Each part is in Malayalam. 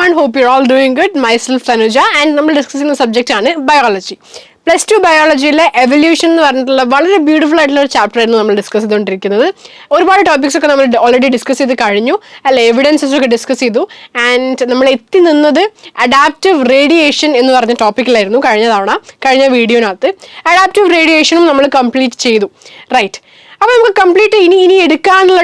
everyone, hope you're all doing good. Myself Tanuja and we are discussing the subject on biology. +2 ബയോളജിയിലെ evolution എന്ന് പറഞ്ഞിട്ടുള്ള വളരെ ബ്യൂട്ടിഫുൾ ആയിട്ടുള്ള ഒരു ചാപ്റ്റർ ആയിരുന്നു നമ്മൾ ഡിസ്കസ് ചെയ്തുകൊണ്ടിരിക്കുന്നത്. ഒരുപാട് ടോപ്പിക്സ് ഒക്കെ നമ്മൾ ഓൾറെഡി ഡിസ്കസ് ചെയ്ത് കഴിഞ്ഞു, അല്ല എവിഡൻസസ് ഒക്കെ ഡിസ്കസ് ചെയ്തു. ആൻഡ് നമ്മൾ എത്തി നിന്നത് അഡാപ്റ്റീവ് റേഡിയേഷൻ എന്ന് പറഞ്ഞ ടോപ്പിക്കിലായിരുന്നു കഴിഞ്ഞ വീഡിയോനകത്ത്. അഡാപ്റ്റീവ് റേഡിയേഷനും നമ്മൾ കംപ്ലീറ്റ് ചെയ്തു, റൈറ്റ്? അപ്പോൾ നമുക്ക് കംപ്ലീറ്റ് ഇനി എടുക്കാനുള്ള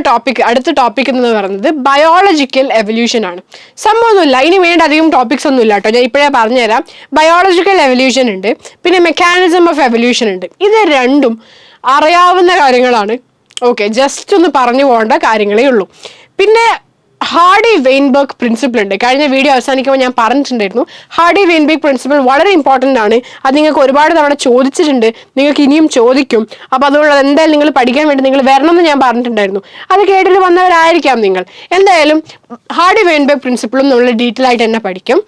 അടുത്ത ടോപ്പിക് എന്ന് പറയുന്നത് ബയോളജിക്കൽ എവല്യൂഷൻ ആണ്. സംഭവമൊന്നുമില്ല, ഇനി വേണ്ട അധികം ടോപ്പിക്സ് ഒന്നും ഇല്ല കേട്ടോ. ഞാൻ ഇപ്പോഴേ പറഞ്ഞുതരാം. ബയോളജിക്കൽ എവല്യൂഷൻ ഉണ്ട്, പിന്നെ മെക്കാനിസം ഓഫ് എവല്യൂഷൻ ഉണ്ട്. ഇത് രണ്ടും അറിയാവുന്ന കാര്യങ്ങളാണ്. ഓക്കെ, ജസ്റ്റ് ഒന്ന് പറഞ്ഞു പോകേണ്ട കാര്യങ്ങളേ ഉള്ളൂ. പിന്നെ ഹാർഡി വെയിൻബർഗ് പ്രിൻസിപ്പിൾ ഉണ്ട്. കഴിഞ്ഞ വീഡിയോ അവസാനിക്കുമ്പോൾ ഞാൻ പറഞ്ഞിട്ടുണ്ടായിരുന്നു, ഹാർഡി വെയിൻബർഗ് പ്രിൻസിപ്പിൾ വളരെ ഇമ്പോർട്ടൻ്റ് ആണ്. അത് നിങ്ങൾക്ക് ഒരുപാട് തവണ ചോദിച്ചിട്ടുണ്ട്, നിങ്ങൾക്ക് ഇനിയും ചോദിക്കും. അപ്പോൾ അതുകൊണ്ട് എന്തായാലും നിങ്ങൾ പഠിക്കാൻ വേണ്ടി നിങ്ങൾ വരണം എന്ന് ഞാൻ പറഞ്ഞിട്ടുണ്ടായിരുന്നു. അത് കേട്ടിട്ട് വന്നവരായിരിക്കാം നിങ്ങൾ. എന്തായാലും ഹാർഡി വെയിൻബർഗ് പ്രിൻസിപ്പിളും നമ്മൾ ഡീറ്റെയിൽ ആയിട്ട് തന്നെ പഠിക്കും.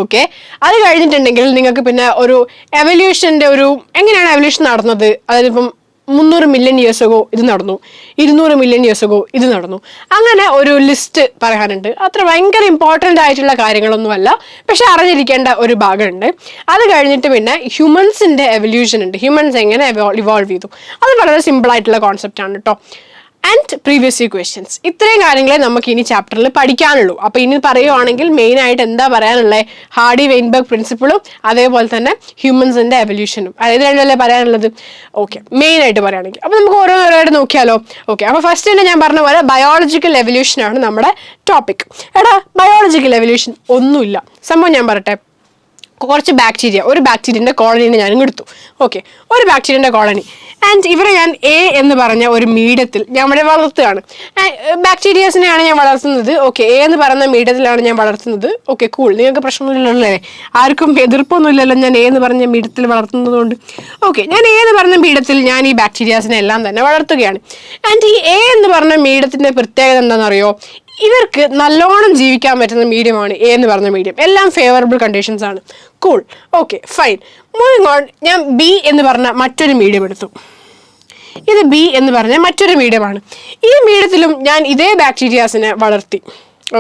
ഓക്കെ, അത് കഴിഞ്ഞിട്ടുണ്ടെങ്കിൽ നിങ്ങൾക്ക് പിന്നെ ഒരു എവല്യൂഷൻ്റെ എങ്ങനെയാണ് എവല്യൂഷൻ നടന്നത്, അതായത് ഇപ്പം 300 മില്യൺ ഇയേഴ്സ് അഗോ ഇത് നടന്നു, 200 മില്യൺ ഇയേഴ്സ് അഗോ ഇത് നടന്നു, അങ്ങനെ ഒരു ലിസ്റ്റ് പറയാനുണ്ട്. അത്ര ഭയങ്കര ഇമ്പോർട്ടൻ്റ് ആയിട്ടുള്ള കാര്യങ്ങളൊന്നുമല്ല, പക്ഷെ അറിഞ്ഞിരിക്കേണ്ട ഒരു ഭാഗമുണ്ട്. അത് കഴിഞ്ഞിട്ട് പിന്നെ ഹ്യൂമൻസിൻ്റെ എവല്യൂഷൻ ഉണ്ട്. ഹ്യൂമൻസ് എങ്ങനെ ഇവോൾവ് ചെയ്തു, അത് വളരെ സിമ്പിൾ ആയിട്ടുള്ള കോൺസെപ്റ്റാണ് കേട്ടോ. ആൻഡ് പ്രീവിയസ് ഇക്വേഷൻസ്, ഇത്രയും കാര്യങ്ങളെ നമുക്ക് ഇനി ചാപ്റ്ററിൽ പഠിക്കാനുള്ളൂ. അപ്പോൾ ഇനി പറയുവാണെങ്കിൽ മെയിനായിട്ട് എന്താ പറയാനുള്ളത്, ഹാർഡി വെയിൻബർഗ് പ്രിൻസിപ്പിളും അതേപോലെ തന്നെ ഹ്യൂമൻസിൻ്റെ എവല്യൂഷനും, അതായത് രണ്ടല്ലേ പറയാനുള്ളത്. ഓക്കെ, മെയിനായിട്ട് പറയുകയാണെങ്കിൽ അപ്പോൾ നമുക്ക് ഓരോന്നോരോട്ട് നോക്കിയാലോ. ഓക്കെ, അപ്പോൾ ഫസ്റ്റ് തന്നെ ഞാൻ പറഞ്ഞ പോലെ ബയോളജിക്കൽ എവല്യൂഷനാണ് നമ്മുടെ ടോപ്പിക്. ബയോളജിക്കൽ എവല്യൂഷൻ ഒന്നുമില്ല. സംഭവം ഞാൻ പറയട്ടെ. കുറച്ച് ഒരു ബാക്ടീരിയൻ്റെ കോളനീനെ ഞാൻ എടുത്തു. ഓക്കെ, ഒരു ബാക്ടീരിയൻ്റെ കോളനി. ആൻഡ് ഇവരെ ഞാൻ എ എന്ന് പറഞ്ഞ ഒരു മീഡിയത്തിൽ ഞാൻ ഇവിടെ വളർത്തുകയാണ്. ബാക്ടീരിയാസിനെയാണ് ഞാൻ വളർത്തുന്നത്. ഓക്കെ, എ എന്ന് പറയുന്ന മീഡിയത്തിലാണ് ഞാൻ വളർത്തുന്നത്. ഓക്കെ, കൂൾ, നിങ്ങൾക്ക് പ്രശ്നമൊന്നുമില്ലല്ലോ, ആർക്കും എതിർപ്പൊന്നുമില്ലല്ലോ ഞാൻ എ എന്ന് പറഞ്ഞ മീഡിയത്തിൽ വളർത്തുന്നത് കൊണ്ട്. ഓക്കെ, ഞാൻ എ എന്ന് പറഞ്ഞ മീഡിയത്തിൽ ഞാൻ ഈ ബാക്ടീരിയാസിനെ എല്ലാം തന്നെ വളർത്തുകയാണ്. ആൻഡ് ഈ എ എന്ന് പറഞ്ഞ മീഡിയത്തിൻ്റെ പ്രത്യേകത എന്താണെന്നറിയോ, ഇവർക്ക് നല്ലോണം ജീവിക്കാൻ പറ്റുന്ന മീഡിയമാണ് എ എന്ന് പറഞ്ഞ മീഡിയം. എല്ലാം ഫേവറബിൾ കണ്ടീഷൻസ് ആണ്. Cool, okay, fine. Moving on, ഞാൻ ബി എന്ന് പറഞ്ഞ മറ്റൊരു മീഡിയം എടുത്തു. ഇത് ബി എന്ന് പറഞ്ഞ മറ്റൊരു മീഡിയമാണ്. ഈ മീഡിയത്തിലും ഞാൻ ഇതേ ബാക്ടീരിയാസിനെ വളർത്തി.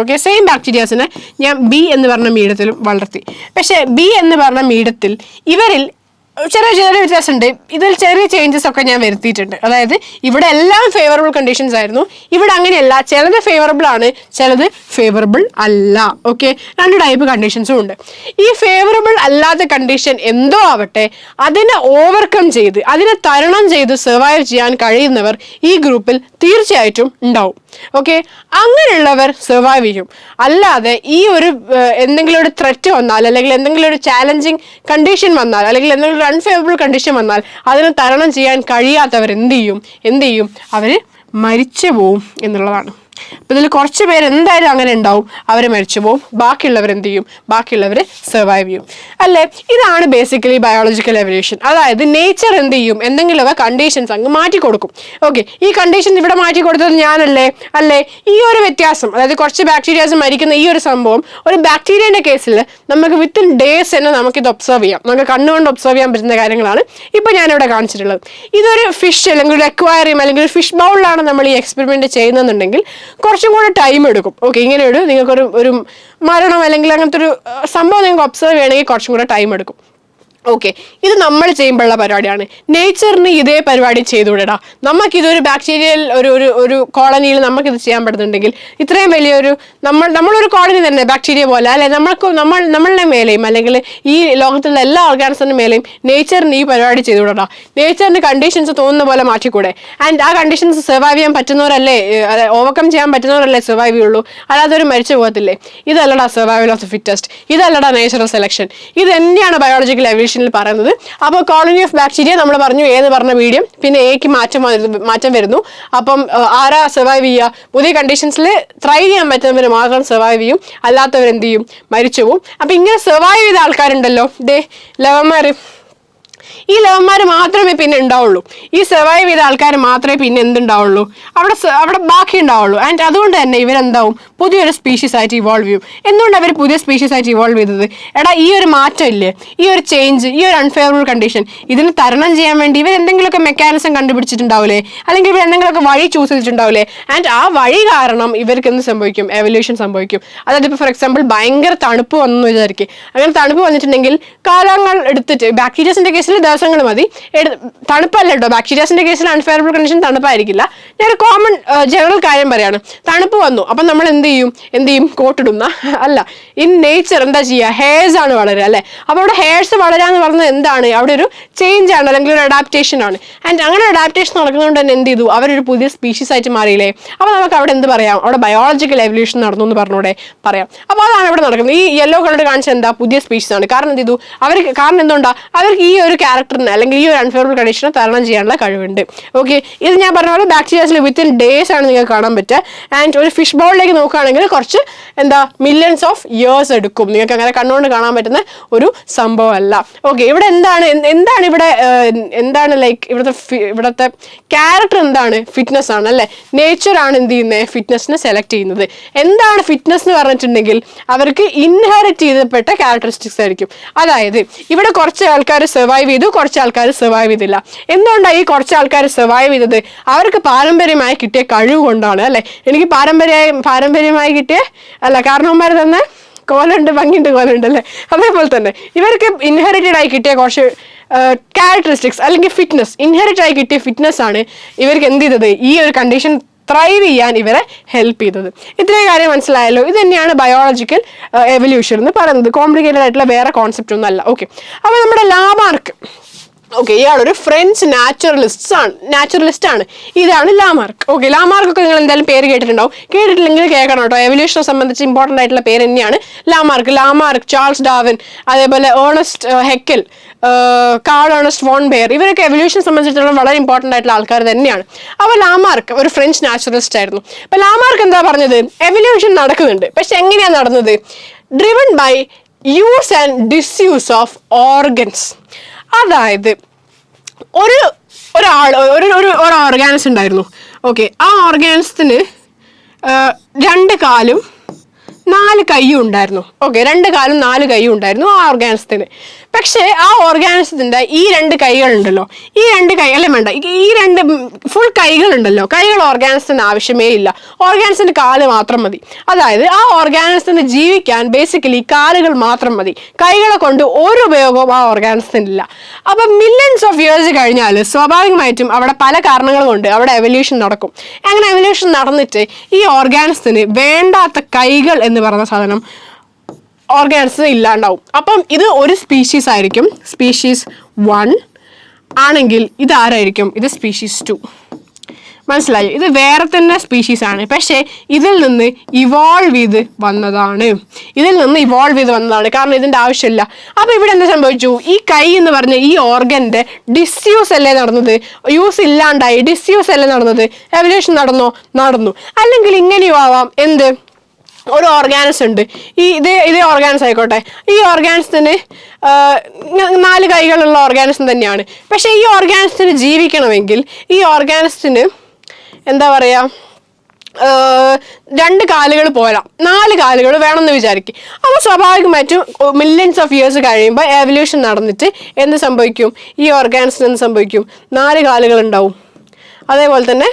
ഓക്കെ, സെയിം ബാക്ടീരിയാസിനെ ഞാൻ ബി എന്ന് പറഞ്ഞ മീഡിയത്തിലും വളർത്തി. പക്ഷേ ബി എന്ന് പറഞ്ഞ മീഡിയത്തിൽ ഇവരിൽ ചെറിയ വ്യത്യാസമുണ്ട്. ഇതിൽ ചെറിയ ചേഞ്ചസ് ഒക്കെ ഞാൻ വരുത്തിയിട്ടുണ്ട്. അതായത് ഇവിടെ എല്ലാം ഫേവറബിൾ കണ്ടീഷൻസ് ആയിരുന്നു, ഇവിടെ അങ്ങനെയല്ല. ചിലത് ഫേവറബിൾ ആണ്, ചിലത് ഫേവറബിൾ അല്ല. ഓക്കെ, രണ്ട് ടൈപ്പ് കണ്ടീഷൻസും ഉണ്ട്. ഈ ഫേവറബിൾ അല്ലാത്ത കണ്ടീഷൻ എന്തോ ആവട്ടെ, അതിനെ ഓവർകം ചെയ്ത്, അതിനെ തരണം ചെയ്ത് സർവൈവ് ചെയ്യാൻ കഴിയുന്നവർ ഈ ഗ്രൂപ്പിൽ തീർച്ചയായിട്ടും ഉണ്ടാവും. ഓക്കെ, അങ്ങനെയുള്ളവർ സർവൈവ് ചെയ്യും. അല്ലാതെ ഈ എന്തെങ്കിലും ഒരു ത്രെറ്റ് വന്നാൽ, അല്ലെങ്കിൽ എന്തെങ്കിലും ഒരു ചാലഞ്ചിങ് കണ്ടീഷൻ വന്നാൽ, അല്ലെങ്കിൽ എന്തെങ്കിലും ഒരു അൺഫേവറബിൾ കണ്ടീഷൻ വന്നാൽ അതിന് തരണം ചെയ്യാൻ കഴിയാത്തവർ എന്ത് ചെയ്യും, അവർ മരിച്ചു പോവും എന്നുള്ളതാണ്. അപ്പം ഇതിൽ കുറച്ച് പേര് എന്തായാലും അങ്ങനെ ഉണ്ടാവും, അവർ മരിച്ചു പോവും. ബാക്കിയുള്ളവർ എന്ത് ചെയ്യും, ബാക്കിയുള്ളവർ സർവൈവ് ചെയ്യും. അല്ലേ? ഇതാണ് ബേസിക്കലി ബയോളജിക്കൽ എവല്യൂഷൻ. അതായത് നേച്ചർ എന്ത് ചെയ്യും, എന്തെങ്കിലുമൊക്കെ കണ്ടീഷൻസ് അങ്ങ് മാറ്റി കൊടുക്കും. ഓക്കെ, ഈ കണ്ടീഷൻ ഇവിടെ മാറ്റി കൊടുത്തത് ഞാനല്ലേ? അല്ലേ? ഈ ഒരു വ്യത്യാസം, അതായത് കുറച്ച് ബാക്ടീരിയാസ് മരിക്കുന്ന ഈ ഒരു സംഭവം ഒരു ബാക്ടീരിയൻ്റെ കേസിൽ നമുക്ക് വിത്തിൻ ഡേയ്സ് തന്നെ നമുക്കിത് ഒബ്സർവ് ചെയ്യാം. നമുക്ക് കണ്ണുകൊണ്ട് ഒബ്സർവ് ചെയ്യാൻ പറ്റുന്ന കാര്യങ്ങളാണ് ഇപ്പോൾ ഞാനിവിടെ കാണിച്ചിട്ടുള്ളത്. ഇതൊരു ഫിഷ് അല്ലെങ്കിൽ ഒരു അക്വാറിയം അല്ലെങ്കിൽ ഒരു ഫിഷ് ബൗളിലാണ് നമ്മൾ ഈ എക്സ്പെരിമെൻറ്റ് ചെയ്യുന്നുണ്ടെങ്കിൽ കുറച്ചും കൂടെ ടൈം എടുക്കും. ഓക്കെ, ഇങ്ങനെ നിങ്ങൾക്കൊരു മരണം അല്ലെങ്കിൽ അങ്ങനത്തെ ഒരു സംഭവം നിങ്ങൾക്ക് ഒബ്സർവ് ചെയ്യണമെങ്കിൽ കുറച്ചും കൂടെ ടൈം എടുക്കും. ഓക്കെ, ഇത് നമ്മൾ ചെയ്യുമ്പോഴുള്ള പരിപാടിയാണ്. നേച്ചറിന് ഇതേ പരിപാടി ചെയ്തുവിടാം. നമുക്കിതൊരു ബാക്ടീരിയൽ ഒരു കോളനിയിൽ നമുക്കിത് ചെയ്യാൻ പറ്റുന്നുണ്ടെങ്കിൽ, ഇത്രയും വലിയൊരു നമ്മളൊരു കോളനി തന്നെ ബാക്ടീരിയ പോലെ, അല്ലെ? നമ്മളുടെ മേലെയും അല്ലെങ്കിൽ ഈ ലോകത്തുള്ള എല്ലാ ഓർഗാനിസത്തിൻ്റെ മേലെയും നേച്ചറിന് ഈ പരിപാടി ചെയ്തുവിടാം. നേച്ചറിന് കണ്ടീഷൻസ് തോന്നുന്ന പോലെ മാറ്റിക്കൂടെ? ആൻഡ് ആ കണ്ടീഷൻസ് സർവൈവ് ചെയ്യാൻ പറ്റുന്നവരല്ലേ, ഓവർകം ചെയ്യാൻ പറ്റുന്നവരല്ലേ സർവൈവ് ചെയ്യുള്ളൂ, അല്ലാതെ ഒരു മരിച്ചു പോകത്തില്ലേ? ഇതല്ലടാ സർവൈവൽ ഓഫ് ദ ഫിറ്റസ്റ്റ്, ഇതല്ലടാ നേച്ചറൽ സെലക്ഷൻ. ഇത് തന്നെയാണ് ബയോളജിക്കൽ എവല്യൂഷൻ പറയുന്നത്. അപ്പോൾ കോളനി ഓഫ് ബാക്ടീരിയ നമ്മൾ പറഞ്ഞു ഏത് പറഞ്ഞ മീഡിയം, പിന്നെ എക്ക് മാറ്റം വരുന്നു. അപ്പം ആരാ സർവൈവ് ചെയ്യുക? പുതിയ കണ്ടീഷൻസിൽ ത്രൈവ് ചെയ്യാൻ പറ്റുന്നവർ മാത്രം സർവൈവ് ചെയ്യും, അല്ലാത്തവർ എന്ത് ചെയ്യും, മരിച്ചു പോവും. അപ്പം ഇങ്ങനെ സർവൈവ് ചെയ്ത ആൾക്കാരുണ്ടല്ലോ, ലവന്മാർ, ഈ ലവന്മാർ മാത്രമേ പിന്നെ ഉണ്ടാവുള്ളൂ. ഈ സർവൈവ് ചെയ്ത ആൾക്കാർ മാത്രമേ പിന്നെ എന്തുണ്ടാവുള്ളൂ, അവിടെ ബാക്കി ഉണ്ടാവുള്ളൂ. ആൻഡ് അതുകൊണ്ട് തന്നെ ഇവരെന്താവും, പുതിയൊരു സ്പീഷീസ് ആയിട്ട് ഇവോൾവ് ചെയ്യും. എന്തുകൊണ്ട് അവർ പുതിയ സ്പീഷീസ് ആയിട്ട് ഇവോൾവ് ചെയ്തത്? എടാ, ഈ ഒരു മാറ്റം ഇല്ലേ, ഈ ഒരു ചേഞ്ച്, ഈ ഒരു അൺഫേവറബിൾ കണ്ടീഷൻ, ഇതിന് തരണം ചെയ്യാൻ വേണ്ടി ഇവർ എന്തെങ്കിലുമൊക്കെ മെക്കാനിസം കണ്ടുപിടിച്ചിട്ടുണ്ടാവില്ലേ, അല്ലെങ്കിൽ ഇവർ എന്തെങ്കിലുമൊക്കെ വഴി ചൂസ് ചെയ്തിട്ടുണ്ടാവില്ലേ. ആൻഡ് ആ വഴി കാരണം ഇവർക്ക് എന്ത് സംഭവിക്കും, എവല്യൂഷൻ സംഭവിക്കും. അതായത് ഇപ്പോൾ ഫോർ എക്സാമ്പിൾ ഭയങ്കര തണുപ്പ് വന്നു വിചാരിക്കും. അങ്ങനെ തണുപ്പ് വന്നിട്ടുണ്ടെങ്കിൽ കാലങ്ങൾ എടുത്തിട്ട്, ബാക്ടീരിയസിന്റെ കേസിൽ ദിവസങ്ങൾ മതി, തണുപ്പല്ല കേട്ടോ, ബാക്ടീരിയസിന്റെ കേസിൽ അൺഫേവറബിൾ കണ്ടീഷൻ തണുപ്പായിരിക്കില്ല. ഞാനൊരു കോമൺ ജനറൽ കാര്യം പറയാണ്. തണുപ്പ് വന്നു, അപ്പം നമ്മൾ എന്ത് ചെയ്യും, കോട്ടിടുന്ന അല്ല. ഇൻ നേച്ചർ എന്താ ചെയ്യുക, ഹെയർസ് ആണ് വളരുക അല്ലേ. അപ്പോൾ അവിടെ ഹെയർസ് വളരാന്ന് പറഞ്ഞത് എന്താണ്, അവിടെ ഒരു ചേഞ്ച് ആണ്, അല്ലെങ്കിൽ ഒരു അഡാപ്റ്റേഷൻ ആണ്. ആൻഡ് അങ്ങനെ അഡാപ്റ്റേഷൻ നടക്കുന്നതുകൊണ്ട് തന്നെ എന്ത് ചെയ്തു, അവരൊരു പുതിയ സ്പീഷീസ് ആയിട്ട് മാറിയില്ലേ. അപ്പോൾ നമുക്ക് അവിടെ എന്ത് പറയാം, അവിടെ ബയോളജിക്കൽ എവല്യൂഷൻ നടന്നു എന്ന് പറഞ്ഞൂടെ പറയാം. അപ്പോൾ അതാണ് ഇവിടെ നടക്കുന്നത്. ഈ യെല്ലോ കളർ കാണിച്ച എന്താ, പുതിയ സ്പീഷീസ് ആണ്. കാരണം എന്ത് ചെയ്തു അവർക്ക്, കാരണം എന്തുകൊണ്ടാ, അവർക്ക് ഈ ഒരു ക്യാരക്ടറിന് അല്ലെങ്കിൽ ഈ ഒരു അൺഫേവറബിൾ കണ്ടീഷനെ തരണം ചെയ്യാനുള്ള കഴിവുണ്ട്. ഓക്കെ, ഇത് ഞാൻ പറഞ്ഞ പോലെ ബാക്ടീരിയാസിൽ വിത്തിൻ ഡേയ്സ് ആണ് നിങ്ങൾക്ക് കാണാൻ പറ്റുക. ആൻഡ് ഒരു ഫിഷ് ബോളിലേക്ക് നോക്കുകയാണെങ്കിൽ കുറച്ച് മില്യൺസ് ഓഫ് ഇയേഴ്സ് എടുക്കും. നിങ്ങൾക്ക് അങ്ങനെ കണ്ണുകൊണ്ട് കാണാൻ പറ്റുന്ന ഒരു സംഭവമല്ല. ഓക്കെ, ഇവിടെ എന്താണ് ഇവിടെ എന്താണ് ലൈക്ക് ഇവിടുത്തെ ക്യാരക്ടർ എന്താണ്, ഫിറ്റ്നസ് ആണ് അല്ലേ. നേച്ചർ ആണ് എന്ത് ചെയ്യുന്നത്, ഫിറ്റ്നസിനെ സെലക്ട് ചെയ്യുന്നത്. എന്താണ് ഫിറ്റ്നസ് എന്ന് പറഞ്ഞിട്ടുണ്ടെങ്കിൽ അവർക്ക് ഇൻഹെറിറ്റ് ചെയ്തപ്പെട്ട ക്യാരക്ടറിസ്റ്റിക്സ് ആയിരിക്കും. അതായത് ഇവിടെ കുറച്ച് ആൾക്കാർ സർവൈവ് ചെയ്തു, കുറച്ച് ആൾക്കാർ സർവൈവ് ചെയ്തില്ല. എന്തുകൊണ്ടാണ് ഈ കുറച്ച് ആൾക്കാർ സർവൈവ് ചെയ്തത്? അവർക്ക് പാരമ്പര്യമായി കിട്ടിയ കഴിവ് കൊണ്ടാണ് അല്ലേ. എനിക്ക് പാരമ്പര്യമായി കിട്ടിയ അല്ല, കാരണവന്മാർ തന്നെ കോലുണ്ട്, ഭംഗിയുണ്ട്, കോലുണ്ട് അല്ലേ. അതേപോലെ തന്നെ ഇവർക്ക് ഇൻഹെറിറ്റഡ് ആയി കിട്ടിയ കുറച്ച് ക്യാരക്ടറിസ്റ്റിക്സ് അല്ലെങ്കിൽ ഫിറ്റ്നസ്, ഇൻഹെറിറ്റ് ആയി കിട്ടിയ ഫിറ്റ്നസ് ആണ് ഇവർക്ക് എന്ത് ചെയ്തത്, ഈ ഒരു കണ്ടീഷൻ ത്രൈവ് ചെയ്യാൻ ഇവരെ ഹെൽപ്പ് ചെയ്തത്. ഇത്രയും കാര്യം മനസ്സിലായല്ലോ. ഇത് തന്നെയാണ് ബയോളജിക്കൽ എവല്യൂഷൻ എന്ന് പറയുന്നത്. കോംപ്ലിക്കേറ്റഡ് ആയിട്ടുള്ള വേറെ കോൺസെപ്റ്റ് ഒന്നും അല്ല. ഓക്കെ, അപ്പോൾ നമ്മുടെ ലാമാർക്ക്, ഓക്കെ, ഇയാളൊരു ഫ്രഞ്ച് നാച്ചുറലിസ്റ്റ് ആണ്. ഇതാണ് ലാമാർക്ക്. ഓക്കെ, ലാമാർക്കൊക്കെ നിങ്ങൾ എന്തായാലും പേര് കേട്ടിട്ടുണ്ടാവും. കേട്ടിട്ടില്ലെങ്കിൽ കേൾക്കണം കേട്ടോ. എവല്യൂഷനെ സംബന്ധിച്ച് ഇമ്പോർട്ടൻ്റ് ആയിട്ടുള്ള പേര് തന്നെയാണ് ലാമാർക്ക്, ചാൾസ് ഡാർവിൻ, അതേപോലെ Ernst Haeckel, Karl Ernst von Baer, ഇവരൊക്കെ എവല്യൂഷനെ സംബന്ധിച്ചിടത്തോളം വളരെ ഇമ്പോർട്ടൻ്റ് ആയിട്ടുള്ള ആൾക്കാർ തന്നെയാണ്. അപ്പോൾ ലാമാർക്ക് ഒരു ഫ്രഞ്ച് നാച്ചുറലിസ്റ്റ് ആയിരുന്നു. അപ്പോൾ ലാമാർക്ക് എന്താ പറഞ്ഞത്, എവല്യൂഷൻ നടക്കുന്നുണ്ട്, പക്ഷെ എങ്ങനെയാണ് നടന്നത്, driven by use and disuse of organs. അതായത് ഒരു ഓർഗാനിസം ഉണ്ടായിരുന്നു. ഓക്കെ, ആ ഓർഗാനിസത്തിന് 2 കാലും 4 കൈയും ഉണ്ടായിരുന്നു. ഓക്കെ, 2 കാലും 4 കൈയും ഉണ്ടായിരുന്നു ആ ഓർഗാനിസത്തിന്. പക്ഷേ ആ ഓർഗാനിസത്തിൻ്റെ ഈ 2 കൈകളുണ്ടല്ലോ, ഈ 2 കൈ അല്ലേ വേണ്ട, ഈ 2 ഫുൾ കൈകളുണ്ടല്ലോ, കൈകൾ ഓർഗാനിസത്തിന് ആവശ്യമേ ഇല്ല. ഓർഗാനിസത്തിന് കാല് മാത്രം മതി. അതായത് ആ ഓർഗാനിസത്തിന് ജീവിക്കാൻ ബേസിക്കലി കാലുകൾ മാത്രം മതി. കൈകളെ കൊണ്ട് ഒരു ഉപയോഗവും ആ ഓർഗാനിസത്തിനില്ല. അപ്പം മില്യൺസ് ഓഫ് ഇയേഴ്സ് കഴിഞ്ഞാൽ സ്വാഭാവികമായിട്ടും അവിടെ പല കാരണങ്ങൾ കൊണ്ട് അവിടെ എവല്യൂഷൻ നടക്കും. അങ്ങനെ എവല്യൂഷൻ നടന്നിട്ട് ഈ ഓർഗാനിസത്തിന് വേണ്ടാത്ത കൈകൾ എന്ന് പറയുന്ന സാധനം ഓർഗാനിസം ഇല്ലാണ്ടാവും. അപ്പം ഇത് ഒരു സ്പീഷീസ് ആയിരിക്കും, സ്പീഷീസ് 1 ആണെങ്കിൽ ഇത് ആരായിരിക്കും, ഇത് സ്പീഷീസ് 2. മനസ്സിലായി? ഇത് വേറെ തന്നെ സ്പീഷീസ് ആണ്, പക്ഷേ ഇതിൽ നിന്ന് ഇവോൾവ് ചെയ്ത് വന്നതാണ്. കാരണം ഇതിൻ്റെ ആവശ്യമില്ല. അപ്പോൾ ഇവിടെ എന്താ സംഭവിച്ചു, ഈ കൈ എന്ന് പറഞ്ഞ ഈ ഓർഗൻ്റെ ഡിസ്യൂസ് അല്ലേ നടന്നത്, യൂസ് ഇല്ലാണ്ടായി, ഡിസ്യൂസ് അല്ലേ നടന്നത്. എവല്യൂഷൻ നടന്നു. അല്ലെങ്കിൽ ഇങ്ങനെയും ആവാം, എന്ത്, ഒരു ഓർഗാനിസം ഉണ്ട്, ഇതേ ഓർഗാനിസം ആയിക്കോട്ടെ, ഈ ഓർഗാനിസത്തിന് 4 കൈകളുള്ള ഓർഗാനിസം തന്നെയാണ്. പക്ഷേ ഈ ഓർഗാനിസത്തിന് ജീവിക്കണമെങ്കിൽ ഈ ഓർഗാനിസത്തിന് എന്താ പറയുക, 2 കാലുകൾ പോരാ, 4 കാലുകൾ വേണമെന്ന് വിചാരിക്കും. അപ്പോൾ സ്വാഭാവികമായിട്ടും മില്യൺസ് ഓഫ് ഇയേഴ്സ് കഴിയുമ്പോൾ എവല്യൂഷൻ നടന്നിട്ട് എന്ത് സംഭവിക്കും, ഈ ഓർഗാനിസത്തിന് എന്ത് സംഭവിക്കും, 4 കാലുകൾ ഉണ്ടാവും. അതേപോലെ തന്നെ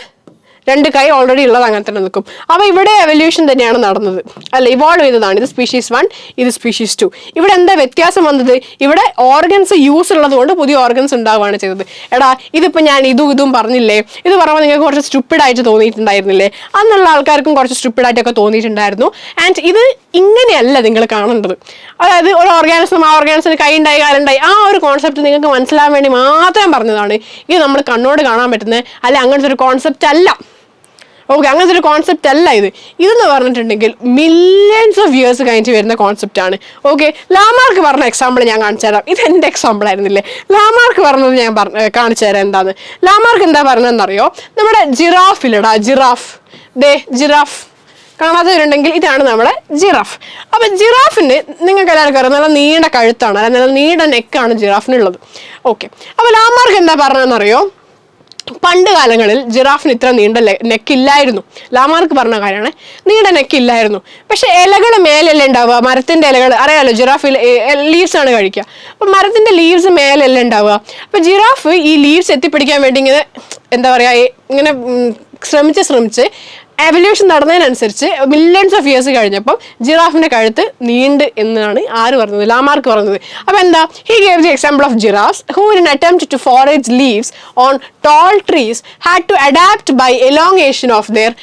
2 കൈ ഓൾറെഡി ഉള്ളത് അങ്ങനെ തന്നെ നിൽക്കും. അപ്പോൾ ഇവിടെ എവല്യൂഷൻ തന്നെയാണ് നടന്നത് അല്ല, ഇവോൾവ് ചെയ്തതാണ്. ഇത് സ്പീഷീസ് 1, ഇത് സ്പീഷീസ് 2. ഇവിടെ എന്താ വ്യത്യാസം വന്നത്, ഇവിടെ ഓർഗൻസ് യൂസ് ഉള്ളത് കൊണ്ട് പുതിയ ഓർഗൻസ് ഉണ്ടാവുകയാണ് ചെയ്തത്. എടാ, ഇതിപ്പോൾ ഞാൻ ഇതും പറഞ്ഞില്ലേ, ഇത് പറയുമ്പോൾ നിങ്ങൾക്ക് കുറച്ച് സ്റ്റുപ്പിഡായിട്ട് തോന്നിയിട്ടുണ്ടായിരുന്നില്ലേ, അന്നുള്ള ആൾക്കാർക്കും കുറച്ച് സ്റ്റുപ്പിഡായിട്ടൊക്കെ തോന്നിയിട്ടുണ്ടായിരുന്നു. ആൻഡ് ഇത് ഇങ്ങനെയല്ല നിങ്ങൾ കാണേണ്ടത്. അതായത് ഒരു ഓർഗാനിസം, ആ ഓർഗാനിസത്തിന് കൈ ഉണ്ടായി, കാലുണ്ടായി, ആ ഒരു കോൺസെപ്റ്റ് നിങ്ങൾക്ക് മനസ്സിലാൻ വേണ്ടി മാത്രം പറഞ്ഞതാണ്. ഇത് നമ്മൾ കണ്ണോട് കാണാൻ പറ്റുന്നത് അല്ല, അങ്ങനത്തെ ഒരു കോൺസെപ്റ്റ് അല്ല. ഓക്കെ, അങ്ങനത്തെ ഒരു കോൺസെപ്റ്റ് അല്ല ഇതെന്ന് പറഞ്ഞിട്ടുണ്ടെങ്കിൽ മില്യൺസ് ഓഫ് ഇയേഴ്സ് കഴിഞ്ഞിട്ട് വരുന്ന കോൺസെപ്റ്റ് ആണ്. ഓക്കെ, ലാമാർക്ക് പറഞ്ഞ എക്സാമ്പിൾ ഞാൻ കാണിച്ചു തരാം. ഇത് എൻ്റെ എക്സാമ്പിൾ ആയിരുന്നില്ലേ, ലാമാർക്ക് പറഞ്ഞത് ഞാൻ കാണിച്ചു തരാം എന്താന്ന്. ലാമാർക്ക് എന്താ പറഞ്ഞതെന്നറിയോ, നമ്മുടെ ജിറാഫിലടാ, ജിറാഫ് കാണാത്തവരുണ്ടെങ്കിൽ ഇതാണ് നമ്മുടെ ജിറാഫ്. അപ്പൊ ജിറാഫിന് നിങ്ങൾക്ക് എല്ലാവർക്കും അറിയാം നല്ല നീണ്ട കഴുത്താണ്, അല്ല നല്ല നീണ്ട നെക്കാണ് ജിറാഫിനുള്ളത്. ഓക്കെ, അപ്പൊ ലാമാർക്ക് എന്താ പറഞ്ഞതെന്നറിയോ? പണ്ട് കാലങ്ങളിൽ ജിറാഫിന് ഇത്ര നീണ്ട നെക്കില്ലായിരുന്നു. ലാമാർക്ക് പറഞ്ഞ കാര്യമാണ്, നീണ്ട നെക്കില്ലായിരുന്നു. പക്ഷെ ഇലകൾ മേലല്ലേ ഉണ്ടാവുക, മരത്തിന്റെ ഇലകൾ അറിയാലോ, ജിറാഫ് ലീവ്സ് ആണ് കഴിക്കുക. അപ്പൊ മരത്തിന്റെ ലീവ്സ് മേലല്ലേ ഉണ്ടാവുക. അപ്പൊ ജിറാഫ് ഈ ലീവ്സ് എത്തിപ്പിടിക്കാൻ വേണ്ടി ഇങ്ങനെ എന്താ പറയാ, ഇങ്ങനെ ശ്രമിച്ച് എവല്യൂഷൻ നടന്നതിനനുസരിച്ച് മില്യൺസ് ഓഫ് ഇയേഴ്സ് കഴിഞ്ഞപ്പോൾ ജിറാഫിന്റെ കഴുത്ത് നീണ്ട് എന്നാണ് ആര് പറഞ്ഞത്? ലാമാർക്ക് പറഞ്ഞത്. അപ്പൊ എന്താ, he gave the example of giraffes who in attempt to forage leaves on tall trees had to adapt by elongation of their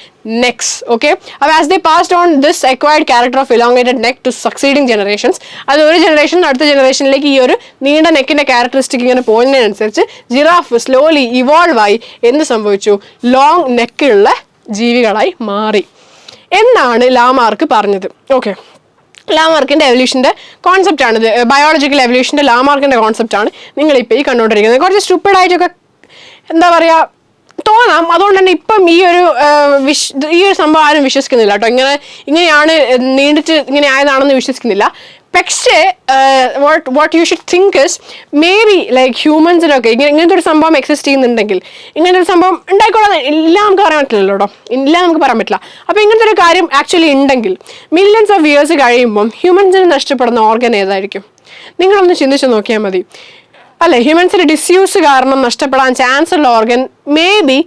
necks. Okay, as they passed on this acquired character of elongated neck to succeeding generations, അത് ഒരു ജനറേഷൻ അടുത്ത ജനറേഷനിലേക്ക് ഈ ഒരു നീണ്ട നെക്കിന്റെ ക്യാരക്ടറിസ്റ്റിക് ഇങ്ങനെ പോകുന്നതിനനുസരിച്ച് ജിറാഫ് സ്ലോലി ഇവോൾവ് ആയി എന്ത് സംഭവിച്ചു? ലോങ് നെക്കുള്ള ജീവികളായി മാറി എന്നാണ് ലാമാർക്ക് പറഞ്ഞത്. ഓക്കെ, ലാമാർക്കിന്റെ എവല്യൂഷന്റെ കോൺസെപ്റ്റ് ആണിത്. ബയോളജിക്കൽ എവല്യൂഷന്റെ ലാമാർക്കിന്റെ കോൺസെപ്റ്റ് ആണ് നിങ്ങളിപ്പോൾ ഈ കണ്ടുകൊണ്ടിരിക്കുന്നത്. കുറച്ച് സ്റ്റുപ്പിഡായിട്ടൊക്കെ എന്താ പറയാ തോന്നാം. അതുകൊണ്ട് തന്നെ ഇപ്പം ഈ ഒരു സംഭവം ആരും വിശ്വസിക്കുന്നില്ല കേട്ടോ. ഇങ്ങനെയാണ് നീണ്ടിട്ട് ഇങ്ങനെ ആയതാണെന്ന് വിശ്വസിക്കുന്നില്ല. പക്ഷേ what you should think is may be like ഹ്യൂമൻസിനൊക്കെ ഇങ്ങനത്തെ ഒരു സംഭവം എക്സിസ്റ്റ് ചെയ്യുന്നുണ്ടെങ്കിൽ, ഇങ്ങനത്തെ ഒരു സംഭവം ഉണ്ടായിക്കോളാം, ഇല്ല നമുക്ക് പറയാൻ പറ്റില്ലല്ലോ കേട്ടോ, ഇല്ല നമുക്ക് പറയാൻ പറ്റില്ല. അപ്പോൾ ഇങ്ങനത്തെ ഒരു കാര്യം ആക്ച്വലി ഉണ്ടെങ്കിൽ മില്യൺസ് ഓഫ് ഇയേഴ്സ് കഴിയുമ്പം ഹ്യൂമൻസിന് നഷ്ടപ്പെടുന്ന ഓർഗൻ ഏതായിരിക്കും? നിങ്ങളൊന്ന് ചിന്തിച്ച് നോക്കിയാൽ മതി അല്ലെ. ഹ്യൂമൻസിന് ഡിസ്യൂസ് കാരണം നഷ്ടപ്പെടാൻ ചാൻസ് ഉള്ള organ may be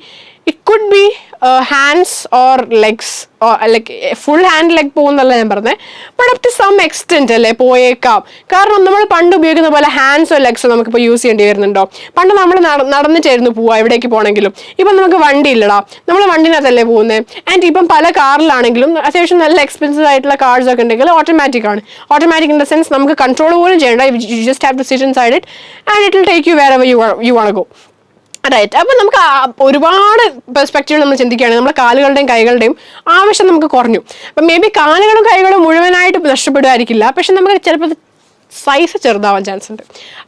it could be hands or legs, like full hand leg പോകുന്നല്ല ഞാൻ പറഞ്ഞത്, but up to some extent അല്ലേ പോയേക്കാം. കാരണം നമ്മൾ പണ്ട് ഉപയോഗിക്കുന്ന പോലെ ഹാൻഡ്സോ ലെഗ്സോ നമുക്കിപ്പോൾ യൂസ് ചെയ്യേണ്ടി വരുന്നുണ്ടോ? പണ്ട് നമ്മൾ നടന്നിട്ടായിരുന്നു പോവുക എവിടേക്ക് പോകണമെങ്കിലും. ഇപ്പം നമുക്ക് വണ്ടി ഇല്ലടാ, നമ്മൾ വണ്ടിനകത്തല്ലേ പോകുന്നത്. ആൻഡ് ഇപ്പം പല കാറിലാണെങ്കിലും അത്യാവശ്യം നല്ല എക്സ്പെൻസീവ് ആയിട്ടുള്ള കാർസ് ഒക്കെ ഉണ്ടെങ്കിൽ ഓട്ടോമാറ്റിക് ആണ്. ഓട്ടോമാറ്റിക് ഇൻ ദ സെൻസ് നമുക്ക് കൺട്രോൾ പോലും ചെയ്യേണ്ട, you just have to sit inside it and it will take you wherever you want go. Right. അപ്പം നമുക്ക് ഒരുപാട് പെർസ്പെക്റ്റീവ് നമ്മൾ ചിന്തിക്കുകയാണെങ്കിൽ നമ്മുടെ കാലുകളുടെയും കൈകളുടെയും ആവശ്യം നമുക്ക് കുറഞ്ഞു. അപ്പം മേ ബി കാലുകളും കൈകളും മുഴുവനായിട്ട് നഷ്ടപ്പെടുമായിരിക്കില്ല, പക്ഷെ നമുക്ക് ചിലപ്പോൾ സൈസ് ചെറുതാവാൻ ചാൻസ് ഉണ്ട്.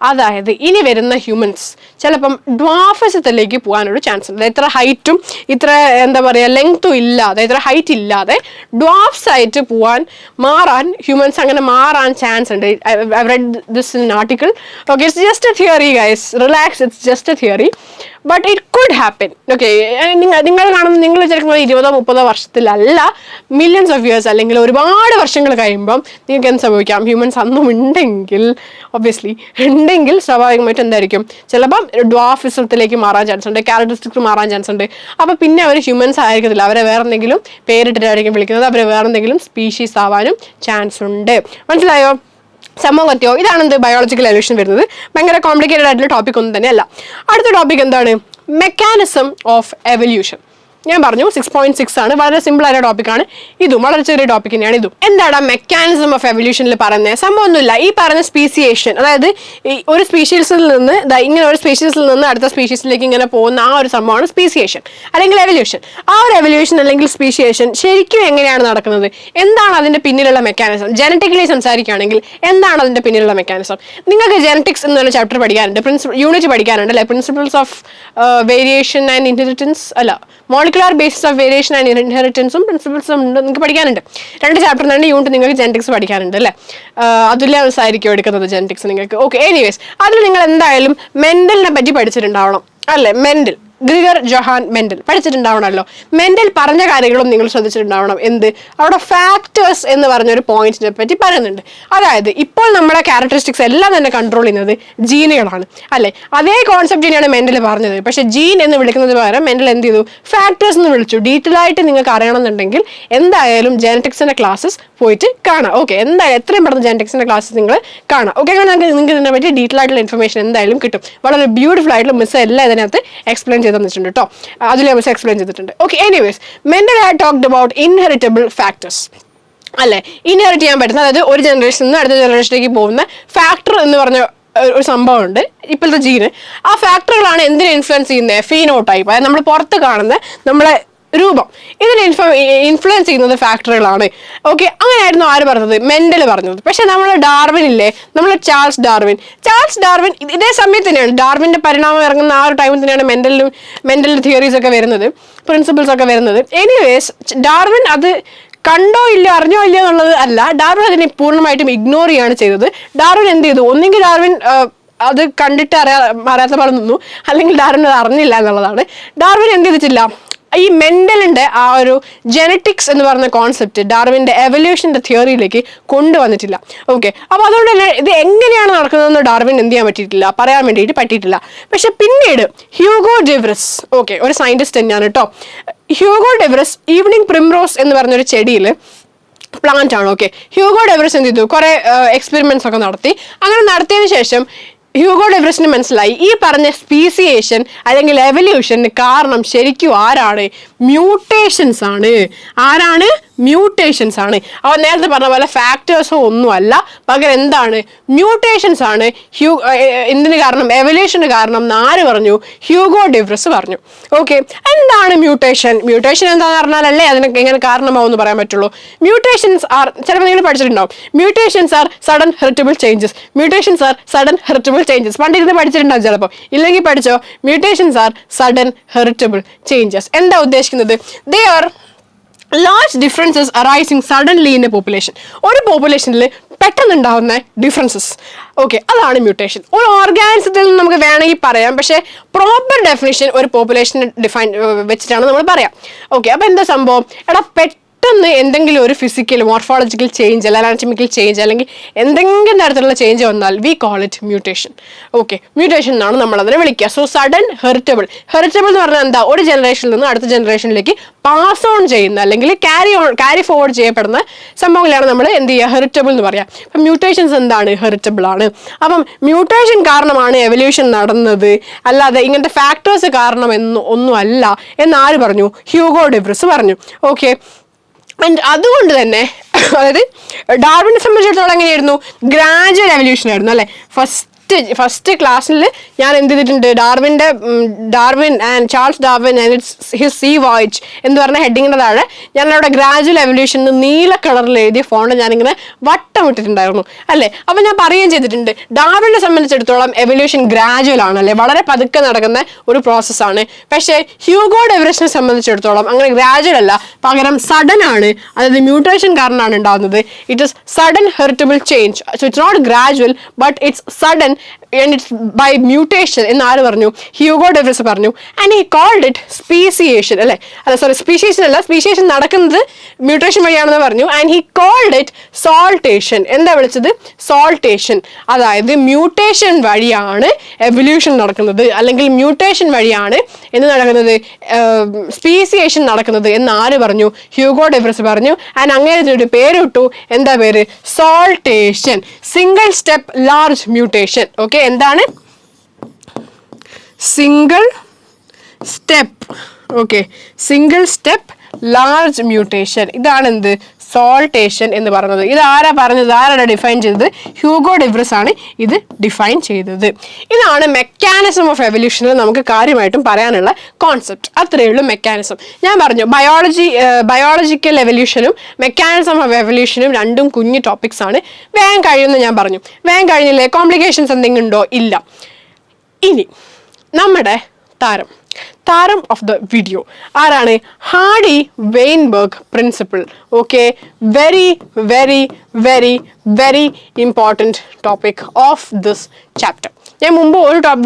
അതായത് ഇനി വരുന്ന ഹ്യൂമൻസ് ചിലപ്പം ഡ്വാഫസത്തിലേക്ക് പോകാനൊരു ചാൻസ് ഉണ്ട്. ഇത്ര ഹൈറ്റും ഇത്ര എന്താ പറയുക ലെങ്ത്തും ഇല്ലാതെ, ഇത്ര ഹൈറ്റ് ഇല്ലാതെ ഡ്വാഫ്സ് ആയിട്ട് മാറാൻ ഹ്യൂമൻസ് അങ്ങനെ മാറാൻ ചാൻസ് ഉണ്ട്. I read this in article. Okay, it's just A theory guys, relax, it's just A theory, but it could happen. Okay, നിങ്ങൾ കാണുന്ന, നിങ്ങൾ വിചാരിക്കുന്നത് 20-30 വർഷത്തിലല്ല, മില്യൺസ് ഓഫ് ഇയേഴ്സ് അല്ലെങ്കിൽ ഒരുപാട് വർഷങ്ങൾ കഴിയുമ്പം നിങ്ങൾക്ക് എന്ത് സംഭവിക്കാം? ഹ്യൂമൻസ് അന്നും ഉണ്ടെങ്കിൽ, ഒബ്വിയസ്ലി ഉണ്ടെങ്കിൽ സ്വാഭാവികമായിട്ട് എന്തായിരിക്കും? ചിലപ്പം ഡ്വാഫിസത്തിലേക്ക് മാറാൻ ചാൻസ് ഉണ്ട്, ക്യാരക്ടറിസ്റ്റിക്സ് മാറാൻ ചാൻസ് ഉണ്ട്. അപ്പോൾ പിന്നെ അവർ ഹ്യൂമൻസ് ആയിരിക്കത്തില്ല, അവരെ വേറെ എന്തെങ്കിലും പേരിട്ടിട്ടായിരിക്കും വിളിക്കുന്നത്, അവരെ വേറെ എന്തെങ്കിലും സ്പീഷീസ് ആവാനും ചാൻസ് ഉണ്ട്. മനസ്സിലായോ? സംഭവം കത്തിയോ? ഇതാണ് എന്ത് ബയോളജിക്കൽ എവല്യൂഷൻ വരുന്നത്. ഭയങ്കര കോംപ്ലിക്കേറ്റഡ് ആയിട്ടുള്ള ടോപ്പിക് ഒന്നും തന്നെയല്ല. അടുത്ത ടോപ്പിക് എന്താണ്? Mechanism of evolution. ഞാൻ പറഞ്ഞു 6.6 ആണ്, വളരെ സിമ്പിൾ ആയ ടോപ്പിക്കാണ്. ഇതും വളരെ ചെറിയ ടോപ്പിക് തന്നെയാണ്. ഇതും എന്താണ് മെക്കാനിസം ഓഫ് എവല്യൂഷനിൽ പറയുന്നത്? സംഭവം ഒന്നുമില്ല. ഈ പറഞ്ഞ സ്പീസിയേഷൻ, അതായത് ഈ ഒരു സ്പീഷീസിൽ നിന്ന് ഇങ്ങനെ ഒരു സ്പീഷീസിൽ നിന്ന് അടുത്ത സ്പീഷീസിലേക്ക് ഇങ്ങനെ പോകുന്ന ആ ഒരു സംഭവമാണ് സ്പീസിയേഷൻ അല്ലെങ്കിൽ എവല്യൂഷൻ. ആ ഒരു എവല്യൂഷൻ അല്ലെങ്കിൽ സ്പീഷിയേഷൻ ശരിക്കും എങ്ങനെയാണ് നടക്കുന്നത്? എന്താണ് അതിന്റെ പിന്നിലുള്ള മെക്കാനിസം? ജനറ്റിക്കലി സംസാരിക്കുകയാണെങ്കിൽ എന്താണ് അതിന്റെ പിന്നിലുള്ള മെക്കാനിസം? നിങ്ങൾക്ക് ജനറ്റിക്സ് എന്നൊരു ചാപ്റ്റർ പഠിക്കാനുണ്ട്, യൂണിറ്റ് പഠിക്കാനുണ്ട് അല്ലെ, principles of variation and inheritance, അല്ല molecular basis of variation and ഇൻഹെറിറ്റൻസും പ്രിൻസിപ്പിൾസും നിങ്ങൾക്ക് പഠിക്കാനുണ്ട്. 2 ചാപ്റ്റർ 2 യൂണിറ്റ് നിങ്ങൾക്ക് ജെനറ്റിക്സ് പഠിക്കാനുണ്ട് അല്ലേ. അതുല്യ ആയിരിക്കും എടുക്കുന്നത് ജെനറ്റിക്സ് നിങ്ങൾക്ക്. ഓക്കെ, എനിവേസ് അതിൽ നിങ്ങൾ എന്തായാലും മെൻഡലിനെ പറ്റി പഠിച്ചിട്ടുണ്ടാവണം അല്ലേ. മെൻഡൽ, ഗ്രിഗർ ജൊഹാൻ മെൻഡൽ പഠിച്ചിട്ടുണ്ടാവണമല്ലോ. മെൻഡൽ പറഞ്ഞ കാര്യങ്ങളും നിങ്ങൾ ശ്രദ്ധിച്ചിട്ടുണ്ടാവണം. എന്ത്? അവിടെ ഫാക്ടേഴ്സ് എന്ന് പറഞ്ഞൊരു പോയിന്റിനെ പറ്റി പറയുന്നുണ്ട്. അതായത് ഇപ്പോൾ നമ്മുടെ ക്യാരക്ടറിസ്റ്റിക്സ് എല്ലാം തന്നെ കൺട്രോൾ ചെയ്യുന്നത് ജീനുകളാണ് അല്ലെ. അതേ കോൺസെപ്റ്റ് തന്നെയാണ് മെൻഡൽ പറഞ്ഞത്. പക്ഷെ ജീൻ എന്ന് വിളിക്കുന്നത് പകരം മെൻഡൽ എന്ത് ചെയ്തു? ഫാക്ടേഴ്സ് എന്ന് വിളിച്ചു. ഡീറ്റെയിൽ ആയിട്ട് നിങ്ങൾക്ക് അറിയണമെന്നുണ്ടെങ്കിൽ എന്തായാലും ജെനറ്റിക്സിന്റെ ക്ലാസ്സസ് പോയിട്ട് കാണാം. ഓക്കെ, എന്തായാലും എത്രയും പെട്ടെന്ന് ജെനറ്റിക്സിന്റെ ക്ലാസ്സസ് നിങ്ങൾ കാണാം. ഓക്കെ, അങ്ങനെ നിങ്ങൾക്ക് ഇതിനെ പറ്റി ഡീറ്റെയിൽ ആയിട്ടുള്ള ഇൻഫർമേഷൻ എന്തായാലും കിട്ടും. വളരെ ബ്യൂട്ടിഫുൾ ആയിട്ടുള്ള മിസ് എല്ലാം ഇതിനകത്ത് എക്സ്പ്ലെയിൻ തന്നിട്ടുണ്ട് കേട്ടോ. അതിൽ മിസ് എക്സ്പ്ലെയിൻ ചെയ്തിട്ടുണ്ട്. Okay, anyways Mendel had talked about inheritable factors അല്ലെ. ഇൻഹെറിറ്റ് ചെയ്യാൻ പറ്റുന്ന, അതായത് ഒരു ജനറേഷനിൽ നിന്ന് അടുത്ത ജനറേഷനിലേക്ക് പോകുന്ന ഫാക്ടർ എന്ന് പറഞ്ഞ ഒരു സംഭവമുണ്ട്, ഇപ്പോഴത്തെ ജീന്. ആ ഫാക്ടറുകളാണ് എന്തിനെ ഇൻഫ്ലുവൻസ് ചെയ്യുന്നത്? ഫീനോടൈപ്പ്, അതായത് നമ്മൾ പുറത്ത് കാണുന്ന നമ്മളെ രൂപം, ഇതിനെ ഇൻഫ്ലുവൻസ് ചെയ്യുന്നത് ഫാക്ടറുകളാണ്. ഓക്കെ, അങ്ങനെയായിരുന്നു ആര് പറഞ്ഞത്? മെൻഡൽ പറഞ്ഞത്. പക്ഷെ നമ്മൾ ഡാർവിൻ ഇല്ലേ, നമ്മൾ ചാൾസ് ഡാർവിൻ ഇതേ സമയത്ത് തന്നെയാണ്, ഡാർവിൻ്റെ പരിണാമം ഇറങ്ങുന്ന ആ ഒരു ടൈമിൽ തന്നെയാണ് മെൻഡലിൻ്റെ തിയറീസ് ഒക്കെ വരുന്നത്, പ്രിൻസിപ്പിൾസ് ഒക്കെ വരുന്നത്. എനിവേസ് ഡാർവിൻ അത് കണ്ടോ ഇല്ലയോ അറിഞ്ഞോ ഇല്ലയോ എന്നുള്ളത് അല്ല, ഡാർവിൻ അതിനെ പൂർണ്ണമായിട്ടും ഇഗ്നോർ ചെയ്യാണ് ചെയ്തത്. ഡാർവിൻ എന്ത് ചെയ്തു? ഒന്നെങ്കിൽ ഡാർവിൻ അത് കണ്ടിട്ട് അറിയാത്ത പോലെ നിന്നു, അല്ലെങ്കിൽ ഡാർവിൻ അത് അറിഞ്ഞില്ല എന്നുള്ളതാണ്. ഡാർവിൻ എന്ത് ചെയ്തിട്ടില്ല? ഈ മെൻഡലിന്റെ ആ ഒരു ജെനറ്റിക്സ് എന്ന് പറയുന്ന കോൺസെപ്റ്റ് ഡാർവിന്റെ എവല്യൂഷന്റെ തിയറിയിലേക്ക് കൊണ്ടുവന്നിട്ടില്ല. ഓക്കെ, അപ്പോൾ അതുകൊണ്ട് തന്നെ ഇത് എങ്ങനെയാണ് നടക്കുന്നതെന്ന് ഡാർവിൻ എന്ത് ചെയ്യാൻ പറ്റിയിട്ടില്ല, പറയാൻ വേണ്ടിയിട്ട് പറ്റിയിട്ടില്ല. പക്ഷെ പിന്നീട് ഹ്യൂഗോ ഡെവ്രിസ്, ഓക്കെ, ഒരു സയന്റിസ്റ്റ് തന്നെയാണ് കേട്ടോ, ഹ്യൂഗോ ഡെവ്രിസ് ഈവനിങ് പ്രിംറോസ് എന്ന് പറഞ്ഞൊരു ചെടിയിൽ പ്ലാന്റ് ആണ്. ഓക്കെ, ഹ്യൂഗോ ഡെവ്രിസ് എന്ത് ചെയ്തു? കുറെ എക്സ്പെരിമെന്റ്സ് ഒക്കെ നടത്തി. അങ്ങനെ നടത്തിയതിനു ശേഷം ഹ്യൂഗോ ഡെവ്രിസിന് മനസ്സിലായി ഈ പറഞ്ഞ സ്പീസിയേഷൻ അല്ലെങ്കിൽ എവല്യൂഷന് കാരണം ശരിക്കും ആരാണ്? മ്യൂട്ടേഷൻസ് ആണ്. ആരാണ്? മ്യൂട്ടേഷൻസ് ആണ്. അവ നേരത്തെ പറഞ്ഞ പോലെ ഫാക്ടേഴ്സോ ഒന്നുമല്ല, പകരം എന്താണ്? മ്യൂട്ടേഷൻസ് ആണ്. എന്തിന് കാരണം? എവല്യൂഷന് കാരണം ആര് പറഞ്ഞു? ഹ്യൂഗോ ഡെവ്രിസ് പറഞ്ഞു. ഓക്കെ, എന്താണ് മ്യൂട്ടേഷൻ? മ്യൂട്ടേഷൻ എന്താണെന്ന് പറഞ്ഞാലല്ലേ അതിനൊക്കെ എങ്ങനെ കാരണമാവെന്ന് പറയാൻ പറ്റുള്ളൂ. മ്യൂട്ടേഷൻസ് ആർ, ചിലപ്പോൾ നിങ്ങൾ പഠിച്ചിട്ടുണ്ടാവും, mutations are sudden heritable changes. Mutations are sudden heritable changes. പണ്ടിരുന്ന് പഠിച്ചിട്ടുണ്ടാവും ചിലപ്പോൾ, ഇല്ലെങ്കിൽ പഠിച്ചോ. Mutations are sudden heritable changes. എന്താ ഉദ്ദേശിക്കുന്നത്? They are large differences arising suddenly in a population. ഒരു പോപ്പുലേഷനിൽ പെട്ടെന്നുണ്ടാവുന്ന ഡിഫറൻസസ്. ഓക്കെ, അതാണ് മ്യൂട്ടേഷൻ. ഒരു ഓർഗാനിസത്തിൽ നിന്ന് നമുക്ക് വേണമെങ്കിൽ പറയാം, പക്ഷേ പ്രോപ്പർ ഡെഫിനിഷൻ ഒരു പോപ്പുലേഷനെ ഡിഫൈൻ വെച്ചിട്ടാണ് നമ്മൾ പറയാം. ഓക്കെ, അപ്പോൾ എന്താ സംഭവം? പെട്ടെന്ന് എന്തെങ്കിലും ഒരു ഫിസിക്കൽ മോർഫോളജിക്കൽ ചേഞ്ച് അല്ലെങ്കിൽ അനാറ്റമിക്കൽ ചേഞ്ച് അല്ലെങ്കിൽ എന്തെങ്കിലും തരത്തിലുള്ള ചേഞ്ച് വന്നാൽ we call it mutation. Okay, mutation എന്നാണ് നമ്മൾ അതിനെ വിളിക്കുക. സോ സഡൻ ഹെറിറ്റബിൾ എന്ന് പറഞ്ഞാൽ എന്താ? ഒരു ജനറേഷനിൽ നിന്ന് അടുത്ത ജനറേഷനിലേക്ക് പാസ് ഓൺ ചെയ്യുന്ന അല്ലെങ്കിൽ ക്യാരി ഫോർവേഡ് ചെയ്യപ്പെടുന്ന സംഭവങ്ങളാണ് നമ്മൾ എന്ത് ചെയ്യുക? ഹെറിറ്റബിൾ എന്ന് പറയാം. അപ്പം മ്യൂട്ടേഷൻസ് എന്താണ്? ഹെറിറ്റബിൾ ആണ്. അപ്പം മ്യൂട്ടേഷൻ കാരണമാണ് എവല്യൂഷൻ നടന്നത്, അല്ലാതെ ഇങ്ങനത്തെ ഫാക്ടേഴ്സ് കാരണം ഒന്നും അല്ല എന്ന് ആര് പറഞ്ഞു? ഹ്യൂഗോ ഡെവ്രിസ് പറഞ്ഞു. ഓക്കെ, ആൻഡ് അതുകൊണ്ട് തന്നെ അതായത് ഡാർവിനെ സംബന്ധിച്ചിടത്തോളം എങ്ങനെയായിരുന്നു? ഗ്രാജുവൽ എവല്യൂഷൻ ആയിരുന്നു അല്ലേ. ഫസ്റ്റ് ക്ലാസ്സിൽ ഞാൻ എന്ത് ചെയ്തിട്ടുണ്ട്? Darwin and Charles Darwin and his sea voyage എന്ന് പറഞ്ഞ ഹെഡിങ്ങിൻ്റെ താഴെ ഞാനവിടെ ഗ്രാജുവൽ എവല്യൂഷൻ നീല കളറിൽ എഴുതിയ ഫോണ്ട് ഞാനിങ്ങനെ വട്ടം ഇട്ടിട്ടുണ്ടായിരുന്നു അല്ലേ. അപ്പം ഞാൻ പറയുകയും ചെയ്തിട്ടുണ്ട്, ഡാർവിനെ സംബന്ധിച്ചിടത്തോളം എവല്യൂഷൻ ഗ്രാജുവൽ ആണല്ലേ, വളരെ പതുക്കെ നടക്കുന്ന ഒരു പ്രോസസ്സാണ്. പക്ഷേ ഹ്യൂഗോ ഡെവ്രിസിനെ സംബന്ധിച്ചിടത്തോളം അങ്ങനെ ഗ്രാജുവൽ അല്ല, പകരം സഡൻ ആണ്. അതായത് മ്യൂട്ടേഷൻ കാരണമാണ് ഉണ്ടാകുന്നത്. It is sudden heritable change. So it's not gradual but it's sudden and it's by mutation എന്ന് ആര് പറഞ്ഞു? ഹ്യൂഗോ ഡെവ്രിസ് പറഞ്ഞു. And he called it speciation അല്ലേ, സോറി സ്പീഷിയേഷൻ അല്ല, സ്പീഷിയേഷൻ നടക്കുന്നത് മ്യൂട്ടേഷൻ വഴിയാണെന്ന് പറഞ്ഞു. And he called it saltation. എന്താ വിളിച്ചത്? സോൾട്ടേഷൻ. അതായത് മ്യൂട്ടേഷൻ വഴിയാണ് എവല്യൂഷൻ നടക്കുന്നത്, അല്ലെങ്കിൽ മ്യൂട്ടേഷൻ വഴിയാണ് എന്ത് നടക്കുന്നത്? സ്പീസിയേഷൻ നടക്കുന്നത് എന്ന് ആര് പറഞ്ഞു? ഹ്യൂഗോ ഡെവ്രിസ് പറഞ്ഞു. ആൻഡ് അങ്ങനെ ഒരു പേരിട്ടു. എന്താ പേര്? Saltation. Single step large mutation. Okay, എന്താണ്? Single step. Okay, single step large mutation. ഇതാണ് എന്ത്? സോൾട്ടേഷൻ എന്ന് പറയുന്നത്. ഇത് ആരാ പറഞ്ഞത്? ആരാണ് ഡിഫൈൻ ചെയ്തത്? ഹ്യൂഗോ ഡെവ്രിസ് ആണ് ഇത് ഡിഫൈൻ ചെയ്തത്. ഇതാണ് മെക്കാനിസം ഓഫ് എവല്യൂഷനിൽ നമുക്ക് കാര്യമായിട്ടും പറയാനുള്ള കോൺസെപ്റ്റ്. അത്രയേ ഉള്ളൂ മെക്കാനിസം. ഞാൻ പറഞ്ഞു ബയോളജിക്കൽ എവല്യൂഷനും മെക്കാനിസം ഓഫ് എവല്യൂഷനും രണ്ടും കുഞ്ഞു ടോപ്പിക്സ് ആണ്. വേഗം കഴിയുമെന്ന് ഞാൻ പറഞ്ഞു. വേഗം കഴിഞ്ഞില്ലേ? കോംപ്ലിക്കേഷൻസ് എന്തെങ്കിലും ഉണ്ടോ? ഇല്ല. ഇനി നമ്മുടെ താരം ഓഫ് ദ വീഡിയോ ആരാണ്? Hardy Weinberg principle. Okay, very very very very important topic of this chapter. ഞാൻ മുമ്പ്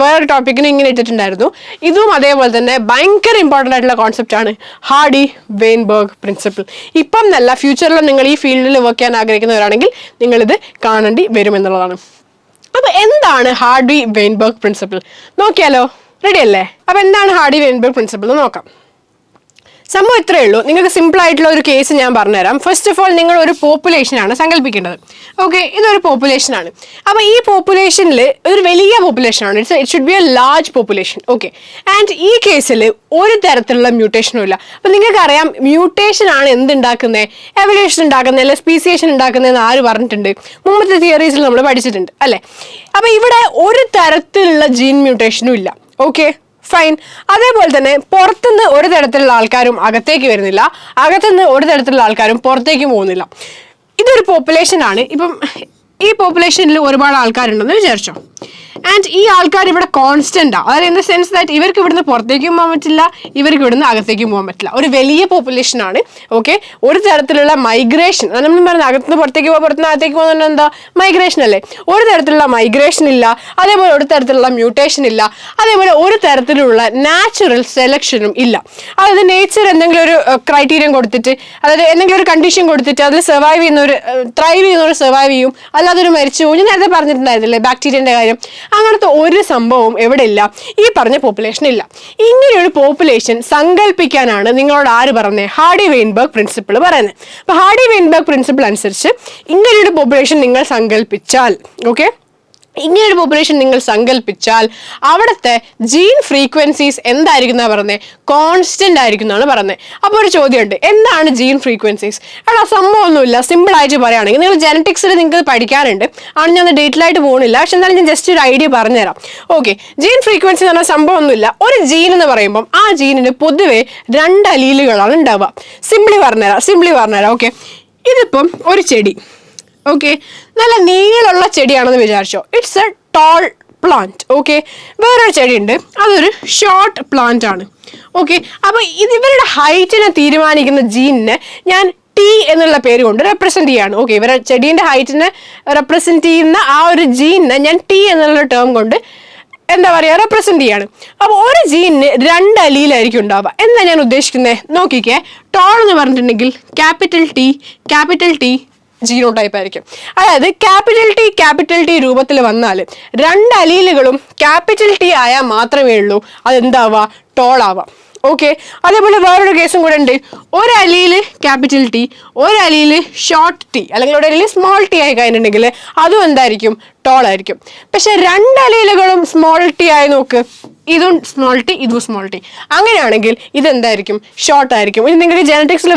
വേറൊരു ടോപ്പിക്കിന് ഇങ്ങനെ ഇട്ടിട്ടുണ്ടായിരുന്നു. ഇതും അതേപോലെ തന്നെ ഭയങ്കര ഇമ്പോർട്ടൻ്റ് ആയിട്ടുള്ള കോൺസെപ്റ്റ് ആണ് ഹാർഡി വെയിൻബർഗ് പ്രിൻസിപ്പിൾ. ഇപ്പം എന്നല്ല, ഫ്യൂച്ചറിലും നിങ്ങൾ ഈ ഫീൽഡിൽ വർക്ക് ചെയ്യാൻ ആഗ്രഹിക്കുന്നവരാണെങ്കിൽ നിങ്ങളിത് കാണേണ്ടി വരുമെന്നുള്ളതാണ്. അപ്പോൾ എന്താണ് ഹാർഡി വെയിൻബർഗ് പ്രിൻസിപ്പിൾ? നോക്കിയാലോ? റെഡി അല്ലേ? അപ്പോൾ എന്താണ് ഹാർഡി വെയിൻബർഗ് പ്രിൻസിപ്പിൾ എന്ന് നോക്കാം. സംഭവം ഇത്രയേ ഉള്ളൂ. നിങ്ങൾക്ക് സിമ്പിൾ ആയിട്ടുള്ള ഒരു കേസ് ഞാൻ പറഞ്ഞുതരാം. ഫസ്റ്റ് ഓഫ് ഓൾ നിങ്ങൾ ഒരു പോപ്പുലേഷനാണ് സങ്കല്പിക്കേണ്ടത്. ഓക്കെ, ഇതൊരു പോപ്പുലേഷനാണ്. അപ്പോൾ ഈ പോപ്പുലേഷനിൽ ഒരു വലിയ പോപ്പുലേഷനാണ്. It should be a large population. Okay, and ഈ കേസിൽ ഒരു തരത്തിലുള്ള മ്യൂട്ടേഷനും ഇല്ല. അപ്പോൾ നിങ്ങൾക്കറിയാം മ്യൂട്ടേഷൻ ആണ് എന്തുണ്ടാക്കുന്നത്? എവല്യൂഷൻ ഉണ്ടാക്കുന്നത്, അല്ലെ സ്പീസിയേഷൻ ഉണ്ടാക്കുന്നതെന്ന് ആര് പറഞ്ഞിട്ടുണ്ട്? മുമ്പത്തെ തിയറീസിൽ നമ്മൾ പഠിച്ചിട്ടുണ്ട് അല്ലേ. അപ്പോൾ ഇവിടെ ഒരു തരത്തിലുള്ള ജീൻ മ്യൂട്ടേഷനും ഇല്ല. Okay, fine. അതേപോലെ തന്നെ പുറത്തുനിന്ന് ഒരു തരത്തിലുള്ള ആൾക്കാരും അകത്തേക്ക് വരുന്നില്ല, അകത്തുനിന്ന് ഒരു തരത്തിലുള്ള ആൾക്കാരും പുറത്തേക്ക് പോകുന്നില്ല. ഇതൊരു പോപ്പുലേഷൻ ആണ്. ഇപ്പം ഈ പോപ്പുലേഷനിൽ ഒരുപാട് ആൾക്കാരുണ്ടെന്ന് വിചാരിച്ചോ. ആൻഡ് ഈ ആൾക്കാർ ഇവിടെ കോൺസ്റ്റന്റ് ആണ്. അതായത് ഇൻ ദ സെൻസ് ദാറ്റ് ഇവർക്ക് ഇവിടുന്ന് പുറത്തേക്കും പോകാൻ പറ്റില്ല, ഇവർക്ക് ഇവിടുന്ന് അകത്തേക്കും പോകാൻ പറ്റില്ല. ഒരു വലിയ പോപ്പുലേഷൻ ആണ്. ഓക്കെ, ഒരു തരത്തിലുള്ള മൈഗ്രേഷൻ, നമ്മൾ പറയുന്നത് അകത്തുനിന്ന് പുറത്തേക്ക് പോകുക, പുറത്തുനിന്ന് അകത്തേക്ക് പോകുന്നത് എന്താ, മൈഗ്രേഷൻ അല്ലേ. ഒരു തരത്തിലുള്ള മൈഗ്രേഷൻ ഇല്ല, അതേപോലെ ഒരു തരത്തിലുള്ള മ്യൂട്ടേഷൻ ഇല്ല, അതേപോലെ ഒരു തരത്തിലുള്ള നാച്ചുറൽ സെലക്ഷനും ഇല്ല. അതായത് നേച്ചർ എന്തെങ്കിലും ഒരു ക്രൈറ്റീരിയൻ കൊടുത്തിട്ട്, അതായത് എന്തെങ്കിലും ഒരു കണ്ടീഷൻ കൊടുത്തിട്ട് അതിൽ സർവൈവ് ചെയ്യുന്നവർ, ത്രൈവ് ചെയ്യുന്നവർ സർവൈവ് ചെയ്യും, അല്ലാതൊരു മരിച്ചു പോകും. ഞാൻ നേരത്തെ പറഞ്ഞിട്ടുണ്ടായിരുന്നില്ലേ ബാക്ടീരിയന്റെ കാര്യം. അങ്ങനത്തെ ഒരു സംഭവവും എവിടെ ഇല്ല, ഈ പറഞ്ഞ പോപ്പുലേഷൻ ഇല്ല. ഇങ്ങനെയൊരു പോപ്പുലേഷൻ സങ്കല്പിക്കാനാണ് നിങ്ങളോട് ആര് പറഞ്ഞത്, ഹാർഡി വെയിൻബർഗ് പ്രിൻസിപ്പിൾ പറയുന്നത്. അപ്പൊ ഹാർഡി വെയിൻബർഗ് പ്രിൻസിപ്പിൾ അനുസരിച്ച് ഇങ്ങനെയൊരു പോപ്പുലേഷൻ നിങ്ങൾ സങ്കല്പിച്ചാൽ, ഓക്കെ, ഇങ്ങനൊരു പോപ്പുലേഷൻ നിങ്ങൾ സങ്കല്പിച്ചാൽ അവിടുത്തെ ജീൻ ഫ്രീക്വൻസീസ് എന്തായിരിക്കും എന്നാണ് പറഞ്ഞത്, കോൺസ്റ്റന്റ് ആയിരിക്കും എന്നാണ് പറഞ്ഞത്. അപ്പോൾ ഒരു ചോദ്യമുണ്ട്, എന്താണ് ജീൻ ഫ്രീക്വൻസീസ്? എടാ സംഭവമൊന്നുമില്ല, സിമ്പിൾ ആയിട്ട് പറയുകയാണെങ്കിൽ നിങ്ങൾ ജെനറ്റിക്സിൽ നിങ്ങൾക്ക് പഠിക്കാനുണ്ട്, ആണ് ഞാൻ ഡീറ്റെയിൽ ആയിട്ട് പോകുന്നില്ല, പക്ഷെ എന്നാലും ഞാൻ ജസ്റ്റ് ഒരു ഐഡിയ പറഞ്ഞുതരാം. ഓക്കെ, ജീൻ ഫ്രീക്വൻസി എന്ന് പറഞ്ഞാൽ സംഭവമൊന്നുമില്ല. ഒരു ജീൻ എന്ന് പറയുമ്പം ആ ജീനിന് പൊതുവെ 2 അലീലുകളാണ് ഉണ്ടാവുക. സിംപ്ലി പറഞ്ഞുതരാം. ഓക്കെ, ഇതിപ്പം ഒരു ചെടി, ഓക്കെ, നല്ല നീളമുള്ള ചെടിയാണെന്ന് വിചാരിച്ചോ, it's A toll plant. Okay, വേറൊരു ചെടിയുണ്ട്, അതൊരു ഷോർട്ട് പ്ലാന്റ് ആണ്. ഓക്കെ, അപ്പോൾ ഇവരുടെ ഹൈറ്റിനെ തീരുമാനിക്കുന്ന ജീനിനെ ഞാൻ ടി എന്നുള്ള പേര് കൊണ്ട് റെപ്രസെന്റ് ചെയ്യാണ്. ഓക്കെ, ഇവരുടെ ചെടീൻ്റെ ഹൈറ്റിനെ റെപ്രസെന്റ് ചെയ്യുന്ന ആ ഒരു ജീനിനെ ഞാൻ ടി എന്നുള്ള ടേം കൊണ്ട് എന്താ പറയുക, റെപ്രസെന്റ് ചെയ്യാണ്. അപ്പോൾ ഒരു ജീനിന് 2 അലീലായിരിക്കും ഉണ്ടാവുക. എന്താ ഞാൻ ഉദ്ദേശിക്കുന്നത് നോക്കിക്കേ. ടോൾ എന്ന് പറഞ്ഞിട്ടുണ്ടെങ്കിൽ ക്യാപിറ്റൽ ടി ജീനോടൈപ്പ് ആയിരിക്കും. അതായത് ക്യാപിറ്റൽ ടി രൂപത്തിൽ വന്നാൽ 2 അലീലുകളും ക്യാപിറ്റൽ ടി ആയാൽ മാത്രമേ ഉള്ളൂ അതെന്താവുക, ടോൾ ആവാം. ഓക്കെ, അതേപോലെ വേറൊരു കേസും കൂടെ ഉണ്ട്. ഒരു അലീല് ക്യാപിറ്റൽ ടി, ഒരു അലീല് ഷോർട്ട് ടി, അല്ലെങ്കിൽ ഒരു അലീല് സ്മോൾ ടി ആയി കഴിഞ്ഞിട്ടുണ്ടെങ്കിൽ അതും എന്തായിരിക്കും, ടോൾ ആയിരിക്കും. പക്ഷെ 2 അലീലുകളും സ്മോൾ ടി ആയി നോക്ക്, ഇതും സ്മോൾ ടി, ഇതും സ്മോൾ ടി, അങ്ങനെയാണെങ്കിൽ ഇതെന്തായിരിക്കും, ഷോർട്ട് ആയിരിക്കും. ഇത് നിങ്ങൾക്ക് ജെനറ്റിക്സിൽ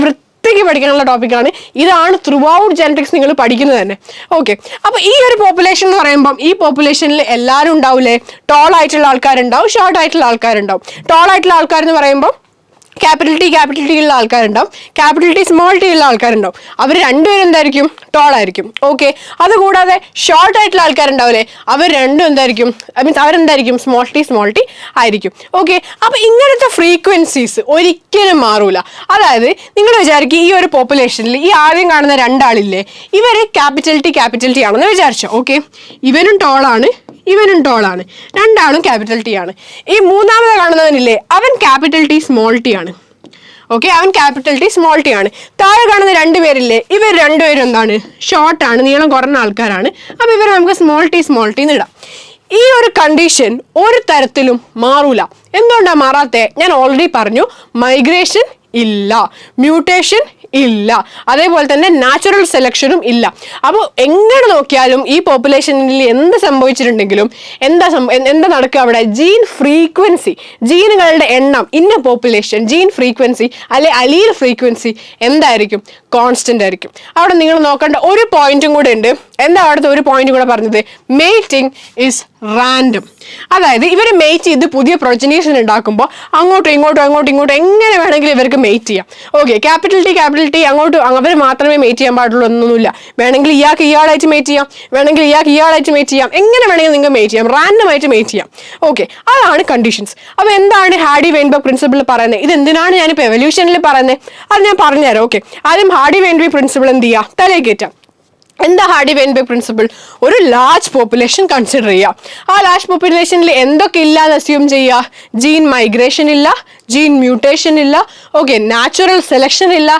പഠിക്കാനുള്ള ടോപ്പിക്കാണ്. ഇതാണ് ത്രൂ ഔട്ട് ജെനറ്റിക്സ് നിങ്ങൾ പഠിക്കുന്നത് തന്നെ. ഓക്കെ, അപ്പോൾ ഈ ഒരു പോപ്പുലേഷൻ എന്ന് പറയുമ്പം ഈ പോപ്പുലേഷനിൽ എല്ലാവരും ഉണ്ടാവില്ലേ, ടോൾ ആയിട്ടുള്ള ആൾക്കാരുണ്ടാവും, ഷോർട്ട് ആയിട്ടുള്ള ആൾക്കാരുണ്ടാവും. ടോൾ ആയിട്ടുള്ള ആൾക്കാർ എന്ന് പറയുമ്പോൾ ക്യാപിറ്റൽ ടി ഉള്ള ആൾക്കാരുണ്ടാവും, ക്യാപിറ്റൽ ടി സ്മോൾ ടി ഉള്ള ആൾക്കാരുണ്ടാവും. അവർ രണ്ടുപേരും എന്തായിരിക്കും, ടോൾ ആയിരിക്കും. ഓക്കെ, അതുകൂടാതെ ഷോർട്ട് ആയിട്ടുള്ള ആൾക്കാരുണ്ടാവില്ലേ, അവർ രണ്ടും എന്തായിരിക്കും, മീൻസ് അവരെന്തായിരിക്കും, സ്മോൾ ടി ആയിരിക്കും. ഓക്കെ, അപ്പോൾ ഇങ്ങനത്തെ ഫ്രീക്വൻസീസ് ഒരിക്കലും മാറൂല. അതായത് നിങ്ങൾ വിചാരിക്കും ഈ ഒരു പോപ്പുലേഷനിൽ ഈ ആദ്യം കാണുന്ന 2 ആളില്ലേ, ഇവർ ക്യാപിറ്റൽ ടി ആണെന്ന് വിചാരിച്ചോ. ഓക്കെ, ഇവനും ടോളാണ്, 2 ആളും ക്യാപിറ്റൽ ടി ആണ്. ഈ മൂന്നാമത് കാണുന്നവനില്ലേ, അവൻ ക്യാപിറ്റൽ ടി സ്മോൾ ടി ആണ്. ഓക്കെ, അവൻ ക്യാപിറ്റൽ ടി സ്മോൾ ടി ആണ്. താഴെ കാണുന്ന 2 പേരില്ലേ, ഇവർ 2 പേരും എന്താണ്, ഷോർട്ട് ആണ്, നീളം കുറഞ്ഞ ആൾക്കാരാണ്. അപ്പോൾ ഇവർ നമുക്ക് സ്മോൾ ടി എന്ന് ഇടാം. ഈ ഒരു കണ്ടീഷൻ ഒരു തരത്തിലും മാറൂല. എന്തുകൊണ്ടാണ് മാറാത്തത്? ഞാൻ ഓൾറെഡി പറഞ്ഞു, മൈഗ്രേഷൻ ഇല്ല, മ്യൂട്ടേഷൻ ഇല്ല, അതേപോലെ തന്നെ നാച്ചുറൽ സെലക്ഷനും ഇല്ല. അപ്പോൾ എങ്ങനെ നോക്കിയാലും ഈ പോപ്പുലേഷനിൽ എന്ത് സംഭവിച്ചിട്ടുണ്ടെങ്കിലും എന്താ നടക്കുക അവിടെ, ജീൻ ഫ്രീക്വൻസി, ജീനുകളുടെ എണ്ണം ഇന്ന പോപ്പുലേഷൻ ജീൻ ഫ്രീക്വൻസി അല്ലെ അലീൽ ഫ്രീക്വൻസി എന്തായിരിക്കും, കോൺസ്റ്റന്റ് ആയിരിക്കും. അവിടെ നിങ്ങൾ നോക്കേണ്ട ഒരു പോയിന്റും കൂടെ ഉണ്ട്. എന്താ അവിടുത്തെ ഒരു പോയിന്റ് കൂടെ പറഞ്ഞത്, മേറ്റിംഗ് ഇസ് റാൻഡം. അതായത് ഇവർ മേറ്റ് ചെയ്ത് പുതിയ പ്രൊജനേഷൻ ഉണ്ടാക്കുമ്പോൾ അങ്ങോട്ടും ഇങ്ങോട്ടും എങ്ങനെ വേണമെങ്കിലും ഇവർക്ക് മേറ്റ് ചെയ്യാം. ഓക്കെ, ക്യാപിറ്റൽ ടി അങ്ങോട്ടും അവർ മാത്രമേ മേറ്റ് ചെയ്യാൻ പാടുള്ളൂ എന്നൊന്നുമില്ല. വേണമെങ്കിൽ ഇയാളായിട്ട് മേറ്റ് ചെയ്യാം, വേണമെങ്കിൽ ഇയാളായിട്ട് മേറ്റ് ചെയ്യാം, എങ്ങനെ വേണമെങ്കിൽ നിങ്ങൾക്ക് മേറ്റ് ചെയ്യാം, റാൻഡം ആയിട്ട് മേറ്റ് ചെയ്യാം. ഓക്കെ, അതാണ് കണ്ടീഷൻസ്. അപ്പോൾ എന്താണ് ഹാർഡി വെയിൻബർഗ് പ്രിൻസിപ്പിൾ പറയുന്നത്? ഇത് എന്തിനാണ് ഞാനിപ്പോൾ എവല്യൂഷനിൽ പറയുന്നത്, അത് ഞാൻ പറഞ്ഞുതരാം. ഓക്കെ, ആദ്യം ഹാർഡി വെയിൻബർഗ് പ്രിൻസിപ്പിൾ എന്ത് ചെയ്യുക, തലയിൽ കയറ്റാം. എന്താ ഹാർഡി വെയിൻബർഗ് പ്രിൻസിപ്പിൾ? ഒരു ലാർജ് പോപ്പുലേഷൻ കൺസിഡർ ചെയ്യുക. ആ ലാർജ് പോപ്പുലേഷനിൽ എന്തൊക്കെ ഇല്ലാന്ന് അസ്യൂം ചെയ്യുക, ജീൻ മൈഗ്രേഷൻ ഇല്ല, ജീൻ മ്യൂട്ടേഷൻ ഇല്ല, ഓക്കെ, നാച്ചുറൽ സെലക്ഷൻ ഇല്ല,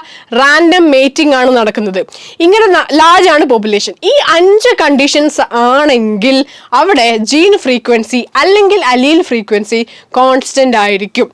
റാൻഡം മേറ്റിംഗ് ആണ് നടക്കുന്നത്. ഇങ്ങനെ ലാർജ് ആണ് പോപ്പുലേഷൻ. ഈ 5 കണ്ടീഷൻസ് ആണെങ്കിൽ അവിടെ ജീൻ ഫ്രീക്വൻസി അല്ലെങ്കിൽ അലീൽ ഫ്രീക്വൻസി കോൺസ്റ്റന്റ് ആയിരിക്കും.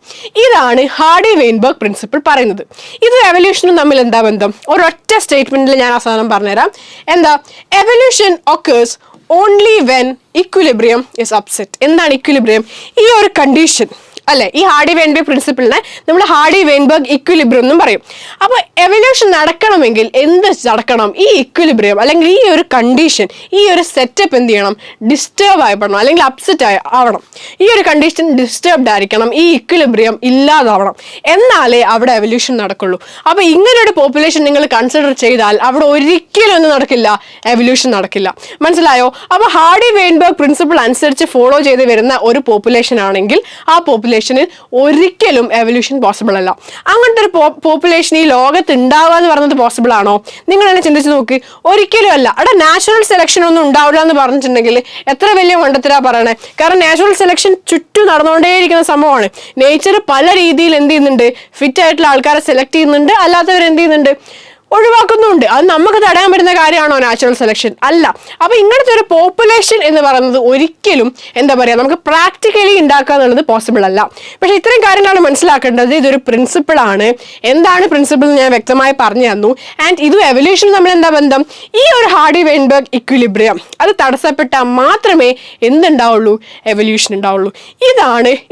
ഇതാണ് ഹാർഡി വെയിൻബർഗ് പ്രിൻസിപ്പിൾ പറയുന്നത്. ഇത് എവല്യൂഷനും തമ്മിൽ എന്താ ബന്ധം? ഒരൊറ്റ സ്റ്റേറ്റ്മെന്റിൽ ഞാൻ അവസാനം പറഞ്ഞുതരാം. എന്താ, evolution occurs only when equilibrium is upset. എന്താണ് ഇക്വിലിബ്രിയം? ഈ ഒരു കണ്ടീഷൻ, അല്ലെ? ഈ ഹാർഡി-വെയിൻബെർഗ് പ്രിൻസിപ്പിളിനെ നമ്മൾ ഹാർഡി-വെയിൻബെർഗ് ഇക്വിലിബ്രിയം എന്നും പറയും. അപ്പൊ എവല്യൂഷൻ നടക്കണമെങ്കിൽ എന്ത് നടക്കണം? ഈ ഇക്വിലിബ്രിയം അല്ലെങ്കിൽ ഈ ഒരു കണ്ടീഷൻ, ഈ ഒരു സെറ്റപ്പ് എന്ത് ചെയ്യണം? ഡിസ്റ്റർബ് ആയിപ്പെടണം, അല്ലെങ്കിൽ അപ്സെറ്റ് ആവണം. ഈ ഒരു കണ്ടീഷൻ ഡിസ്റ്റർബ്ഡ് ആയിരിക്കണം, ഈ ഇക്വിലിബ്രിയം ഇല്ലാതാവണം, എന്നാലേ അവിടെ എവല്യൂഷൻ നടക്കുള്ളൂ. അപ്പൊ ഇങ്ങനെ ഒരു പോപ്പുലേഷൻ നിങ്ങൾ കൺസിഡർ ചെയ്താൽ അവിടെ ഒരിക്കലും ഒന്നും നടക്കില്ല, എവല്യൂഷൻ നടക്കില്ല. മനസ്സിലായോ? അപ്പൊ ഹാർഡി-വെയിൻബെർഗ് പ്രിൻസിപ്പിൾ അനുസരിച്ച് ഫോളോ ചെയ്ത് വരുന്ന ഒരു പോപ്പുലേഷൻ ആണെങ്കിൽ ആ പോപ്പുലേഷനിൽ ഒരിക്കലും എവല്യൂഷൻ പോസിബിൾ അല്ല. അങ്ങനത്തെ ഒരു പോപ്പുലേഷൻ ഈ ലോകത്ത് ഉണ്ടാവുക എന്ന് പറയുന്നത് പോസിബിൾ ആണോ? നിങ്ങൾ തന്നെ ചിന്തിച്ച് നോക്ക്. ഒരിക്കലും അല്ല. അവിടെ നാച്ചുറൽ സെലക്ഷൻ ഒന്നും ഉണ്ടാവില്ല എന്ന് പറഞ്ഞിട്ടുണ്ടെങ്കിൽ എത്ര വലിയ മണ്ടത്തരാ പറയണേ. കാരണം നാച്ചുറൽ സെലക്ഷൻ ചുറ്റും നടന്നുകൊണ്ടേയിരിക്കുന്ന സംഭവമാണ്. നേച്ചർ പല രീതിയിൽ എന്ത് ചെയ്യുന്നുണ്ട്? ഫിറ്റ് ആയിട്ടുള്ള ആൾക്കാരെ സെലക്ട് ചെയ്യുന്നുണ്ട്, അല്ലാത്തവർ എന്ത് ചെയ്യുന്നുണ്ട്? ഒഴിവാക്കുന്നുണ്ട്. അത് നമുക്ക് തടയാൻ പറ്റുന്ന കാര്യമാണോ നാച്ചുറൽ സെലക്ഷൻ? അല്ല. അപ്പൊ ഇങ്ങനത്തെ ഒരു പോപ്പുലേഷൻ എന്ന് പറയുന്നത് ഒരിക്കലും എന്താ പറയാ, നമുക്ക് പ്രാക്ടിക്കലി ഉണ്ടാക്കുക എന്നുള്ളത് പോസിബിൾ അല്ല. പക്ഷെ ഇത്രയും കാര്യങ്ങളാണ് മനസ്സിലാക്കേണ്ടത്. ഇതൊരു പ്രിൻസിപ്പിൾ ആണ്. എന്താണ് പ്രിൻസിപ്പിൾ ഞാൻ വ്യക്തമായി പറഞ്ഞു തന്നു. ആൻഡ് ഇതും എവല്യൂഷൻ നമ്മൾ എന്താ ബന്ധം? ഈ ഒരു ഹാർഡി-വെയിൻബെർഗ് ഇക്വിലിബ്രിയം അത് തടസ്സപ്പെട്ടാൽ മാത്രമേ എന്തുണ്ടാവുള്ളൂ? എവല്യൂഷൻ ഉണ്ടാവുള്ളൂ.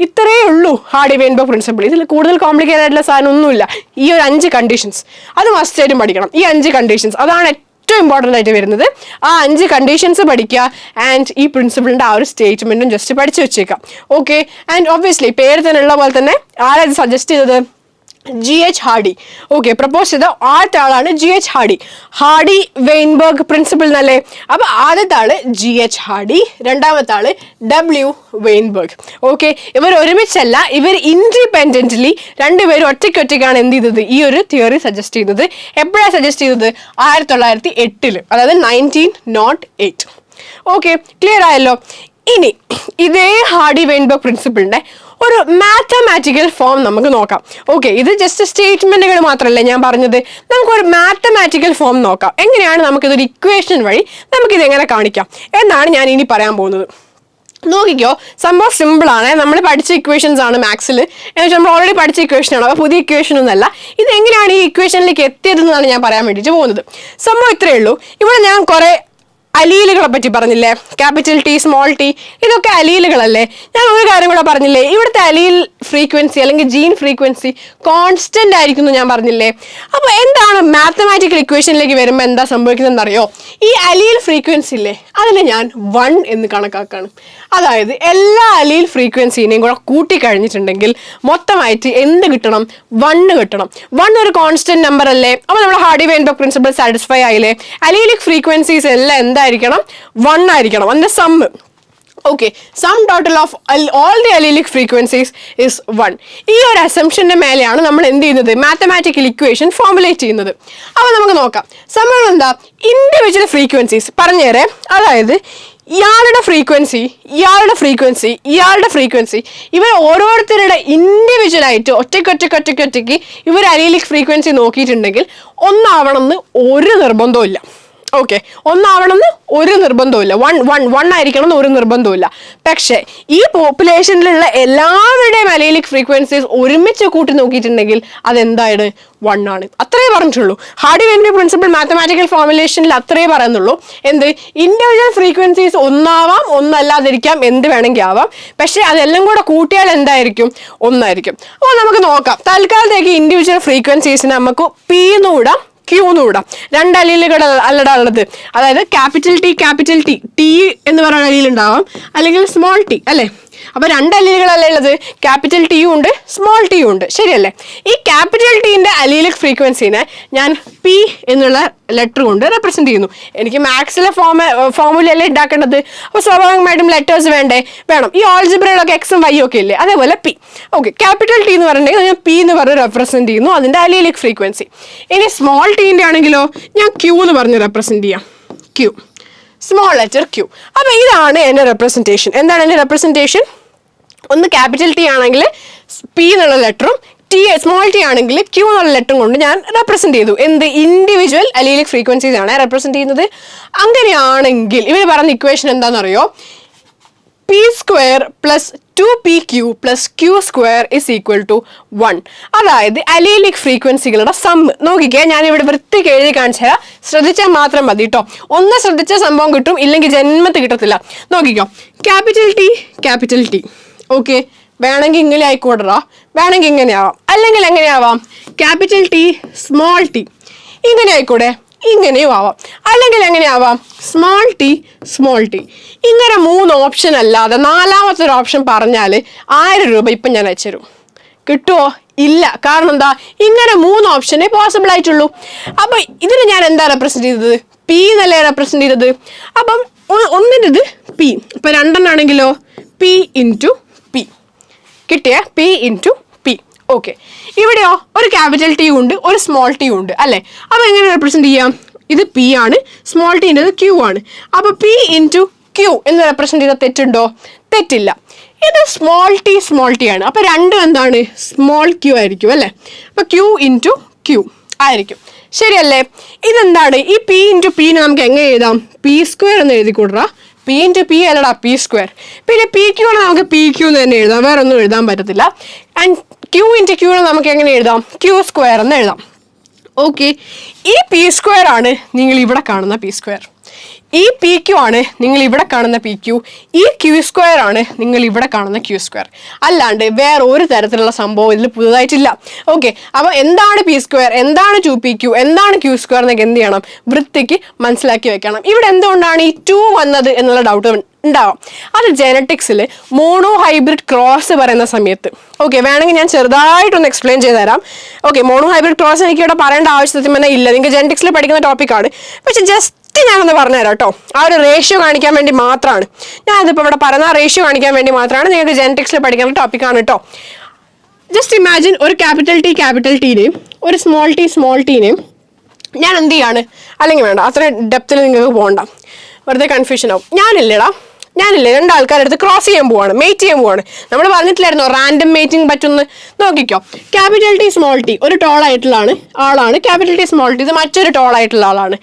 ഇത്രയേ ഉള്ളൂ ഹാർഡി-വെയിൻബെർഗ് പ്രിൻസിപ്പിൾ. ഇതിൽ കൂടുതൽ കോംപ്ലിക്കേറ്റഡ് ആയിട്ടുള്ള സാധനം ഒന്നുമില്ല. ഈ ഒരു 5 കണ്ടീഷൻസ് അത് മസ്റ്റായിട്ടും പഠിക്കണം. ഈ 5 കണ്ടീഷൻസ് അതാണ് ഏറ്റവും ഇമ്പോർട്ടൻ്റ് ആയിട്ട് വരുന്നത്. ആ 5 കണ്ടീഷൻസ് പഠിക്കുക. ആൻഡ് ഈ പ്രിൻസിപ്പിളിന്റെ ആ ഒരു സ്റ്റേറ്റ്മെന്റും ജസ്റ്റ് പഠിച്ചു വെച്ചേക്കാം. ഓക്കെ. ആൻഡ് ഒബ്വിയസ്ലി പേര് തന്നെ ഉള്ള പോലെ തന്നെ ആരാ ഇത് സജസ്റ്റ് ചെയ്തത്? GH hardy. ഓക്കെ, പ്രപ്പോസ് ചെയ്ത ആദ്യത്തെ ആളാണ് GH ഹാർഡി. ഹാർഡി-വെയിൻബെർഗ് പ്രിൻസിപ്പിൾ എന്നല്ലേ? അപ്പൊ ആദ്യത്തെ ആള് GH ഹാർഡി, രണ്ടാമത്തെ ആള് W വെയിൻബെർഗ്. ഓക്കെ, ഇവർ ഒരുമിച്ചല്ല, ഇവർ ഇൻഡിപെൻഡന്റ്ലി രണ്ടുപേരും ഒറ്റയ്ക്കാണ് എന്ത് ചെയ്തത്? ഈ ഒരു തിയറി സജസ്റ്റ് ചെയ്തത്. എപ്പോഴാണ് സജസ്റ്റ് ചെയ്തത്? 1908, അതായത് 1908. ഓക്കെ, ക്ലിയർ ആയല്ലോ? ഇനി ഇതേ ഹാർഡി-വെയിൻബെർഗ് പ്രിൻസിപ്പിളിന്റെ ഒരു മാത്തമാറ്റിക്കൽ ഫോം നമുക്ക് നോക്കാം. ഓക്കെ, ഇത് ജസ്റ്റ് സ്റ്റേറ്റ്മെന്റുകൾ മാത്രമല്ല ഞാൻ പറഞ്ഞത്. നമുക്കൊരു മാത്തമാറ്റിക്കൽ ഫോം നോക്കാം. എങ്ങനെയാണ് നമുക്കിതൊരു ഇക്വേഷൻ വഴി നമുക്കിത് എങ്ങനെ കാണിക്കാം എന്നാണ് ഞാൻ ഇനി പറയാൻ പോകുന്നത്. നോക്കിക്കോ, സംഭവം സിമ്പിൾ ആണ്. നമ്മൾ പഠിച്ച ഇക്വേഷൻസ് ആണ് മാത്സിൽ. എന്നുവെച്ചാൽ നമ്മൾ ഓൾറെഡി പഠിച്ച ഇക്വേഷൻ ആണ്. അപ്പോൾ പുതിയ ഇക്വേഷൻ ഒന്നല്ല. ഇത് എങ്ങനെയാണ് ഈ ഇക്വേഷനിലേക്ക് എത്തിയതെന്നാണ് ഞാൻ പറയാൻ വേണ്ടിയിട്ട് പോകുന്നത്. സംഭവം ഇത്രയേ ഉള്ളൂ. ഇവിടെ ഞാൻ കുറെ അലീലുകളെ പറ്റി പറഞ്ഞില്ലേ? ക്യാപിറ്റൽ ടി, സ്മോൾ ടി, ഇതൊക്കെ അലീലുകളല്ലേ? ഞാൻ ഒരു കാര്യം കൂടെ പറഞ്ഞില്ലേ? ഇവിടുത്തെ അലീൽ ഫ്രീക്വൻസി അല്ലെങ്കിൽ ജീൻ ഫ്രീക്വൻസി കോൺസ്റ്റന്റ് ആയിരിക്കും എന്ന് ഞാൻ പറഞ്ഞില്ലേ? അപ്പൊ എന്താണ് മാത്തമാറ്റിക്കൽ ഇക്വേഷനിലേക്ക് വരുമ്പോൾ എന്താ സംഭവിക്കുന്നതെന്ന് അറിയോ? ഈ അലീൽ ഫ്രീക്വൻസി ഇല്ലേ, അതിനെ ഞാൻ 1 എന്ന് കണക്കാക്കാണ്. അതായത് എല്ലാ അലീൽ ഫ്രീക്വൻസിനെയും കൂടെ കൂട്ടിക്കഴിഞ്ഞിട്ടുണ്ടെങ്കിൽ മൊത്തമായിട്ട് എന്ത് കിട്ടണം? 1 കിട്ടണം. 1 ഒരു കോൺസ്റ്റന്റ് നമ്പർ അല്ലേ? അപ്പൊ നമ്മൾ ഹാർഡി-വെയിൻബെർഗ് പ്രിൻസിപ്പിൾ സാറ്റിസ്ഫൈ ആയില്ലേ? അലീലിക് ഫ്രീക്വൻസീസ് എല്ലാം എന്തായിരിക്കണം? 1 ആയിരിക്കണം. അതിന്റെ sum. Okay, sum total of all the allelic frequencies is 1. ഈ ഒരു അസംഷന്റെ മേലെയാണ് നമ്മൾ എന്ത് ചെയ്യുന്നത്? മാത്തമാറ്റിക്കൽ ഇക്വേഷൻ ഫോർമുലേറ്റ് ചെയ്യുന്നത്. അപ്പൊ നമുക്ക് നോക്കാം. സംഭവം എന്താ? ഇൻഡിവിജ്വൽ ഫ്രീക്വൻസീസ് പറഞ്ഞേരെ. അതായത് ഇയാളുടെ ഫ്രീക്വൻസി, ഇയാളുടെ ഫ്രീക്വൻസി, ഇയാളുടെ ഫ്രീക്വൻസി, ഇവർ ഓരോരുത്തരുടെ ഇൻഡിവിജ്വൽ ആയിട്ട് ഒറ്റയ്ക്ക് ഇവർ അലീലിക് ഫ്രീക്വൻസി നോക്കിയിട്ടുണ്ടെങ്കിൽ ഒന്നാവണമെന്ന് ഒരു നിർബന്ധവും. ഓക്കെ, ഒന്നാവണമെന്ന് ഒരു നിർബന്ധമില്ല. 1 ആയിരിക്കണം എന്ന് ഒരു നിർബന്ധമില്ല. പക്ഷെ ഈ പോപ്പുലേഷനിലുള്ള എല്ലാവരുടെയും അലീലിക് ഫ്രീക്വൻസീസ് ഒരുമിച്ച് കൂട്ടി നോക്കിയിട്ടുണ്ടെങ്കിൽ അതെന്താണ്? 1 ആണ്. അത്രേ പറഞ്ഞിട്ടുള്ളൂ. ഹാർഡി-വെയിൻബെർഗ് പ്രിൻസിപ്പിൾ മാത്തമാറ്റിക്കൽ ഫോർമുലേഷനിൽ അത്രേ പറയുന്നുള്ളൂ. എന്ത്? ഇൻഡിവിജ്വൽ ഫ്രീക്വൻസീസ് ഒന്നാവാം, ഒന്നല്ലാതിരിക്കാം, എന്ത് വേണമെങ്കിൽ ആവാം. പക്ഷെ അതെല്ലാം കൂടെ കൂട്ടിയാൽ എന്തായിരിക്കും? 1 ആയിരിക്കും. അപ്പോൾ നമുക്ക് നോക്കാം. തൽക്കാലത്തേക്ക് ഇൻഡിവിജ്വൽ ഫ്രീക്വൻസീസിന് നമുക്ക് P എന്നൂടാം, Q എന്നൂടാം. 2 അലീലുകൾ അല്ലടാ ഉള്ളത്. അതായത് ക്യാപിറ്റൽ ടി ടി എന്ന് പറയുന്ന അലീൽ ഉണ്ടാവാം, അല്ലെങ്കിൽ സ്മോൾ ടി അല്ലേ? അപ്പൊ 2 അലീലുകളല്ലേ ഉള്ളത്? ക്യാപിറ്റൽ ടിയും ഉണ്ട്, സ്മോൾ ടിയും ഉണ്ട്. ശരിയല്ലേ? ഈ ക്യാപിറ്റൽ ടീന്റെ അലീലിക് ഫ്രീക്വൻസിനെ ഞാൻ P എന്നുള്ള ലെറ്റർ കൊണ്ട് റെപ്രസെന്റ് ചെയ്യുന്നു. എനിക്ക് മാത്സിലെ ഫോർമുലയല്ലേ ഉണ്ടാക്കേണ്ടത്. അപ്പോൾ സ്വാഭാവികമായിട്ടും ലെറ്റേഴ്സ് വേണം. ഈ ആൾജിബ്രയിലൊക്കെ എക്സും വൈയും ഒക്കെ ഇല്ലേ? അതേപോലെ P. ഓക്കെ, ക്യാപിറ്റൽ ടി എന്ന് പറഞ്ഞിട്ടുണ്ടെങ്കിൽ ഞാൻ P എന്ന് പറഞ്ഞ് റെപ്രസെന്റ് ചെയ്യുന്നു അതിന്റെ അലീലിക് ഫ്രീക്വൻസി. ഇനി സ്മോൾ ടീന്റെ ആണെങ്കിലോ ഞാൻ Q എന്ന് പറഞ്ഞ് റെപ്രസെന്റ് ചെയ്യാം. Q, small letter Q. അപ്പൊ ഇതാണ് എന്റെ റെപ്രസെന്റേഷൻ. എന്താണ് എന്റെ റെപ്രസെന്റേഷൻ? ഒന്ന് ക്യാപിറ്റൽ ടി ആണെങ്കിൽ P എന്നുള്ള ലെറ്ററും സ്മോൾ ടി ആണെങ്കിൽ Q എന്നുള്ള ലെറ്ററും കൊണ്ട് ഞാൻ റെപ്രസെന്റ് ചെയ്തു. എന്ത്? ഇൻഡിവിജ്വൽ അലീലിക് ഫ്രീക്വൻസീസ് ആണ് റെപ്രസെന്റ് ചെയ്യുന്നത്. അങ്ങനെയാണെങ്കിൽ ഇവർ പറയുന്ന ഇക്വേഷൻ എന്താണെന്നറിയോ? P² plus 2PQ plus Q² is equal to 1. അതായത് അലീലിക് ഫ്രീക്വൻസികളുടെ സം. നോക്കിക്കേ, ഞാൻ ഇവിടെ വൃത്തിക്ക് എഴുതി കാണിച്ചു തരാം. ശ്രദ്ധിച്ചാൽ മാത്രം മതി കേട്ടോ. ഒന്ന് ശ്രദ്ധിച്ച സംഭവം കിട്ടും, ഇല്ലെങ്കിൽ ജന്മത്ത് കിട്ടത്തില്ല. നോക്കിക്കോ, ക്യാപിറ്റൽ ടി ഓക്കെ, വേണമെങ്കിൽ ഇങ്ങനെ ആയിക്കോട്ടെടാ, വേണമെങ്കിൽ ഇങ്ങനെ ആവാം, അല്ലെങ്കിൽ എങ്ങനെയാവാം, ക്യാപിറ്റൽ ടി സ്മോൾ ടി, ഇങ്ങനെ ആയിക്കൂടെ, ഇങ്ങനെയും ആവാം, അല്ലെങ്കിൽ എങ്ങനെയാവാം, സ്മോൾ ടി സ്മോൾ ടി. ഇങ്ങനെ 3 ഓപ്ഷൻ അല്ലാതെ 4ാമത്തെ ഒരു ഓപ്ഷൻ പറഞ്ഞാൽ 1000 രൂപ ഇപ്പം ഞാൻ അയച്ചുതരും. കിട്ടുമോ? ഇല്ല. കാരണം എന്താ, ഇങ്ങനെ 3 ഓപ്ഷനേ പോസിബിൾ ആയിട്ടുള്ളൂ. അപ്പൊ ഇതിന് ഞാൻ എന്താ റെപ്രസെന്റ് ചെയ്തത്, പി എന്നല്ലേ റെപ്രസെന്റ് ചെയ്തത്. അപ്പം ഒന്നിൻ്റെത് പി, ഇപ്പൊ 2 ആണെങ്കിലോ പി ഇൻറ്റു പി കിട്ടിയ, പി ഇൻറ്റു പി. ഓക്കെ, ഇവിടെയോ ഒരു ക്യാപിറ്റൽ ടി ഉണ്ട്, ഒരു സ്മോൾ ടി ഉണ്ട് അല്ലേ. അപ്പൊ എങ്ങനെ റെപ്രസെന്റ് ചെയ്യാം, ഇത് പി ആണ്, സ്മോൾ ടിൻ്റെത് ക്യൂ ആണ്. അപ്പൊ പി ഇൻറ്റു ക്യൂ എന്ന് റെപ്രസെന്റ് ചെയ്താൽ തെറ്റുണ്ടോ? തെറ്റില്ല. ഇത് സ്മോൾ ടി ആണ്. അപ്പൊ രണ്ടും എന്താണ്, സ്മോൾ ക്യൂ ആയിരിക്കും അല്ലേ. അപ്പൊ ക്യൂ ഇൻറ്റു ക്യൂ ആയിരിക്കും, ശരിയല്ലേ. ഇതെന്താണ്, ഈ പി ഇൻറ്റു പീനെ നമുക്ക് എങ്ങനെ എഴുതാം, പി സ്ക്വയർ എന്ന് എഴുതി കൊടുക്കുക. പി ഇൻറ്റു പി അല്ലടാ, പി സ്ക്വയർ. പിന്നെ പി ക്യൂ ആണ് നമുക്ക് പി ക്യൂ എന്ന് തന്നെ എഴുതാം, വേറെ ഒന്നും എഴുതാൻ പറ്റത്തില്ല. ആൻഡ് ക്യൂ ഇൻറ്റു ക്യൂ നമുക്ക് എങ്ങനെ എഴുതാം, ക്യൂ സ്ക്വയർ എന്ന് എഴുതാം. ഓക്കെ, ഈ പി സ്ക്വയർ ആണ് നിങ്ങൾ ഇവിടെ കാണുന്ന പി സ്ക്വയർ, ഈ പി ക്യൂ ആണ് നിങ്ങൾ ഇവിടെ കാണുന്ന പി ക്യൂ, ഈ ക്യൂ സ്ക്വയർ ആണ് നിങ്ങൾ ഇവിടെ കാണുന്ന ക്യൂ സ്ക്വയർ. അല്ലാണ്ട് വേറെ ഒരു തരത്തിലുള്ള സംഭവം ഇതിൽ പുതുതായിട്ടില്ല. ഓക്കെ, അപ്പോൾ എന്താണ് പി സ്ക്വയർ, എന്താണ് 2pq, എന്താണ് ക്യൂ സ്ക്വയർ എന്നൊക്കെ എന്ത് ചെയ്യണം, വൃത്തിക്ക് മനസ്സിലാക്കി വെക്കണം. ഇവിടെ എന്തുകൊണ്ടാണ് ഈ 2 വന്നത് എന്നുള്ള ഡൗട്ട് ഉണ്ടാവാം. അത് ജെനറ്റിക്സിൽ മോണോ ഹൈബ്രിഡ് ക്രോസ് പറയുന്ന സമയത്ത്, ഓക്കെ, വേണമെങ്കിൽ ഞാൻ ചെറുതായിട്ടൊന്ന് എക്സ്പ്ലെയിൻ ചെയ്ത് തരാം. ഓക്കെ, മോണോ ഹൈബ്രിഡ് ക്രോസ് എനിക്ക് ഇവിടെ പറയേണ്ട ആവശ്യത്തിന് തന്നെ ഇല്ല, നിങ്ങൾക്ക് ജെനറ്റിക്സിൽ പഠിക്കുന്ന ടോപ്പിക്കാണ്. പക്ഷെ ജസ്റ്റ് ഞാനൊന്ന് പറഞ്ഞുതരാം കേട്ടോ, ആ ഒരു റേഷ്യോ കാണിക്കാൻ വേണ്ടി മാത്രമാണ് ഞാനതിപ്പോൾ ഇവിടെ പറയുന്ന, റേഷ്യോ കാണിക്കാൻ വേണ്ടി മാത്രമാണ്. നിങ്ങൾക്ക് ജെനറ്റിക്സിൽ പഠിക്കുന്ന ടോപ്പിക്കാണ് കേട്ടോ. ജസ്റ്റ് ഇമാജിൻ ഒരു ക്യാപിറ്റൽ ടീനെയും ഒരു സ്മോൾ ടീനെയും ഞാൻ എന്ത് ചെയ്യാണ്, അല്ലെങ്കിൽ വേണ്ട അത്ര ഡെപ്തിൽ നിങ്ങൾക്ക് പോകണ്ട, വെറുതെ കൺഫ്യൂഷൻ ആവും. ഞാനില്ലേ 2 ആൾക്കാരെടുത്ത് ക്രോസ് ചെയ്യാൻ പോവാണ്, മേറ്റ് ചെയ്യാൻ പോവാണ്. നമ്മൾ പറഞ്ഞിട്ടില്ലായിരുന്നോ റാൻഡം മേറ്റിംഗ് പറ്റുമെന്ന്. നോക്കിക്കോ, ക്യാപിറ്റൽ ടി സ്മോൾ ടി ഒരു ടോൾ ആയിട്ടുള്ള ആളാണ്, ക്യാപിറ്റൽ ടി സ്മോൾ ടി ഇത് മറ്റൊരു ടോൾ ആയിട്ടുള്ള ആളാണ്.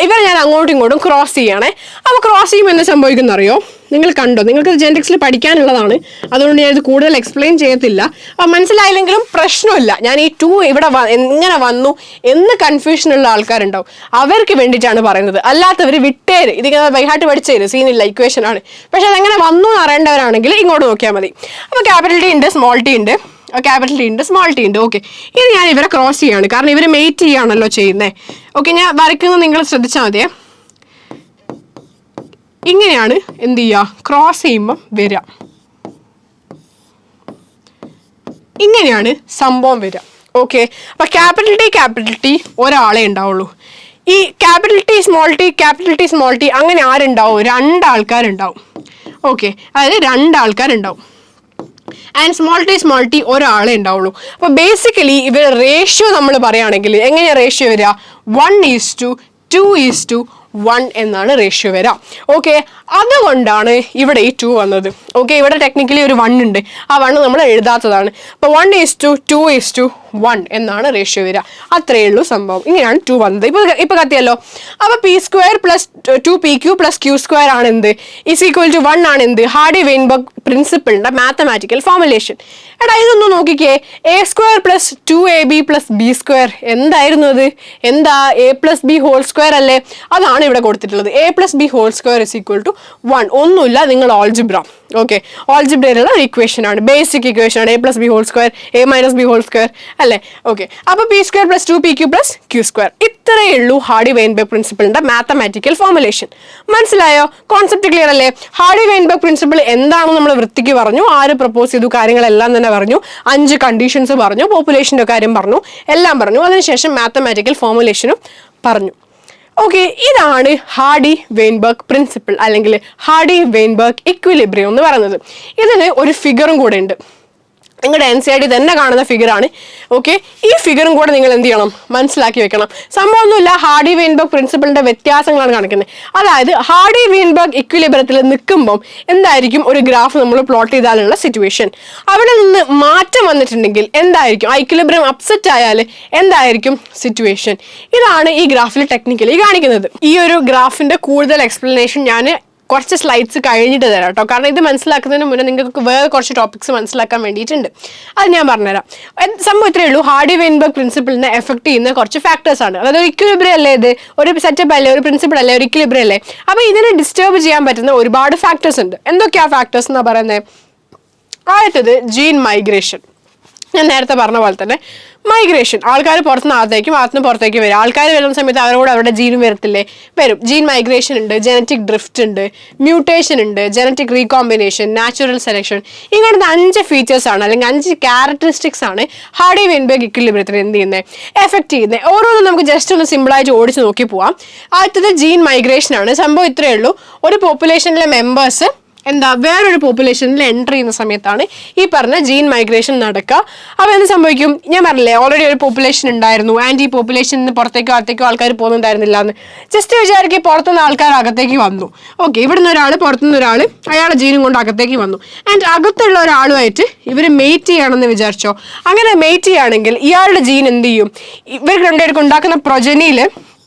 ഇവരെ ഞാൻ അങ്ങോട്ടും ഇങ്ങോട്ടും ക്രോസ് ചെയ്യണേ. അപ്പോൾ ക്രോസ് ചെയ്യുമ്പോൾ എന്താ സംഭവിക്കുന്ന അറിയോ, നിങ്ങൾ കണ്ടോ, നിങ്ങൾക്ക് ജെനറ്റിക്സിൽ പഠിക്കാനുള്ളതാണ്, അതുകൊണ്ട് ഞാനിത് കൂടുതൽ എക്സ്പ്ലെയിൻ ചെയ്യത്തില്ല. അപ്പം മനസ്സിലായില്ലെങ്കിലും പ്രശ്നമില്ല. ഞാൻ ഈ 2 ഇവിടെ എങ്ങനെ വന്നു എന്ന് കൺഫ്യൂഷനുള്ള ആൾക്കാരുണ്ടാവും, അവർക്ക് വേണ്ടിയിട്ടാണ് പറയുന്നത്. അല്ലാത്തവർ വിട്ടേര്, ഇതിങ്ങനെ ബൈഹാർട്ട് പഠിച്ചേര്, സീനില്ല, ഇക്വേഷൻ ആണ്. പക്ഷെ അതെങ്ങനെ വന്നു എന്ന് അറിയേണ്ടവരാണെങ്കിൽ ഇങ്ങോട്ട് നോക്കിയാൽ മതി. അപ്പോൾ ക്യാപിറ്റൽ ടി ഉണ്ട്, സ്മോൾ ടി ഉണ്ട്, ക്യാപിറ്റൽ ടി ഉണ്ട്, സ്മോൾ ടി ഉണ്ട്. ഓക്കെ, ഇത് ഞാൻ ഇവരെ ക്രോസ് ചെയ്യാണ്, കാരണം ഇവർ മേറ്റ് ചെയ്യാണല്ലോ ചെയ്യുന്നത്. ഓക്കെ, ഞാൻ വരയ്ക്കുന്നത് നിങ്ങൾ ശ്രദ്ധിച്ചാൽ മതിയേ. ഇങ്ങനെയാണ് എന്ത് ചെയ്യുക, ക്രോസ് ചെയ്യുമ്പം വരിക, ഇങ്ങനെയാണ് സംഭവം വരിക. ഓക്കെ, അപ്പൊ ക്യാപിറ്റൽ ടി ഒരാളെ ഉണ്ടാവുള്ളൂ. ഈ ക്യാപിറ്റൽ ടി സ്മോൾ ടി അങ്ങനെ ആരുണ്ടാവും, 2 ആൾക്കാരുണ്ടാവും. ഓക്കെ, അതായത് 2 ആൾക്കാരുണ്ടാവും. ആൻഡ് സ്മോൾ ടി ഒരാളെ ഉണ്ടാവുള്ളൂ. അപ്പോൾ ബേസിക്കലി ഇവർ റേഷ്യോ നമ്മൾ പറയുകയാണെങ്കിൽ എങ്ങനെയാണ് റേഷ്യോ വരിക, 1:2:1 എന്നാണ് റേഷ്യോ വരിക. ഓക്കെ, അതുകൊണ്ടാണ് ഇവിടെ ഈ 2 വന്നത്. ഓക്കെ, ഇവിടെ ടെക്നിക്കലി ഒരു 1 ഉണ്ട്, ആ 1 നമ്മൾ എഴുതാത്തതാണ്. അപ്പോൾ 1:2:1 എന്നാണ് റേഷ്യോ വരിക. അത്രയേ ഉള്ളൂ സംഭവം. ഇങ്ങനെയാണ് 2 വന്നത്. ഇപ്പൊ കത്തിയല്ലോ. അപ്പോൾ P square plus 2pq plus Q square ആണ് എന്ത്, ഈസ് ഈക്വൽ ടു 1 ആണ് എന്ത്, ഹാർഡി-വെയിൻബർഗ് പ്രിൻസിപ്പിളിന്റെ മാത്തമാറ്റിക്കൽ ഫോർമുലേഷൻ. എടാ ഇതൊന്ന് നോക്കിക്കേ, a square plus 2ab plus B square എന്തായിരുന്നു അത്, എന്താ a plus B whole square അല്ലേ, അതാണ് ഇവിടെ കൊടുത്തിട്ടുള്ളത്. a plus B whole square is equal to 1. ഒന്നുമില്ല, നിങ്ങൾ ഓൾജിബ്ര, ഓക്കെ, ഓൾജിബ്രയിലുള്ള ഇക്വേഷൻ ആണ്, ബേസിക് ഇക്വേഷൻ ആണ്, a plus B whole square a minus B whole square അല്ലേ. ഓക്കെ, അപ്പോൾ P square plus 2pq plus Q square, ഇത്രയേ ഉള്ളൂ ഹാർഡി-വെയിൻബർഗ് പ്രിൻസിപ്പിളിന്റെ മാത്തമാറ്റിക്കൽ ഫോർമുലേഷൻ. മനസ്സിലായോ? കോൺസെപ്റ്റ് ക്ലിയർ അല്ലേ? ഹാർഡി-വെയിൻബർഗ് പ്രിൻസിപ്പിൾ എന്താണെന്ന് നമ്മൾ വൃത്തിക്ക് പറഞ്ഞു, ആര് പ്രപ്പോസ് ചെയ്തു, കാര്യങ്ങളെല്ലാം തന്നെ പറഞ്ഞു, 5 കണ്ടീഷൻസ് പറഞ്ഞു, പോപ്പുലേഷൻ്റെ കാര്യം പറഞ്ഞു, എല്ലാം പറഞ്ഞു. അതിനുശേഷം മാത്തമാറ്റിക്കൽ ഫോർമുലേഷനും പറഞ്ഞു. ഓക്കെ, ഇതാണ് ഹാർഡി-വെയിൻബർഗ് പ്രിൻസിപ്പിൾ അല്ലെങ്കിൽ ഹാർഡി-വെയിൻബർഗ് ഇക്വിലിബ്രിയം എന്ന് പറയുന്നത്. ഇതിന് ഒരു ഫിഗറും കൂടെ ഉണ്ട്, നിങ്ങളുടെ NCERT തന്നെ കാണുന്ന ഫിഗറാണ്. ഓക്കെ, ഈ ഫിഗറും കൂടെ നിങ്ങൾ എന്ത് ചെയ്യണം, മനസ്സിലാക്കി വെക്കണം. സംഭവമൊന്നുമില്ല, ഹാർഡി-വെയിൻബർഗ് പ്രിൻസിപ്പിളിന്റെ വ്യത്യാസങ്ങളാണ് കാണിക്കുന്നത്. അതായത് ഹാർഡി-വെയിൻബർഗ് ഇക്വിലിബ്രിയത്തിൽ നിൽക്കുമ്പം എന്തായിരിക്കും ഒരു ഗ്രാഫ് നമ്മൾ പ്ലോട്ട് ചെയ്താലുള്ള സിറ്റുവേഷൻ, അവിടെ നിന്ന് മാറ്റം വന്നിട്ടുണ്ടെങ്കിൽ എന്തായിരിക്കും, ആ ഇക്വിലിബ്രിയം അപ്സെറ്റ് ആയാൽ എന്തായിരിക്കും സിറ്റുവേഷൻ. ഇതാണ് ഈ ഗ്രാഫിൽ ടെക്നിക്കലി കാണിക്കുന്നത്. ഈ ഒരു ഗ്രാഫിന്റെ കൂടുതൽ എക്സ്പ്ലനേഷൻ ഞാൻ കുറച്ച് സ്ലൈഡ്സ് കഴിഞ്ഞിട്ട് തരാം കേട്ടോ, കാരണം ഇത് മനസ്സിലാക്കുന്നതിന് മുന്നേ നിങ്ങൾക്ക് വേറെ കുറച്ച് ടോപ്പിക്സ് മനസ്സിലാക്കാൻ വേണ്ടിയിട്ടുണ്ട്, അത് ഞാൻ പറഞ്ഞുതരാം. സംഭവം ഇത്രയേ ഉള്ളൂ, ഹാർഡി-വെയിൻബർഗ് പ്രിൻസിപ്പിളിനെ എഫക്ട് ചെയ്യുന്ന കുറച്ച് ഫാക്ടേഴ്സ് ആണ്. അതായത് ഒരു ഇക്വിലിബ്രിയം അല്ലേ, ഇത് ഒരു സെറ്റപ്പ് അല്ലേ, ഒരു പ്രിൻസിപ്പിൾ അല്ലേ, ഒരു ഇക്വിലിബ്രിയം അല്ലേ. അപ്പോൾ ഇതിനെ ഡിസ്റ്റർബ് ചെയ്യാൻ പറ്റുന്ന ഒരുപാട് ഫാക്ടേഴ്സ് ഉണ്ട്. എന്തൊക്കെയാ ഫാക്ടേഴ്സ് എന്നാ പറയുന്നത്? ആദ്യത്തേത് ജീൻ മൈഗ്രേഷൻ. ഞാൻ നേരത്തെ പറഞ്ഞ പോലെ തന്നെ മൈഗ്രേഷൻ, ആൾക്കാർ പുറത്തുനിന്ന് അകത്തേക്കും അകത്തുനിന്ന് പുറത്തേക്ക് വരും. ആൾക്കാർ വരുന്ന സമയത്ത് അവരോട് അവരുടെ ജീനും വരത്തില്ലേ, വരും. ജീൻ മൈഗ്രേഷൻ ഉണ്ട്, ജനറ്റിക് ഡ്രിഫ്റ്റ് ഉണ്ട്, മ്യൂട്ടേഷൻ ഉണ്ട്, ജനറ്റിക് റീകോമ്പിനേഷൻ, നാച്ചുറൽ സെലക്ഷൻ. ഇങ്ങനത്തെ 5 ഫീച്ചേഴ്സ് ആണ് അല്ലെങ്കിൽ 5 ക്യാരക്ടറിസ്റ്റിക്സ് ആണ് ഹാർഡി വെയിൻബെർഗ് ഇക്വിലിബ്രിയത്തിന് എന്ത് ചെയ്യുന്നത്, എഫക്ട് ചെയ്യുന്നത്. ഓരോന്നും നമുക്ക് ജസ്റ്റ് ഒന്ന് സിമ്പിളായിട്ട് ഓടിച്ച് നോക്കി പോവാം. ആദ്യത്തത് ജീൻ മൈഗ്രേഷൻ ആണ്. സംഭവം ഇത്രയേ ഉള്ളൂ, ഒരു പോപ്പുലേഷനിലെ മെമ്പേഴ്സ് വേറൊരു പോപ്പുലേഷനിൽ എൻ്റർ ചെയ്യുന്ന സമയത്താണ് ഈ പറഞ്ഞ ജീൻ മൈഗ്രേഷൻ നടക്കുക. അപ്പോൾ എന്ത് സംഭവിക്കും, ഞാൻ പറഞ്ഞില്ലേ ഓൾറെഡി ഒരു പോപ്പുലേഷൻ ഉണ്ടായിരുന്നു ആൻഡ് ഈ പോപ്പുലേഷനിൽ നിന്ന് പുറത്തേക്കോ അകത്തേക്കോ ആൾക്കാർ പോകുന്നുണ്ടായിരുന്നില്ല എന്ന്. ജസ്റ്റ് വിചാരിക്കുക പുറത്തുനിന്ന് ആൾക്കാർ അകത്തേക്ക് വന്നു. ഓക്കെ, ഇവിടുന്ന് ഒരാൾ പുറത്തുനിന്ന് ഒരാൾ അയാളുടെ ജീനും കൊണ്ട് അകത്തേക്ക് വന്നു. ആൻഡ് അകത്തുള്ള ഒരാളുമായിട്ട് ഇവർ മെയ്റ്റ് ചെയ്യണമെന്ന് വിചാരിച്ചോ. അങ്ങനെ മെയ്റ്റ് ചെയ്യുകയാണെങ്കിൽ ഇയാളുടെ ജീൻ എന്ത് ചെയ്യും, ഇവർ രണ്ടുപേർക്ക് ഉണ്ടാക്കുന്ന പ്രൊജനിയിൽ,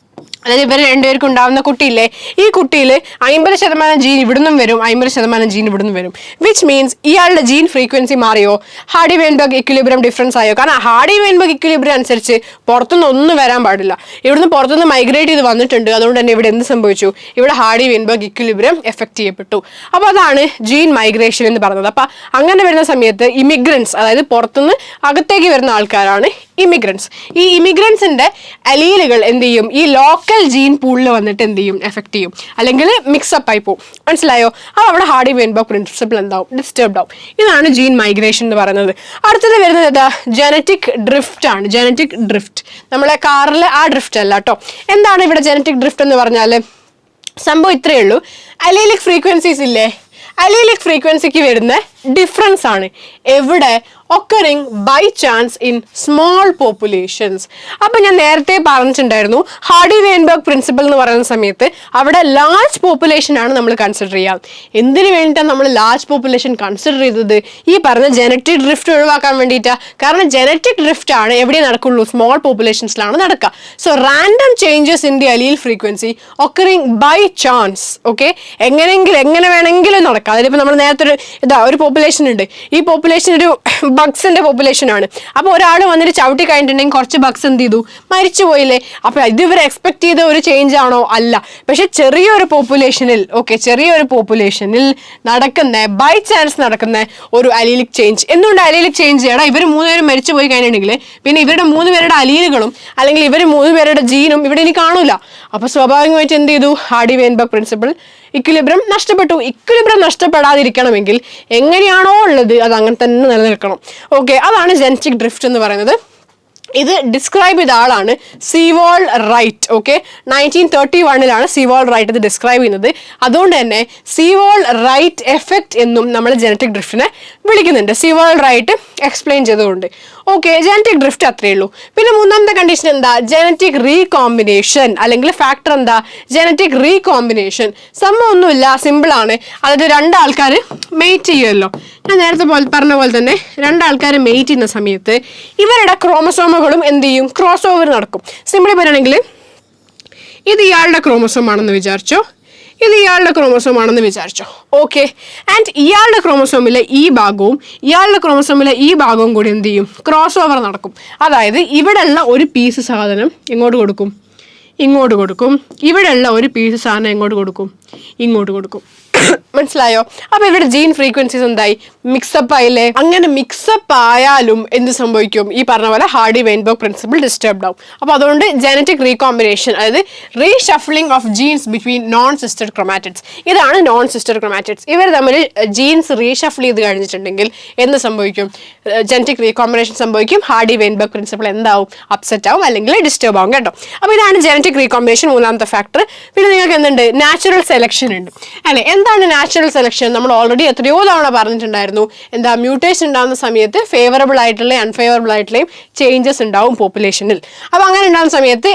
അതായത് ഇവർ രണ്ടുപേർക്കും ഉണ്ടാവുന്ന കുട്ടിയില്ലേ, ഈ കുട്ടിയിൽ 50% ജീൻ ഇവിടുന്നും വരും, 50% ജീൻ ഇവിടുന്ന് വരും. വിച്ച് മീൻസ് ഇയാളുടെ ജീൻ ഫ്രീക്വൻസി മാറിയോ, ഹാർഡി വെയിൻബെർഗ് ഇക്വിലിബ്രിയം ഡിഫറൻസ് ആയോ. കാരണം ഹാർഡി വെയിൻബെർഗ് ഇക്വിലിബ്രിയം അനുസരിച്ച് പുറത്തുനിന്ന് ഒന്നും വരാൻ പാടില്ല. ഇവിടുന്ന് പുറത്തുനിന്ന് മൈഗ്രേറ്റ് ചെയ്ത് വന്നിട്ടുണ്ട്. അതുകൊണ്ട് തന്നെ ഇവിടെ എന്ത് സംഭവിച്ചു, ഇവിടെ ഹാർഡി വെയിൻബെർഗ് ഇക്വിലിബ്രിയം എഫക്ട് ചെയ്യപ്പെട്ടു. അപ്പോൾ അതാണ് ജീൻ മൈഗ്രേഷൻ എന്ന് പറയുന്നത്. അപ്പം അങ്ങനെ വരുന്ന സമയത്ത് ഇമിഗ്രൻസ്, അതായത് പുറത്തുനിന്ന് അകത്തേക്ക് വരുന്ന ആൾക്കാരാണ് ഇമിഗ്രൻസ്. ഈ ഇമിഗ്രൻസിന്റെ അലീലുകൾ എന്ത് ചെയ്യും, ഈ ലോക്കൽ ജീൻ പൂളിൽ വന്നിട്ട് എന്ത് ചെയ്യും, എഫക്ട് ചെയ്യും, അല്ലെങ്കിൽ മിക്സപ്പ് ആയി പോകും. മനസ്സിലായോ? അപ്പോൾ അവിടെ ഹാർഡി വെയിൻബെർഗ് പ്രിൻസിപ്പിൾ എന്താവും, ഡിസ്റ്റർബ്ഡ് ആവും. ഇതാണ് ജീൻ മൈഗ്രേഷൻ എന്ന് പറയുന്നത്. അടുത്തത് വരുന്നത് എന്താ, ജനറ്റിക് ഡ്രിഫ്റ്റ് ആണ്. ജനറ്റിക് ഡ്രിഫ്റ്റ് നമ്മളെ കാറിൽ ആ ഡ്രിഫ്റ്റ് അല്ല കേട്ടോ. എന്താണ് ഇവിടെ ജനറ്റിക് ഡ്രിഫ്റ്റ് എന്ന് പറഞ്ഞാൽ, സംഭവം ഇത്രയേ ഉള്ളൂ, അലീലിക് ഫ്രീക്വൻസീസ് ഇല്ലേ, അലീലിക് ഫ്രീക്വൻസിക്ക് വരുന്ന ഡിഫറൻസ് ആണ് എവിടെ, occurring by chance in small populations. അപ്പം ഞാൻ നേരത്തെ പറഞ്ഞിട്ടുണ്ടായിരുന്നു ഹാർഡി വെയിൻബെർഗ് പ്രിൻസിപ്പിൾ എന്ന് പറയുന്ന സമയത്ത് അവിടെ ലാർജ് പോപ്പുലേഷൻ ആണ് നമ്മൾ കൺസിഡർ ചെയ്യാം. എന്തിനു വേണ്ടിയിട്ടാണ് നമ്മൾ ലാർജ് പോപ്പുലേഷൻ കൺസിഡർ ചെയ്തത്, ഈ പറഞ്ഞ ജനറ്റിക് ഡ്രിഫ്റ്റ് ഒഴിവാക്കാൻ വേണ്ടിയിട്ടാണ്. കാരണം ജനറ്റിക് ഡ്രിഫ്റ്റ് ആണ് എവിടെ നടക്കുള്ളൂ, സ്മോൾ പോപ്പുലേഷൻസിലാണ് നടക്കുക. So random changes in the allele frequency occurring by chance. Okay, എങ്ങനെ വേണമെങ്കിലും നടക്കാം. അതായത് ഇപ്പം നമ്മൾ നേരത്തെ ഒരു പോപ്പുലേഷൻ ഉണ്ട്, ഈ പോപ്പുലേഷൻ ഒരു ബഗ്സിന്റെ പോപ്പുലേഷൻ ആണ്. അപ്പോൾ ഒരാൾ വന്നിട്ട് ചവിട്ടി കഴിഞ്ഞിട്ടുണ്ടെങ്കിൽ കുറച്ച് ബഗ്സ് എന്ത് ചെയ്തു, മരിച്ചു പോയില്ലേ. അപ്പോൾ ഇത് ഇവർ എക്സ്പെക്ട് ചെയ്ത ഒരു ചേഞ്ച് ആണോ, അല്ല. പക്ഷെ ചെറിയൊരു പോപ്പുലേഷനിൽ നടക്കുന്ന ബൈ ചാൻസ് നടക്കുന്ന ഒരു അലീലിക് ചേഞ്ച്. എന്തുകൊണ്ട് അലീലിക് ചേഞ്ച് ചെയ്യണം, ഇവർ 3 പേരും മരിച്ചു പോയി കഴിഞ്ഞിട്ടുണ്ടെങ്കിൽ പിന്നെ ഇവരുടെ 3 പേരുടെ അലീലുകളും അല്ലെങ്കിൽ ഇവർ 3 പേരുടെ ജീനും ഇവിടെ ഇനി കാണൂല. അപ്പോൾ സ്വാഭാവികമായിട്ട് എന്ത് ചെയ്തു, ഹാർഡി വെയിൻബെർഗ് പ്രിൻസിപ്പിൾ ഇക്വിലിബ്രിയം നഷ്ടപ്പെട്ടു. ഇക്വിലിബ്രിയം നഷ്ടപ്പെടാതിരിക്കണമെങ്കിൽ എങ്ങനെയാണോ ഉള്ളത് അത് അങ്ങനെ തന്നെ നിലനിൽക്കണം. ഓക്കെ, അതാണ് ജനറ്റിക് ഡ്രിഫ്റ്റ് എന്ന് പറയുന്നത്. ഇത് ഡിസ്ക്രൈബ് ചെയ്ത ആളാണ് സീവോൾ റൈറ്റ്. ഓക്കെ, 1931 സീവോൾ റൈറ്റ് ഇത് ഡിസ്ക്രൈബ് ചെയ്യുന്നത്. അതുകൊണ്ട് തന്നെ സീവോൾ റൈറ്റ് എഫക്റ്റ് എന്നും നമ്മൾ ജനറ്റിക് ഡ്രിഫ്റ്റിനെ വിളിക്കുന്നുണ്ട്, സീവോൾ റൈറ്റ് എക്സ്പ്ലെയിൻ ചെയ്തുകൊണ്ട്. ഓക്കെ, ജനറ്റിക് ഡ്രിഫ്റ്റ് അത്രയേ ഉള്ളൂ. പിന്നെ മൂന്നാമത്തെ കണ്ടീഷൻ എന്താ, ജനറ്റിക് റീകോമ്പിനേഷൻ അല്ലെങ്കിൽ ഫാക്ടർ എന്താ, ജനറ്റിക് റീകോമ്പിനേഷൻ. സംഭവം ഒന്നുമില്ല, സിമ്പിളാണ്. അതായത് 2 ആൾക്കാർ മെയ്റ്റ് ചെയ്യുമല്ലോ, ഞാൻ നേരത്തെ പറഞ്ഞ പോലെ തന്നെ 2 ആൾക്കാർ മെയ്റ്റ് ചെയ്യുന്ന സമയത്ത് ഇവരുടെ ക്രോമസോമുകളും എന്ത് ചെയ്യും, ക്രോസ് ഓവർ നടക്കും. സിമ്പിളി പറയുകയാണെങ്കിൽ ഇത് ഇയാളുടെ ക്രോമസോം ആണെന്ന് വിചാരിച്ചോ, ഇത് ഇയാളുടെ ക്രോമസോം ആണെന്ന് വിചാരിച്ചോ. ഓക്കെ, ആൻഡ് ഇയാളുടെ ക്രോമസോമിലെ ഈ ഭാഗവും ഇയാളുടെ ക്രോമസോമിലെ ഈ ഭാഗവും കൂടി എന്ത് ചെയ്യും, ക്രോസ് ഓവർ നടക്കും. അതായത് ഇവിടെയുള്ള ഒരു പീസ് സാധനം ഇങ്ങോട്ട് കൊടുക്കും, ഇങ്ങോട്ട് കൊടുക്കും. ഇവിടെയുള്ള ഒരു പീസ് സാധനം എങ്ങോട്ട് കൊടുക്കും, ഇങ്ങോട്ട് കൊടുക്കും. മനസ്സിലായോ? അപ്പൊ ഇവിടെ ജീൻ ഫ്രീക്വൻസീസ് എന്തായി, മിക്സപ്പ് ആയില്ലേ. അങ്ങനെ മിക്സപ്പ് ആയാലും എന്ത് സംഭവിക്കും, ഈ പറഞ്ഞ പോലെ ഹാർഡി വെയിൻബെർഗ് പ്രിൻസിപ്പിൾ ഡിസ്റ്റർബ്ഡ് ആവും. അപ്പൊ അതുകൊണ്ട് ജനറ്റിക് റീകോമ്പിനേഷൻ, അതായത് reshuffling of genes between non sister chromatids. ഇതാണ് നോൺ സിസ്റ്റർ ക്രൊമാറ്റിഡ്സ്. ഇവർ തമ്മിൽ ജീൻസ് റീഷഫിൾ ചെയ്ത് കഴിഞ്ഞിട്ടുണ്ടെങ്കിൽ എന്ത് സംഭവിക്കും, ജനറ്റിക് റീകോമ്പിനേഷൻ സംഭവിക്കും. ഹാർഡി വെയിൻബെർഗ് പ്രിൻസിപ്പിൾ എന്താവും, അപ്സെറ്റ് ആവും അല്ലെങ്കിൽ ഡിസ്റ്റർബ് ആവും കേട്ടോ. അപ്പൊ ഇതാണ് ജനറ്റിക് റീകോമ്പിനേഷൻ, മൂന്നാമത്തെ ഫാക്ടർ. പിന്നെ നിങ്ങൾക്ക് എന്തുണ്ട്, നാച്ചുറൽ സെലക്ഷൻ ഉണ്ട് അല്ലെ. എന്താണ് നാച്ചുറൽ സെലക്ഷൻ, നമ്മൾ ഓൾറെഡി എത്രയോ തവണ പറഞ്ഞിട്ടുണ്ടായിരുന്നു. എന്താ, മ്യൂട്ടേഷൻ ഉണ്ടാകുന്ന സമയത്ത് ഫേവറബിൾ ആയിട്ടുള്ള അൺഫേവറബിൾ ആയിട്ടുള്ളയും ചേഞ്ചസ് ഉണ്ടാവും പോപ്പുലേഷനിൽ. അപ്പോൾ അങ്ങനെ ഉണ്ടാകുന്ന സമയത്ത്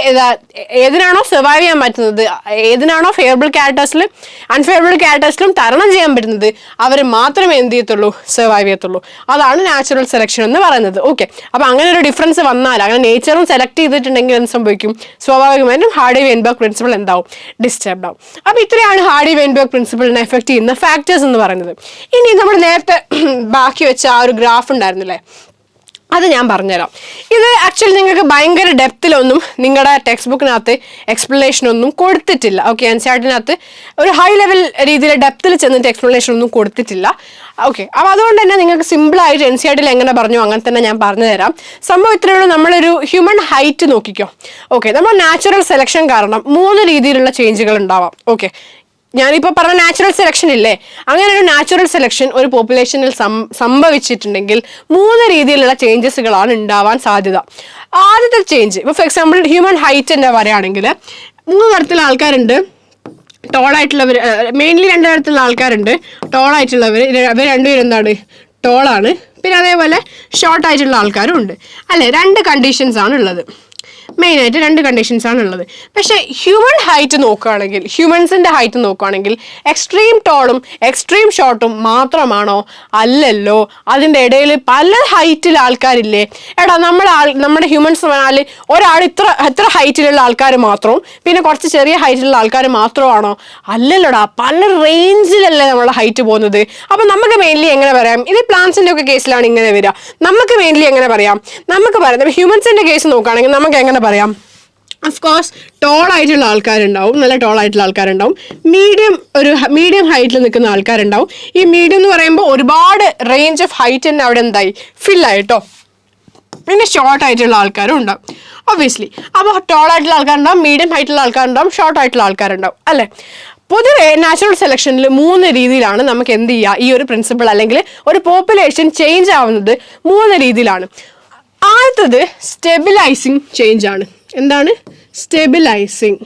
ഏതിനാണോ സർവൈവ് ചെയ്യാൻ പറ്റുന്നത്, ഏതിനാണോ ഫേവറബിൾ ക്യാരക്ടേഴ്സിലും അൺഫേവറബിൾ ക്യാരക്ടേഴ്സിലും തരണം ചെയ്യാൻ പറ്റുന്നത്, അവർ മാത്രമേ എന്ത് ചെയ്യത്തുള്ളൂ, സർവൈവ് ചെയ്യത്തുള്ളൂ. അതാണ് നാച്ചുറൽ സെലക്ഷൻ എന്ന് പറയുന്നത്. ഓക്കെ, അപ്പോൾ അങ്ങനെ ഒരു ഡിഫറൻസ് വന്നാൽ, അങ്ങനെ നേച്ചറും സെലക്ട് ചെയ്തിട്ടുണ്ടെങ്കിൽ എന്ത് സംഭവിക്കും, സ്വാഭാവികമായിട്ടും ഹാർഡി വെയിൻബെർഗ് പ്രിൻസിപ്പിൾ എന്താവും, ഡിസ്റ്റർബ്ഡ് ആവും. അപ്പോൾ ഇത്രയാണ് ഹാർഡി വെയിൻബെർഗ് പ്രിൻസിപ്പിളിനെ എഫക്ട് ചെയ്യുന്ന ഫാക്ടേഴ്സ് എന്ന് പറയുന്നത്. ഇനി നമ്മൾ നേരത്തെ ബാക്കി വെച്ച ആ ഒരു ഗ്രാഫ് ഉണ്ടായിരുന്നില്ലേ, അത് ഞാൻ പറഞ്ഞുതരാം. ഇത് ആക്ച്വലി നിങ്ങൾക്ക് ഭയങ്കര ഡെപ്തിലൊന്നും നിങ്ങളുടെ ടെക്സ്റ്റ് ബുക്കിനകത്ത് എക്സ്പ്ലനേഷൻ ഒന്നും കൊടുത്തിട്ടില്ല. ഓക്കെ, എൻസിആർടിനകത്ത് ഒരു ഹൈ ലെവൽ രീതിയിൽ ഡെപ്തിൽ ചെന്നിട്ട് എക്സ്പ്ലനേഷൻ ഒന്നും കൊടുത്തിട്ടില്ല. ഓക്കെ, അപ്പോൾ അതുകൊണ്ട് തന്നെ നിങ്ങൾക്ക് സിമ്പിളായിട്ട് എൻസിആർടിയിൽ എങ്ങനെ പറഞ്ഞു അങ്ങനെ തന്നെ ഞാൻ പറഞ്ഞു തരാം. സംഭവം ഇത്രയുള്ളൂ. നമ്മളൊരു ഹ്യൂമൻ ഹൈറ്റ് നോക്കിക്കോ. ഓക്കെ, നമ്മൾ നാച്ചുറൽ സെലക്ഷൻ കാരണം 3 രീതിയിലുള്ള ചേഞ്ചുകൾ ഉണ്ടാവാം. ഓക്കെ, ഞാനിപ്പോൾ പറഞ്ഞ നാച്ചുറൽ സെലക്ഷൻ ഇല്ലേ, അങ്ങനെ ഒരു നാച്ചുറൽ സെലക്ഷൻ ഒരു പോപ്പുലേഷനിൽ സംഭവിച്ചിട്ടുണ്ടെങ്കിൽ 3 രീതിയിലുള്ള ചേഞ്ചസുകളാണ് ഉണ്ടാവാൻ സാധ്യത. ആദ്യത്തെ ചേഞ്ച് ഇപ്പോൾ ഫോർ എക്സാമ്പിൾ ഹ്യൂമൻ ഹൈറ്റ് എന്താ പറയുകയാണെങ്കിൽ 3 തരത്തിലുള്ള ആൾക്കാരുണ്ട്. ടോളായിട്ടുള്ളവർ, മെയിൻലി 2 തരത്തിലുള്ള ആൾക്കാരുണ്ട്. ടോളായിട്ടുള്ളവർ, ഇവർ രണ്ടുപേരും എന്താണ്, ടോളാണ്. പിന്നെ അതേപോലെ ഷോർട്ടായിട്ടുള്ള ആൾക്കാരും ഉണ്ട് അല്ലേ. 2 കണ്ടീഷൻസ് ആണ് ഉള്ളത്. മെയിനായിട്ട് 2 കണ്ടീഷൻസ് ആണ് ഉള്ളത്. പക്ഷേ ഹ്യൂമൻ ഹൈറ്റ് നോക്കുകയാണെങ്കിൽ, ഹ്യൂമൻസിൻ്റെ ഹൈറ്റ് നോക്കുകയാണെങ്കിൽ എക്സ്ട്രീം ടോളും എക്സ്ട്രീം ഷോർട്ടും മാത്രമാണോ? അല്ലല്ലോ. അതിൻ്റെ ഇടയിൽ പല ഹൈറ്റിൽ ആൾക്കാരില്ലേ. എടാ, നമ്മുടെ ഹ്യൂമൻസ് പറഞ്ഞാൽ ഒരാൾ എത്ര ഹൈറ്റിലുള്ള ആൾക്കാർ മാത്രവും പിന്നെ കുറച്ച് ചെറിയ ഹൈറ്റിലുള്ള ആൾക്കാർ മാത്രമാണോ? അല്ലല്ലോടാ, പല റേഞ്ചിലല്ലേ നമ്മളെ ഹൈറ്റ് പോകുന്നത്. അപ്പം നമുക്ക് മെയിൻലി എങ്ങനെ പറയാം, ഇത് പ്ലാന്റ്സിൻ്റെ ഒക്കെ കേസിലാണ് ഇങ്ങനെ വരിക. നമുക്ക് മെയിൻലി എങ്ങനെ പറയാം, നമുക്ക് പറയാം ഹ്യൂമൻസിൻ്റെ കേസ് നോക്കുകയാണെങ്കിൽ നമുക്ക് എങ്ങനെ പറയാം? അഫ്കോഴ്സ് ടോളായിട്ടുള്ള ആൾക്കാരുണ്ടാവും, നല്ല ടോളായിട്ടുള്ള ആൾക്കാരുണ്ടാവും. മീഡിയം ഹൈറ്റിൽ നിൽക്കുന്ന ആൾക്കാരുണ്ടാവും. ഈ മീഡിയം എന്ന് പറയുമ്പോൾ ഒരുപാട് റേഞ്ച് ഓഫ് ഹൈറ്റ് തന്നെ അവിടെ എന്തായി ഫില്ലായിട്ടോ. പിന്നെ ഷോർട്ട് ആയിട്ടുള്ള ആൾക്കാരും ഉണ്ടാവും ഒബ്വിയസ്ലി. അപ്പോൾ ടോളായിട്ടുള്ള ആൾക്കാരുണ്ടാവും, മീഡിയം ഹൈറ്റുള്ള ആൾക്കാരുണ്ടാവും, ഷോർട്ട് ആയിട്ടുള്ള ആൾക്കാരുണ്ടാവും അല്ലേ. പൊതുവെ നാച്ചുറൽ സെലക്ഷനിൽ 3 രീതിയിലാണ് നമുക്ക് എന്ത് ചെയ്യുക, ഈ ഒരു പ്രിൻസിപ്പിൾ അല്ലെങ്കിൽ ഒരു പോപ്പുലേഷൻ ചേഞ്ച് ആവുന്നത് 3 രീതിയിലാണ്. ആദ്യത്തത് സ്റ്റെബിലൈസിങ് ചേഞ്ച് ആണ്. എന്താണ് സ്റ്റെബിലൈസിങ്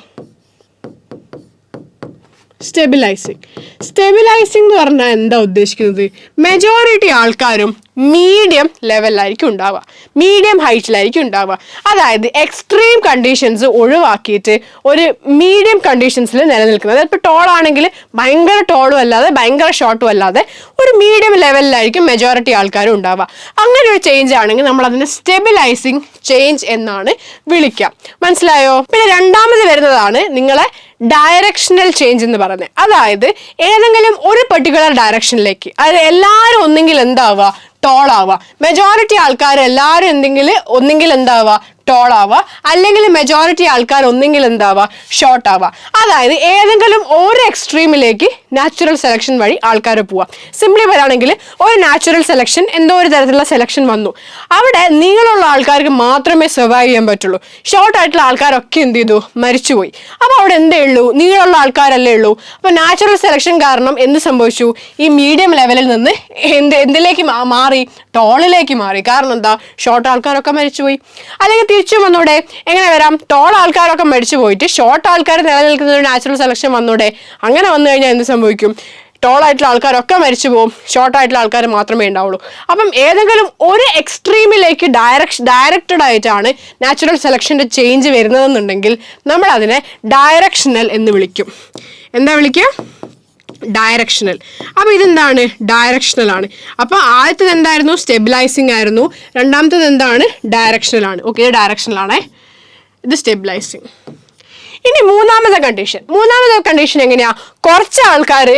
എന്ന് പറഞ്ഞാൽ എന്താ ഉദ്ദേശിക്കുന്നത്? മെജോറിറ്റി ആൾക്കാരും മീഡിയം ലെവലിലായിരിക്കും ഉണ്ടാവുക, മീഡിയം ഹൈറ്റിലായിരിക്കും ഉണ്ടാവുക. അതായത് എക്സ്ട്രീം കണ്ടീഷൻസ് ഒഴിവാക്കിയിട്ട് ഒരു മീഡിയം കണ്ടീഷൻസിൽ നിലനിൽക്കുന്നത്. ഇപ്പോൾ ടോളാണെങ്കിൽ ഭയങ്കര ടോളും അല്ലാതെ ഭയങ്കര ഷോർട്ടും അല്ലാതെ ഒരു മീഡിയം ലെവലിലായിരിക്കും മെജോറിറ്റി ആൾക്കാരും ഉണ്ടാവുക. അങ്ങനെ ഒരു ചേഞ്ച് ആണെങ്കിൽ നമ്മൾ അതിനെ സ്റ്റെബിലൈസിങ് ചേഞ്ച് എന്നാണ് വിളിക്കുക. മനസ്സിലായോ? പിന്നെ രണ്ടാമത് വരുന്നതാണ് നിങ്ങളെ ഡയറക്ഷണൽ ചേഞ്ച് എന്ന് പറയുന്നത്. അതായത് ഏതെങ്കിലും ഒരു പെർട്ടിക്കുലർ ഡയറക്ഷനിലേക്ക്, അതായത് എല്ലാവരും ഒന്നെങ്കിൽ എന്താവുക, ടോളാവുക. മെജോറിറ്റി ആൾക്കാർ എല്ലാവരും ഒന്നെങ്കിൽ എന്താവുക, ടോളാവുക, അല്ലെങ്കിൽ മെജോറിറ്റി ആൾക്കാർ ഒന്നെങ്കിൽ എന്താവുക, ഷോർട്ട് ആവുക. അതായത് ഏതെങ്കിലും ഒരു എക്സ്ട്രീമിലേക്ക് നാച്ചുറൽ സെലക്ഷൻ വഴി ആൾക്കാർ പോവുക. സിംപ്ലി പറയുകയാണെങ്കിൽ ഒരു നാച്ചുറൽ സെലക്ഷൻ, എന്തോ ഒരു തരത്തിലുള്ള സെലക്ഷൻ വന്നു, അവിടെ നീളമുള്ള ആൾക്കാർക്ക് മാത്രമേ സർവൈവ് ചെയ്യാൻ പറ്റുള്ളൂ. ഷോർട്ട് ആയിട്ടുള്ള ആൾക്കാരൊക്കെ എന്ത് ചെയ്തു, മരിച്ചുപോയി. അപ്പോൾ അവിടെ എന്തേ ഉള്ളൂ, നീളമുള്ള ആൾക്കാരല്ലേ ഉള്ളൂ. അപ്പോൾ നാച്ചുറൽ സെലക്ഷൻ കാരണം എന്ത് സംഭവിച്ചു, ഈ മീഡിയം ലെവലിൽ നിന്ന് എന്തിലേക്ക് മാറി, ടോളിലേക്ക് മാറി. കാരണം എന്താ, ഷോർട്ട് ആൾക്കാരൊക്കെ മരിച്ചുപോയി. അല്ലെങ്കിൽ തിരിച്ചു വന്നൂടെ, എങ്ങനെ വരാം, ടോൾ ആൾക്കാരൊക്കെ മരിച്ചു പോയിട്ട് ഷോർട്ട് ആൾക്കാർ നിലനിൽക്കുന്ന ഒരു നാച്ചുറൽ സെലക്ഷൻ വന്നൂടെ. അങ്ങനെ വന്നു കഴിഞ്ഞാൽ എന്ത് സംഭവിക്കും, ടോളായിട്ടുള്ള ആൾക്കാരൊക്കെ മരിച്ചു പോകും, ഷോർട്ടായിട്ടുള്ള ആൾക്കാർ മാത്രമേ ഉണ്ടാവുള്ളൂ. അപ്പം ഏതെങ്കിലും ഒരു എക്സ്ട്രീമിലേക്ക് ഡയറക്റ്റഡ് ആയിട്ടാണ് നാച്ചുറൽ സെലക്ഷൻ്റെ ചേഞ്ച് വരുന്നതെന്നുണ്ടെങ്കിൽ നമ്മൾ അതിനെ ഡയറക്ഷണൽ എന്ന് വിളിക്കും. എന്താ വിളിക്കുക, ഡയറക്ഷണൽ. അപ്പോൾ ഇതെന്താണ്, ഡയറക്ഷണൽ ആണ്. അപ്പോൾ ആദ്യത്തത് എന്തായിരുന്നു, സ്റ്റെബിലൈസിങ് ആയിരുന്നു. രണ്ടാമത്തത് എന്താണ്, ഡയറക്ഷണൽ ആണ്. ഓക്കെ, ഇത് ഡയറക്ഷണൽ ആണേ, ഇത് സ്റ്റെബിലൈസിങ്. ഇനി മൂന്നാമത്തെ കണ്ടീഷൻ എങ്ങനെയാ, കുറച്ച് ആൾക്കാർ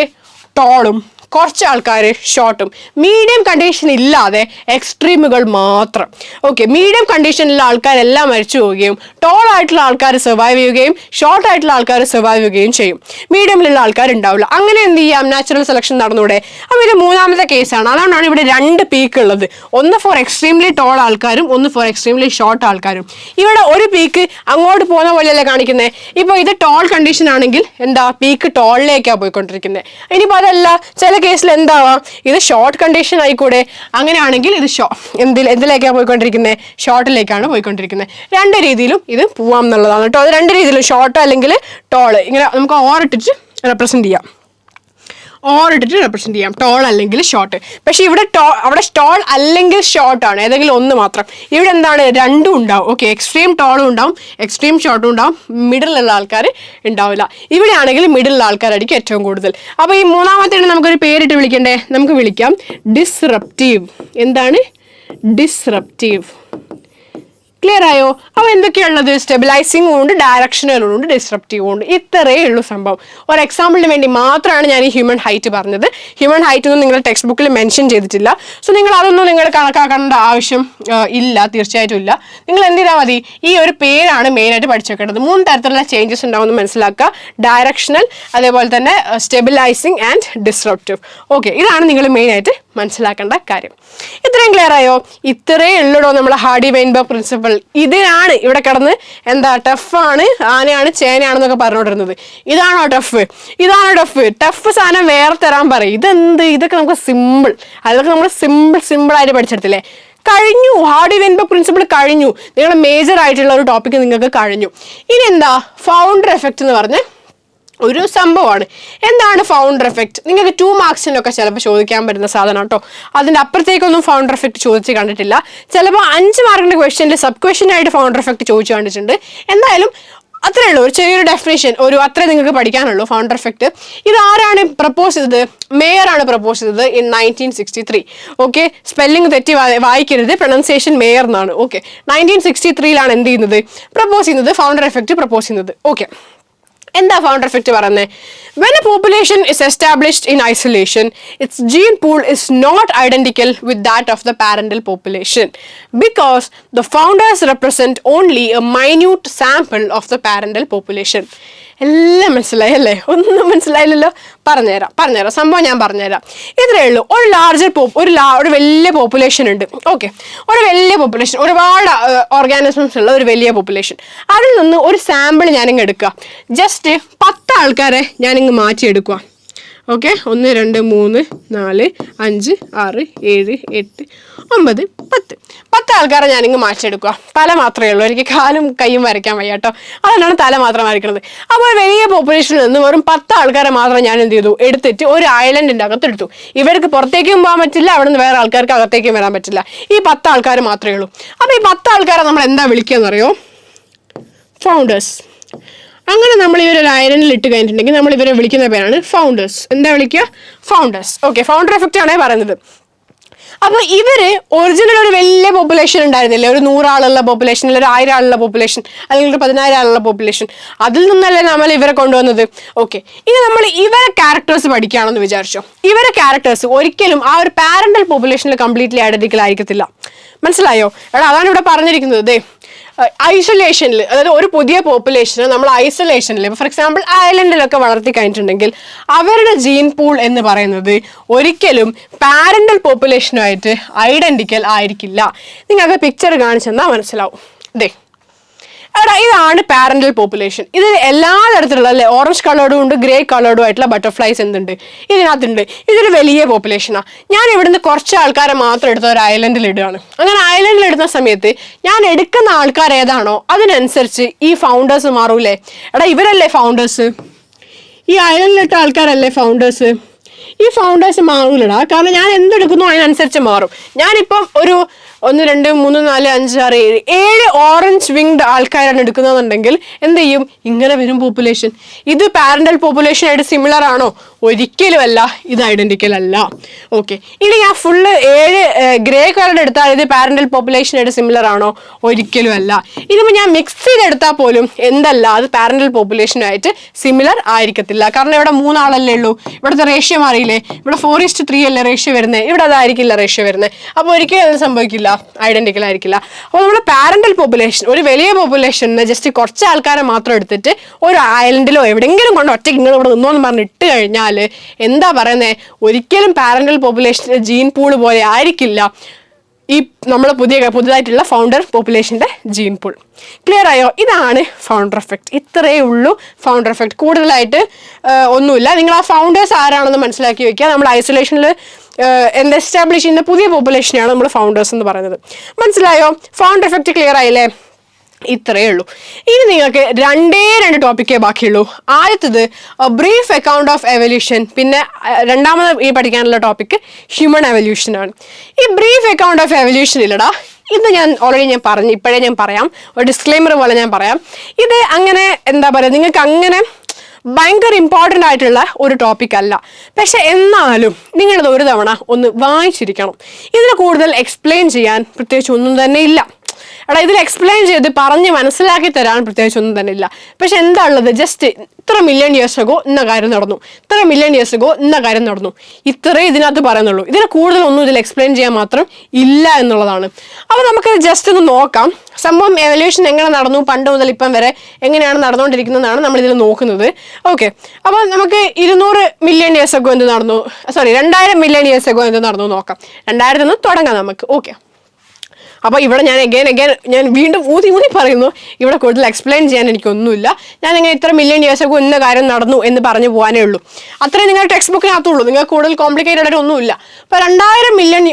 ടോളും കുറച്ച് ആൾക്കാർ ഷോർട്ടും, മീഡിയം കണ്ടീഷൻ ഇല്ലാതെ എക്സ്ട്രീമുകൾ മാത്രം. ഓക്കെ, മീഡിയം കണ്ടീഷനിലുള്ള ആൾക്കാരെല്ലാം മരിച്ചു പോവുകയും ടോൾ ആയിട്ടുള്ള ആൾക്കാർ സർവൈവ് ചെയ്യുകയും ഷോർട്ട് ആയിട്ടുള്ള ആൾക്കാർ സർവൈവ് ചെയ്യുകയും ചെയ്യും. മീഡിയമിലുള്ള ആൾക്കാർ ഉണ്ടാവില്ല. അങ്ങനെ എന്ത് ചെയ്യാം, നാച്ചുറൽ സെലക്ഷൻ നടന്നൂടെ. അപ്പോൾ ഇത് മൂന്നാമത്തെ കേസാണ്. അതുകൊണ്ടാണ് ഇവിടെ 2 പീക്ക് ഉള്ളത്. ഒന്ന് ഫോർ എക്സ്ട്രീംലി ടോൾ ആൾക്കാരും ഒന്ന് ഫോർ എക്സ്ട്രീംലി ഷോർട്ട് ആൾക്കാരും. ഇവിടെ ഒരു പീക്ക് അങ്ങോട്ട് പോകുന്ന പോലെയല്ലേ കാണിക്കുന്നത്. ഇപ്പോൾ ഇത് ടോൾ കണ്ടീഷൻ ആണെങ്കിൽ എന്താ, പീക്ക് ടോളിലേക്കാണ് പോയിക്കൊണ്ടിരിക്കുന്നത്. ഇനിയിപ്പോൾ അതല്ല, ചില കേസിൽ എന്താവാം, ഇത് ഷോർട്ട് കണ്ടീഷൻ ആയിക്കൂടെ. അങ്ങനെയാണെങ്കിൽ ഇത് എന്തിലേക്കാണ് പോയിക്കൊണ്ടിരിക്കുന്നത്, ഷോർട്ടിലേക്കാണ് പോയിക്കൊണ്ടിരിക്കുന്നത്. 2 രീതിയിലും ഇത് പോവാം എന്നുള്ളതാണ് കേട്ടോ. അത് 2 രീതിയിലും, ഷോർട്ട് അല്ലെങ്കിൽ ടോള്, ഇങ്ങനെ നമുക്ക് ഓറിട്ടിട്ട് റെപ്രസെൻറ്റ് ചെയ്യാം, ടോൾ അല്ലെങ്കിൽ ഷോർട്ട്. പക്ഷേ ഇവിടെ അവിടെ ടോൾ അല്ലെങ്കിൽ ഷോർട്ടാണ്, ഏതെങ്കിലും ഒന്ന് മാത്രം. ഇവിടെ എന്താണ്, 2 ഉണ്ടാവും. ഓക്കെ, എക്സ്ട്രീം ടോളും ഉണ്ടാവും, എക്സ്ട്രീം ഷോർട്ടും ഉണ്ടാവും, മിഡിലുള്ള ആൾക്കാർ ഉണ്ടാവില്ല. ഇവിടെ ആണെങ്കിൽ മിഡിലുള്ള ആൾക്കാരായിരിക്കും ഏറ്റവും കൂടുതൽ. അപ്പോൾ ഈ മൂന്നാമത്തേന് നമുക്കൊരു പേരിട്ട് വിളിക്കണ്ടേ, നമുക്ക് വിളിക്കാം ഡിസ്റപ്റ്റീവ്. എന്താണ്, ഡിസ്റപ്റ്റീവ്. ക്ലിയർ ആയോ? അപ്പോൾ എന്തൊക്കെയാണുള്ളത്? സ്റ്റെബിലൈസിംഗ് ഉണ്ട്, ഡയറക്ഷണലും ഉണ്ട്, ഡിസ്റപ്റ്റീവും ഉണ്ട്. ഇത്രയേ ഉള്ളൂ സംഭവം. ഒരു എക്സാമ്പിളിന് വേണ്ടി മാത്രമാണ് ഞാൻ ഈ ഹ്യൂമൻ ഹൈറ്റ് പറഞ്ഞത്. ഹ്യൂമൻ ഹൈറ്റ് ഒന്നും നിങ്ങളുടെ ടെക്സ്റ്റ് ബുക്കിൽ മെൻഷൻ ചെയ്തിട്ടില്ല. സോ നിങ്ങൾ അതൊന്നും നിങ്ങൾ കണക്കാക്കേണ്ട ആവശ്യം ഇല്ല, തീർച്ചയായിട്ടും ഇല്ല. നിങ്ങൾ എന്ത് ചെയ്താൽ മതി, ഈ ഒരു പേരാണ് മെയിനായിട്ട് പഠിച്ചു വെക്കേണ്ടത്. 3 തരത്തിലുള്ള ചേഞ്ചസ് ഉണ്ടാവുമെന്ന് മനസ്സിലാക്കുക. ഡയറക്ഷണൽ, അതേപോലെ തന്നെ സ്റ്റെബിലൈസിങ് ആൻഡ് ഡിസ്റപ്റ്റീവ്. ഓക്കെ, ഇതാണ് നിങ്ങൾ മെയിനായിട്ട് മനസ്സിലാക്കേണ്ട കാര്യം. ഇത്രയും ക്ലിയർ ആയോ? ഇത്രയേ ഉള്ളൂ നമ്മൾ ഹാർഡി വെയിൻബർഗ് പ്രിൻസിപ്പിൾ. ഇതിനാണ് ഇവിടെ കിടന്ന് എന്താ ടഫാണ്, ആനയാണ് ചേനയാണെന്നൊക്കെ പറഞ്ഞുകൊണ്ടിരുന്നത്. ഇതാണോ ടഫ്? ഇതാണോ ടഫ് സാധനം വേറെ തരാൻ പറയും. ഇതെന്ത്? ഇതൊക്കെ നമുക്ക് സിമ്പിൾ, അതൊക്കെ നമ്മൾ സിമ്പിൾ ആയിട്ട് പഠിച്ചെടുത്തില്ലേ? കഴിഞ്ഞു. ഹാർഡി വെയിൻബർഗ് പ്രിൻസിപ്പിൾ കഴിഞ്ഞു. നിങ്ങളുടെ മേജർ ആയിട്ടുള്ള ഒരു ടോപ്പിക്ക് നിങ്ങൾക്ക് കഴിഞ്ഞു. ഇനി എന്താ ഫൗണ്ടർ എഫക്റ്റ് എന്ന് പറഞ്ഞ് ഒരു സംഭവമാണ്. എന്താണ് ഫൗണ്ടർ എഫക്റ്റ്? നിങ്ങൾക്ക് 2 മാർക്സിനൊക്കെ ചിലപ്പോൾ ചോദിക്കാൻ പറ്റുന്ന സാധനം കേട്ടോ. അതിൻ്റെ അപ്പുറത്തേക്കൊന്നും ഫൗണ്ടർ എഫക്റ്റ് ചോദിച്ച് കണ്ടിട്ടില്ല. ചിലപ്പോൾ 5 മാർക്കിൻ്റെ ക്വസ്റ്റ്യനിൽ സബ് ക്വസ്റ്റ്യൻ ആയിട്ട് ഫൗണ്ടർ എഫക്റ്റ് ചോദിച്ചു കണ്ടിട്ടുണ്ട്. എന്തായാലും അത്രേ ഉള്ളൂ, ഒരു ചെറിയൊരു ഡെഫിനേഷൻ, അത്രേ നിങ്ങൾക്ക് പഠിക്കാനുള്ളൂ ഫൗണ്ടർ എഫക്റ്റ്. ഇത് ആരാണ് പ്രപ്പോസ് ചെയ്തത്? മേയർ ആണ് പ്രപ്പോസ് ചെയ്തത് ഇൻ 1963. ഓക്കെ, സ്പെല്ലിംഗ് തെറ്റി വായിക്കരുത്, പ്രൊനൗൺസിയേഷൻ മേയർ എന്നാണ്. ഓക്കെ, 1963 എന്ത് ചെയ്യുന്നത്? പ്രപ്പോസ് ചെയ്യുന്നത്, ഫൗണ്ടർ എഫക്റ്റ് പ്രപ്പോസ് ചെയ്യുന്നത്. ഓക്കെ, എന്താ ഫൗണ്ടർ എഫക്റ്റ് പറയുന്നത്? When a population is established in isolation, its gene pool is not identical with that of the parental population because the founders represent only a minute sample of the parental population. എല്ലാം മനസ്സിലായി അല്ലേ? ഒന്നും മനസ്സിലായില്ലല്ലോ? പറഞ്ഞുതരാം സംഭവം ഞാൻ പറഞ്ഞുതരാം. ഇത്രയേ ഉള്ളൂ. ഒരു വലിയ പോപ്പുലേഷൻ ഉണ്ട്. ഓക്കെ, ഒരു വലിയ പോപ്പുലേഷൻ, ഒരുപാട് ഓർഗാനിസംസ് ഉള്ള ഒരു വലിയ പോപ്പുലേഷൻ. അതിൽ നിന്ന് ഒരു സാമ്പിൾ ഞാനിങ്ങ് എടുക്കുക. ജസ്റ്റ് 10 ആൾക്കാരെ ഞാനിങ്ങ് മാറ്റിയെടുക്കുക. ഓക്കെ, 1 2 3 4 5 6 7 8 9 10 ആൾക്കാരെ ഞാനിങ്ങ് മാറ്റിയെടുക്കുക. തല മാത്രമേ ഉള്ളൂ, എനിക്ക് കാലും കൈയും വരയ്ക്കാൻ വയ്യ കേട്ടോ, അതുകൊണ്ടാണ് തല മാത്രം വരയ്ക്കുന്നത്. അപ്പോൾ വലിയ പോപ്പുലേഷനിൽ നിന്ന് വെറും 10 ആൾക്കാരെ മാത്രം ഞാൻ എന്ത് ചെയ്തു, എടുത്തിട്ട് ഒരു ഐലൻഡിൻ്റെ അകത്തെടുത്തു. ഇവർക്ക് പുറത്തേക്കും പോകാൻ പറ്റില്ല, അവിടെ നിന്ന് വേറെ ആൾക്കാർക്ക് അകത്തേക്കും വരാൻ പറ്റില്ല. ഈ 10 ആൾക്കാർ മാത്രമേ ഉള്ളൂ. അപ്പോൾ ഈ 10 ആൾക്കാരെ നമ്മൾ എന്താ വിളിക്കുക എന്നറിയോ? ഫൗണ്ടേഴ്സ്. അങ്ങനെ നമ്മൾ ഇവരൊരു ഐലൻഡിൽ ഇട്ട് കഴിഞ്ഞിട്ടുണ്ടെങ്കിൽ നമ്മൾ ഇവരെ വിളിക്കുന്ന പേരാണ് ഫൗണ്ടേഴ്സ്. എന്താ വിളിക്കുക? ഫൗണ്ടേഴ്സ്. ഓക്കെ, ഫൗണ്ടർ എഫക്റ്റ് ആണ് പറയുന്നത്. അപ്പോൾ ഇവര് ഒറിജിനൽ ഒരു വലിയ പോപ്പുലേഷൻ ഉണ്ടായിരുന്നില്ലേ, ഒരു 100 ആളുള്ള പോപ്പുലേഷൻ, അല്ലെങ്കിൽ ഒരു 1000 ആളുള്ള പോപ്പുലേഷൻ, അല്ലെങ്കിൽ ഒരു 10000 ആളുള്ള പോപ്പുലേഷൻ, അതിൽ നിന്നല്ലേ നമ്മൾ ഇവരെ കൊണ്ടുവന്നത്. ഓക്കെ, ഇനി നമ്മൾ ഇവരെ ക്യാരക്ടേഴ്സ് പഠിക്കുകയാണെന്ന് വിചാരിച്ചോ. ഇവരെ ക്യാരക്ടേഴ്സ് ഒരിക്കലും ആ ഒരു പാരന്റൽ പോപ്പുലേഷനിൽ കംപ്ലീറ്റ്ലി ഐഡന്റിക്കൽ ആയിരിക്കത്തില്ല. മനസ്സിലായോ? അതാണ് ഇവിടെ പറഞ്ഞിരിക്കുന്നത്. ഐസൊലേഷനിൽ, അതായത് ഒരു പുതിയ പോപ്പുലേഷന് നമ്മൾ ഐസൊലേഷനിൽ, ഫോർ എക്സാമ്പിൾ ഐലൻഡിലൊക്കെ വളർത്തി കഴിഞ്ഞിട്ടുണ്ടെങ്കിൽ അവരുടെ ജീൻ പൂൾ എന്ന് പറയുന്നത് ഒരിക്കലും പാരന്റൽ പോപ്പുലേഷനുമായിട്ട് ഐഡന്റിക്കൽ ആയിരിക്കില്ല. നിങ്ങൾക്ക് പിക്ചർ കാണിച്ചെന്നാൽ മനസ്സിലാവും. ഇതാണ് പാരന്റൽ പോപ്പുലേഷൻ. ഇത് എല്ലാ തരത്തിലുള്ള അല്ലെ, ഓറഞ്ച് കളേർഡും ഉണ്ട്, ഗ്രേ കളേർഡും ആയിട്ടുള്ള ബട്ടർഫ്ലൈസ് എന്തുണ്ട് ഇതിനകത്തുണ്ട്. ഇതൊരു വലിയ പോപ്പുലേഷനാണ്. ഞാൻ ഇവിടുന്ന് കുറച്ച് ആൾക്കാരെ മാത്രം എടുത്ത ഒരു ഐലൻഡിൽ ഇടുകയാണ്. അങ്ങനെ ഐലൻഡിൽ ഇടുന്ന സമയത്ത് ഞാൻ എടുക്കുന്ന ആൾക്കാർ ഏതാണോ അതിനനുസരിച്ച് ഈ ഫൗണ്ടേഴ്സ് മാറൂലേ? ഇവരല്ലേ ഫൗണ്ടേഴ്സ്? ഈ ഐലൻഡിലിട്ട ആൾക്കാരല്ലേ ഫൗണ്ടേഴ്സ്? ഈ ഫൗണ്ടേഴ്സ് മാറൂലടാ, കാരണം ഞാൻ എന്തെടുക്കുന്നു അതിനനുസരിച്ച് മാറും. ഞാനിപ്പം ഒരു 1 2 3 4 5 6 7 ഓറഞ്ച് വിങ്ഡ് ആൾക്കാരാണ് എടുക്കുന്നതെന്നുണ്ടെങ്കിൽ എന്ത് ചെയ്യും? ഇങ്ങനെ വരും പോപ്പുലേഷൻ. ഇത് പാരന്റൽ പോപ്പുലേഷൻ ആയിട്ട് സിമിലർ ആണോ? ഒരിക്കലും അല്ല, ഇത് ഐഡന്റിക്കൽ അല്ല. ഓക്കെ, ഇനി ഞാൻ ഫുള്ള് 7 ഗ്രേ കളർ എടുത്താൽ ഇത് പാരന്റൽ പോപ്പുലേഷൻ ആയിട്ട് സിമിലർ ആണോ? ഒരിക്കലും അല്ല. ഇതിപ്പോൾ ഞാൻ മിക്സ് ചെയ്തെടുത്താൽ പോലും എന്തല്ല, അത് പാരന്റൽ പോപ്പുലേഷനുമായിട്ട് സിമിലർ ആയിരിക്കത്തില്ല. കാരണം ഇവിടെ 3 ആളല്ലേ ഉള്ളൂ. ഇവിടുത്തെ റേഷ്യോ മാറിയില്ലേ? ഇവിടെ 4:3 അല്ലേ റേഷ്യോ വരുന്നത്, ഇവിടെ അതായിരിക്കില്ല റേഷ്യോ വരുന്നത്. അപ്പോൾ ഒരിക്കലും അത് സംഭവിക്കില്ല, ഐഡന്റിക്കൽ ആയിരിക്കില്ല. അപ്പോൾ നമ്മൾ പാരന്റൽ പോപ്പുലേഷൻ, ഒരു വലിയ പോപ്പുലേഷന് ജസ്റ്റ് കുറച്ച് ആൾക്കാരെ മാത്രം എടുത്തിട്ട് ഒരു ഐലൻഡിലോ എവിടെയെങ്കിലും കൊണ്ട് ഒറ്റയ്ക്ക് ഇങ്ങനെ ഇവിടെ നിന്നോന്ന് പറഞ്ഞ് ഇട്ട് കഴിഞ്ഞാൽ എന്താ പറയുന്നത്, ഒരിക്കലും പാരന്റൽ പോപ്പുലേഷൻ ജീൻ പൂള് പോലെ ആയിരിക്കില്ല ഈ നമ്മൾ പുതിയതായിട്ടുള്ള ഫൗണ്ടർ പോപ്പുലേഷൻ്റെ ജീൻ പൂൾ. ക്ലിയർ ആയോ? ഇതാണ് ഫൗണ്ടർ എഫക്റ്റ്. ഇത്രയേ ഉള്ളൂ ഫൗണ്ടർ എഫക്റ്റ്. കൂടുതലായിട്ട് ഒന്നുമില്ല. നിങ്ങൾ ആ ഫൗണ്ടേഴ്സ് ആരാണെന്ന് മനസ്സിലാക്കി വെക്കുക. നമ്മൾ ഐസൊലേഷനിൽ എസ്റ്റാബ്ലിഷ് ചെയ്യുന്ന പുതിയ പോപ്പുലേഷനെയാണ് നമ്മൾ ഫൗണ്ടേഴ്സ് എന്ന് പറയുന്നത്. മനസ്സിലായോ? ഫൗണ്ടർ എഫക്റ്റ് ക്ലിയർ ആയില്ലേ? ഇത്രയേ ഉള്ളൂ. ഇനി നിങ്ങൾക്ക് 2 ടോപ്പിക്കേ ബാക്കിയുള്ളൂ. ആദ്യത്തത് ബ്രീഫ് അക്കൗണ്ട് ഓഫ് എവല്യൂഷൻ, പിന്നെ രണ്ടാമത് ഈ പഠിക്കാനുള്ള ടോപ്പിക്ക് ഹ്യൂമൻ എവല്യൂഷനാണ്. ഈ ബ്രീഫ് അക്കൗണ്ട് ഓഫ് എവല്യൂഷൻ ഇല്ലടാ, ഇത് ഞാൻ ഓൾറെഡി പറഞ്ഞു, ഇപ്പോഴേ ഞാൻ പറയാം, ഒരു ഡിസ്ക്ലെയിമർ പോലെ ഞാൻ പറയാം. ഇത് അങ്ങനെ എന്താ പറയുക, നിങ്ങൾക്ക് അങ്ങനെ ഭയങ്കര ഇമ്പോർട്ടൻ്റ് ആയിട്ടുള്ള ഒരു ടോപ്പിക് അല്ല. പക്ഷെ എന്നാലും നിങ്ങളിത് ഒരു തവണ ഒന്ന് വായിച്ചിരിക്കണം. ഇതിന് കൂടുതൽ എക്സ്പ്ലെയിൻ ചെയ്യാൻ പ്രത്യേകിച്ച് ഒന്നും തന്നെ ഇല്ല. എടാ ഇതിൽ എക്സ്പ്ലെയിൻ ചെയ്ത് പറഞ്ഞ് മനസ്സിലാക്കി തരാൻ പ്രത്യേകിച്ച് ഒന്നും തന്നെ ഇല്ല. പക്ഷെ എന്താ ഉള്ളത്, ജസ്റ്റ് ഇത്ര മില്യൺ ഇയേഴ്സ് അഗോ ഇന്ന കാര്യം നടന്നു, ഇത്ര മില്യൺ ഇയേഴ്സ് അഗോ ഇന്ന കാര്യം നടന്നു, ഇത്രേ ഇതിനകത്ത് പറയുന്നുള്ളൂ. ഇതിന് കൂടുതലൊന്നും ഇതിൽ എക്സ്പ്ലെയിൻ ചെയ്യാൻ മാത്രം ഇല്ല എന്നുള്ളതാണ്. അപ്പോൾ നമുക്ക് ജസ്റ്റ് ഒന്ന് നോക്കാം സംഭവം എവല്യൂഷൻ എങ്ങനെ നടന്നു, പണ്ട് മുതൽ ഇപ്പം വരെ എങ്ങനെയാണ് നടന്നുകൊണ്ടിരിക്കുന്നതാണ് നമ്മൾ ഇതിൽ നോക്കുന്നത്. ഓക്കെ, അപ്പോൾ നമുക്ക് 200 മില്യൺ ഇയേഴ്സ് അഗോ എന്ത് നടന്നു, 2000 മില്യൺ ഇയേഴ്സ് അഗോ എന്ത് നടന്നു നോക്കാം. 2000 നിന്ന് തുടങ്ങാം നമുക്ക്. ഓക്കെ, അപ്പോൾ ഇവിടെ ഞാൻ ഞാൻ വീണ്ടും ഊതി പറയുന്നു, ഇവിടെ കൂടുതൽ എക്സ്പ്ലെയിൻ ചെയ്യാൻ എനിക്കൊന്നുമില്ല. ഞാൻ ഇങ്ങനെ ഇത്ര മില്യൺ ഇയേഴ്സ് ഒക്കെ ഇന്ന കാര്യം നടന്നു എന്ന് പറഞ്ഞു പോകാനേ ഉള്ളൂ. അത്രയും നിങ്ങളുടെ ടെക്സ്റ്റ് ബുക്കിനകത്തുള്ളൂ, നിങ്ങൾക്ക് കൂടുതൽ കോംപ്ലിക്കേറ്റഡ് ആയിട്ട് ഒന്നുമില്ല. അപ്പോൾ 2000 മില്യൺ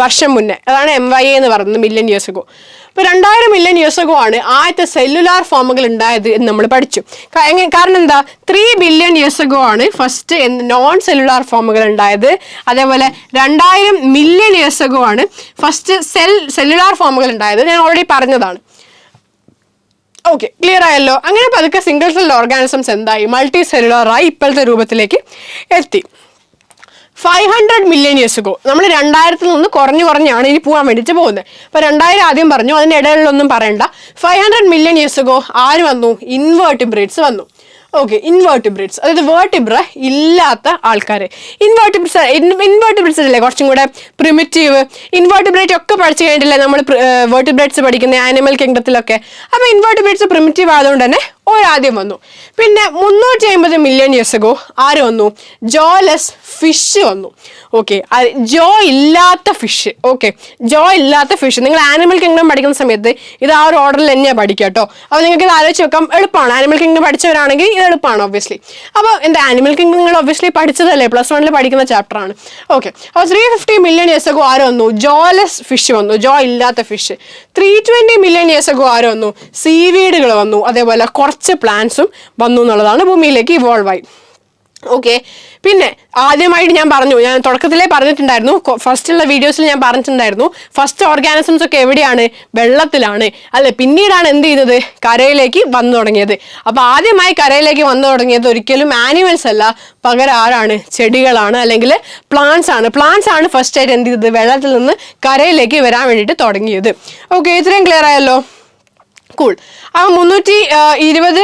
വർഷം മുന്നേ, അതാണ് MYA എന്ന് പറയുന്നത്, മില്യൺ ഇയേഴ്സ് അഗോ. ഇപ്പോൾ 2000 മില്യൺ ഇയേഴ്സ് അഗോ ആണ് ആദ്യത്തെ സെല്ലുലാർ ഫോമുകൾ ഉണ്ടായത് എന്ന് നമ്മൾ പഠിച്ചു. കാരണം എന്താ, 3 ബില്യൺ ഇയേഴ്സ് അഗോ ആണ് ഫസ്റ്റ് നോൺ സെല്ലുലാർ ഫോമുകൾ ഉണ്ടായത്. അതേപോലെ 2000 മില്യൺ ഇയേഴ്സ് അഗോ ആണ് ഫസ്റ്റ് സെല്ലുലാർ ഫോമുകൾ ഉണ്ടായത്. ഞാൻ ഓൾറെഡി പറഞ്ഞതാണ്. ഓക്കെ, ക്ലിയർ ആയല്ലോ. അങ്ങനെ പതുക്കെ സിംഗിൾ സെൽ ഓർഗാനിസംസ് എന്തായി, മൾട്ടി സെല്ലുലാറായി ഇപ്പോഴത്തെ രൂപത്തിലേക്ക് എത്തി. 500 മില്യൺ ഇയേഴ്സ് അഗോ നമ്മൾ 2000 നിന്ന് കുറഞ്ഞാണ് ഇനി പോകാൻ വേണ്ടിയിട്ട് പോകുന്നത്. അപ്പോൾ 2000 ആദ്യം പറഞ്ഞു, അതിൻ്റെ ഇടയിലൊന്നും പറയണ്ട. 500 മില്യൺ ഇയേഴ്സ് അഗോ ആര് വന്നു, ഇൻവേർട്ടിബ്രേറ്റ്സ് വന്നു. ഓക്കെ, ഇൻവേർട്ടിബ്രേറ്റ്സ്, അതായത് വേർട്ടിബ്ര ഇല്ലാത്ത ആൾക്കാർ. ഇൻവേർട്ടിബ്രേറ്റ്സ് അല്ലേ കുറച്ചും കൂടെ പ്രിമിറ്റീവ്. ഇൻവേർട്ടിബ്രേറ്റ് ഒക്കെ പഠിച്ചു കഴിഞ്ഞിട്ടില്ലേ നമ്മൾ വേർട്ടിബ്രേറ്റ്സ് പഠിക്കുന്ന ആനിമൽ കിങ്ഡത്തിലൊക്കെ. അപ്പോൾ ഇൻവേർട്ടിബ്രേറ്റ്സ് പ്രിമിറ്റീവ് ആയതുകൊണ്ട് തന്നെ ഒരാദ്യം വന്നു. പിന്നെ 350 മില്യൺ ഇയേഴ്സ് അഗോ ആര് വന്നു, ജോലെസ് ഫിഷ് വന്നു. ഓക്കെ, ജോ ഇല്ലാത്ത ഫിഷ്. ഓക്കെ, ജോ ഇല്ലാത്ത ഫിഷ് നിങ്ങൾ ആനിമൽ കിങ്ഡം പഠിക്കുന്ന സമയത്ത് ഇത് ആ ഒരു ഓർഡറിൽ തന്നെയാണ് പഠിക്കുക കേട്ടോ. അപ്പോൾ നിങ്ങൾക്ക് ഇത് ആലോചിച്ച് വെക്കാം, എളുപ്പമാണ്. ആനിമൽ കിങ്ഡം പഠിച്ചവരാണെങ്കിൽ ഇത് എളുപ്പമാണ് ഒബ്വിയസ്ലി. അപ്പോൾ എൻ്റെ ആനിമൽ കിങ്ഡം നിങ്ങൾ ഒബ്വിയസ്ലി പഠിച്ചതല്ലേ, +1 പഠിക്കുന്ന ചാപ്റ്ററാണ്. ഓക്കെ, അപ്പോൾ 350 മില്യൺ ഇയേഴ്സ് അഗോ ആര് വന്നു, ജോലെസ് ഫിഷ് വന്നു, ജോ ഇല്ലാത്ത ഫിഷ്. 320 മില്യൺ ഇയേഴ്സ് അഗോ ആര് വന്നു, സീവീഡുകൾ വന്നു. അതേപോലെ കുറച്ച് പ്ലാന്റ്സും വന്നു എന്നുള്ളതാണ്, ഭൂമിയിലേക്ക് ഇവോൾവ് ആയി. ഓക്കെ, പിന്നെ ആദ്യമായിട്ട് ഞാൻ തുടക്കത്തിലേ പറഞ്ഞിട്ടുണ്ടായിരുന്നു, ഫസ്റ്റുള്ള വീഡിയോസിൽ ഞാൻ പറഞ്ഞിട്ടുണ്ടായിരുന്നു, ഫസ്റ്റ് ഓർഗാനിസംസ് ഒക്കെ എവിടെയാണ്, വെള്ളത്തിലാണ് അല്ലെ. പിന്നീടാണ് എന്ത് ചെയ്യുന്നത്, കരയിലേക്ക് വന്നു തുടങ്ങിയത്. അപ്പോൾ ആദ്യമായി കരയിലേക്ക് വന്നു തുടങ്ങിയത് ഒരിക്കലും ആനിമൽസ് അല്ല, പകരം ആരാണ്, ചെടികളാണ്, അല്ലെങ്കിൽ പ്ലാന്റ്സ് ആണ്. പ്ലാന്റ്സ് ആണ് ഫസ്റ്റ് ആയിട്ട് എന്ത് ചെയ്തത്, വെള്ളത്തിൽ നിന്ന് കരയിലേക്ക് വരാൻ വേണ്ടിയിട്ട് തുടങ്ങിയത്. ഓക്കെ, ഇത്രയും ക്ലിയർ ആയല്ലോ. കൂൾ. ആ 320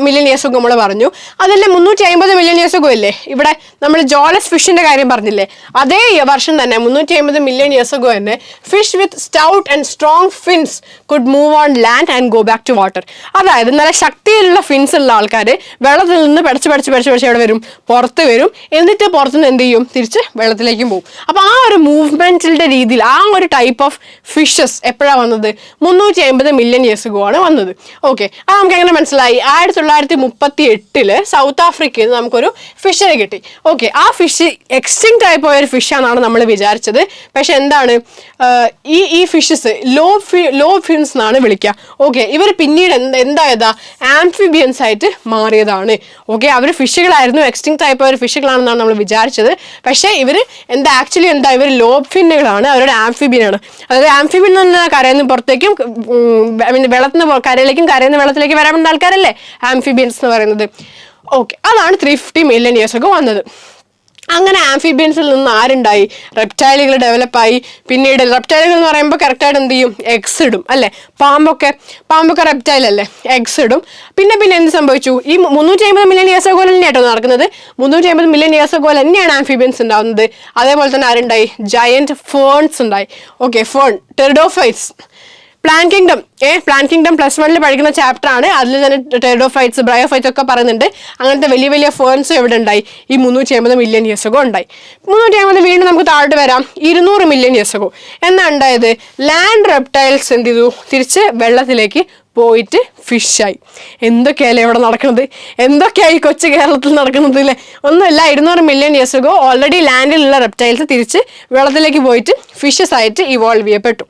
മില്യൺ ഇയേഴ്സ് അഗോ നമ്മൾ പറഞ്ഞു. അതല്ലേ 350 മില്യൺ ഇയേഴ്സ് അഗോ ഇല്ലേ, ഇവിടെ നമ്മൾ ജോലസ് ഫിഷിന്റെ കാര്യം പറഞ്ഞില്ലേ, അതേ വർഷം തന്നെ 350 മില്യൺ ഇയേഴ്സ് അഗോ തന്നെ fish with stout and strong fins could move on land and go back to water. അതായത് നല്ല ശക്തിയിലുള്ള ഫിൻസ് ഉള്ള ആൾക്കാർ വെള്ളത്തിൽ നിന്ന് പഠിച്ച് എവിടെ വരും, പുറത്ത് വരും. എന്നിട്ട് പുറത്തുനിന്ന് എന്ത് ചെയ്യും, തിരിച്ച് വെള്ളത്തിലേക്കും പോകും. അപ്പോൾ ആ ഒരു മൂവ്മെന്റിന്റെ രീതിയിൽ ആ ഒരു ടൈപ്പ് ഓഫ് ഫിഷസ് എപ്പോഴാണ് വന്നത്, 350 മില്യൺ ഇയേഴ്സ് അഗോ ആണ് വന്നത്. ഓക്കെ, അത് നമുക്ക് എങ്ങനെ മനസ്സിലായി, 1938 സൗത്ത് ആഫ്രിക്കയിൽ നിന്ന് നമുക്കൊരു ഫിഷിനെ കിട്ടി. ഓക്കെ, ആ ഫിഷ് എക്സ്റ്റിങ്ക്റ്റ് ആയി പോയ ഒരു ഫിഷാണെന്നാണ് നമ്മൾ വിചാരിച്ചത്. പക്ഷെ എന്താണ്, ഈ ഫിഷസ് ലോ ഫിൻസ് എന്നാണ് വിളിക്കുക. ഓക്കെ, ഇവർ പിന്നീട് എന്തായതാ, ആംഫിബിയൻസ് ആയിട്ട് മാറിയതാണ്. ഓക്കെ, അവർ ഫിഷുകളായിരുന്നു, എക്സ്റ്റിങ്ക്റ്റ് ആയി പോയ ഒരു ഫിഷുകളാണെന്നാണ് നമ്മൾ വിചാരിച്ചത്. പക്ഷേ ഇവർ ആക്ച്വലി ഇവർ ലോബ് ഫിന്നുകളാണ്, അവരുടെ ആംഫിബിയനാണ്. അതായത് ആംഫിബിയൻ എന്ന് പറഞ്ഞാൽ കരയിൽ പുറത്തേക്കും വെള്ളത്തിന് കരയിലേക്കും കരയിൽ നിന്ന് വെള്ളത്തിലേക്ക് വരാൻ പറ്റുന്ന ആൾക്കാരല്ലേ ആംഫിബിയൻസ് എന്ന് പറയുന്നത്. ഓക്കെ, അതാണ് 350 മില്യൺ ഇയേഴ്സ് ഒക്കെ വന്നത്. അങ്ങനെ ആംഫിബിയൻസിൽ നിന്ന് ആരുണ്ടായി, റെപ്റ്റൈലുകൾ ഡെവലപ്പായി. പിന്നീട് റെപ്റ്റൈലുകൾ എന്ന് പറയുമ്പോൾ കറക്റ്റായിട്ട് എന്ത് ചെയ്യും, എഗ്സ് ഇടും അല്ലേ. പാമ്പൊക്കെ റെപ്റ്റൈൽ അല്ലേ, എഗ്സ് ഇടും. പിന്നെ എന്ത് സംഭവിച്ചു, ഈ 350 മില്യൺ ഇയേഴ്സ് അഗോ തന്നെയാട്ടോ നടക്കുന്നത്. 350 മില്യൺ ഇയേഴ്സ് അഗോ തന്നെയാണ് ആംഫിബിയൻസ് ഉണ്ടാവുന്നത്. അതേപോലെ തന്നെ ആരുണ്ടായി, ജയന്റ് ഫേൺസ് ഉണ്ടായി. Okay, fern, pteridophytes. Plant kingdom +1 പഠിക്കുന്ന ചാപ്റ്റർ ആണ്. അതിൽ തന്നെ ടെറിഡോഫൈറ്റ്സ്, ബ്രയോഫൈറ്റ്സ് ഒക്കെ പറയുന്നുണ്ട്. അങ്ങനത്തെ വലിയ ഫേൺസ് എവിടെ ഉണ്ടായി, ഈ 350 മില്യൺ ഇയേഴ്സ് അഗോ ഉണ്ടായി. 350 വീണ്ടും നമുക്ക് താഴോട്ട് വരാം, 200 മില്യൺ ഇയേഴ്സ് അഗോ എന്നാ ഉണ്ടായത്, ലാൻഡ് റെപ്റ്റൈൽസ് എന്ത് ചെയ്തു, തിരിച്ച് വെള്ളത്തിലേക്ക് പോയിട്ട് ഫിഷായി. എന്തൊക്കെയല്ലേ ഇവിടെ നടക്കുന്നത്, എന്തൊക്കെയായി കൊച്ചു കേരളത്തിൽ നടക്കുന്നത് അല്ലേ. ഒന്നുമില്ല, 200 മില്യൺ ഇയേഴ്സ് അഗോ ഓൾറെഡി ലാൻഡിലുള്ള റെപ്റ്റൈൽസ് തിരിച്ച് വെള്ളത്തിലേക്ക് പോയിട്ട് ഫിഷസ് ആയിട്ട് ഇവോൾവ് ചെയ്യപ്പെട്ടു.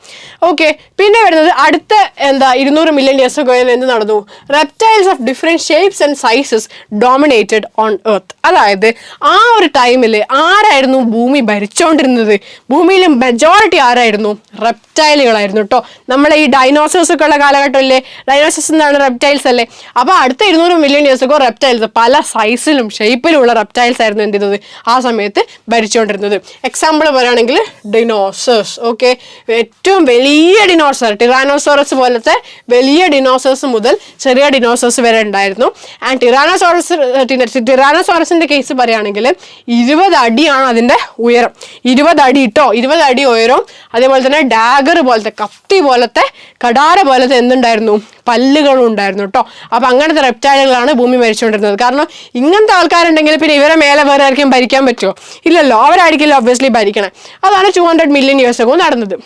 ഓക്കെ, പിന്നെ വരുന്നത് അടുത്ത 200 മില്യൺ ഇയേഴ്സ് അഗോ എന്ത് നടന്നു, reptiles of different shapes and sizes dominated on earth. അതായത് ആ ഒരു ടൈമിൽ ആരായിരുന്നു ഭൂമി ഭരിച്ചുകൊണ്ടിരുന്നത്, ഭൂമിയിൽ മെജോറിറ്റി ആരായിരുന്നു, റെപ്റ്റൈലുകളായിരുന്നു കേട്ടോ. നമ്മളെ ഈ ഡൈനോസേഴ്സ് ഒക്കെ ഉള്ള കാലഘട്ടമില്ലേ, ഡൈനോസോർസ് എന്താണ് റെപ്റ്റൈൽസ് അല്ലേ. അപ്പോൾ അടുത്ത 200 മില്യൺ ഇയേഴ്സ് ഒക്കെ റെപ്റ്റൈൽസ് പല സൈസിലും ഷേപ്പിലുള്ള റെപ്റ്റൈൽസ് ആയിരുന്നു എന്ത് ചെയ്തത് ആ സമയത്ത് ഭരിച്ചുകൊണ്ടിരുന്നത്. എക്സാമ്പിൾ പറയുകയാണെങ്കിൽ ഡിനോസേഴ്സ്. ഓക്കെ, ഏറ്റവും വലിയ ഡിനോസർ ടിറാനോസോറസ് പോലത്തെ വലിയ ഡിനോസേഴ്സ് മുതൽ ചെറിയ ഡിനോസേഴ്സ് വരെ ഉണ്ടായിരുന്നു. ആൻഡ് ടിറാനോസോറസിന്റെ കേസ് പറയുകയാണെങ്കിൽ 20 അടിയാണ് അതിന്റെ ഉയരം. 20 അടി 20 അടി ഉയരവും അതേപോലെ തന്നെ ഡാഗർ പോലത്തെ കത്തി പോലത്തെ കടാര പോലത്തെ എന്തുണ്ടായിരുന്നു പല്ലുകളും ഉണ്ടായിരുന്നു കേട്ടോ. അപ്പൊ അങ്ങനത്തെ റെപ്റ്റൈലുകളാണ് ഭൂമി ഭരിച്ചുകൊണ്ടിരുന്നത്. കാരണം ഇങ്ങനത്തെ ആൾക്കാരുണ്ടെങ്കിൽ പിന്നെ ഇവരെ മേലെ വേറെ ആർക്കും ഭരിക്കാൻ പറ്റുമോ? ഇല്ലല്ലോ, അവരായിരിക്കില്ല ഒബ്വിയസ്ലി ഭരിക്കണം. അതാണ് 200 മില്യൺ ഇയേഴ്സ് അഗോ നടന്നത്.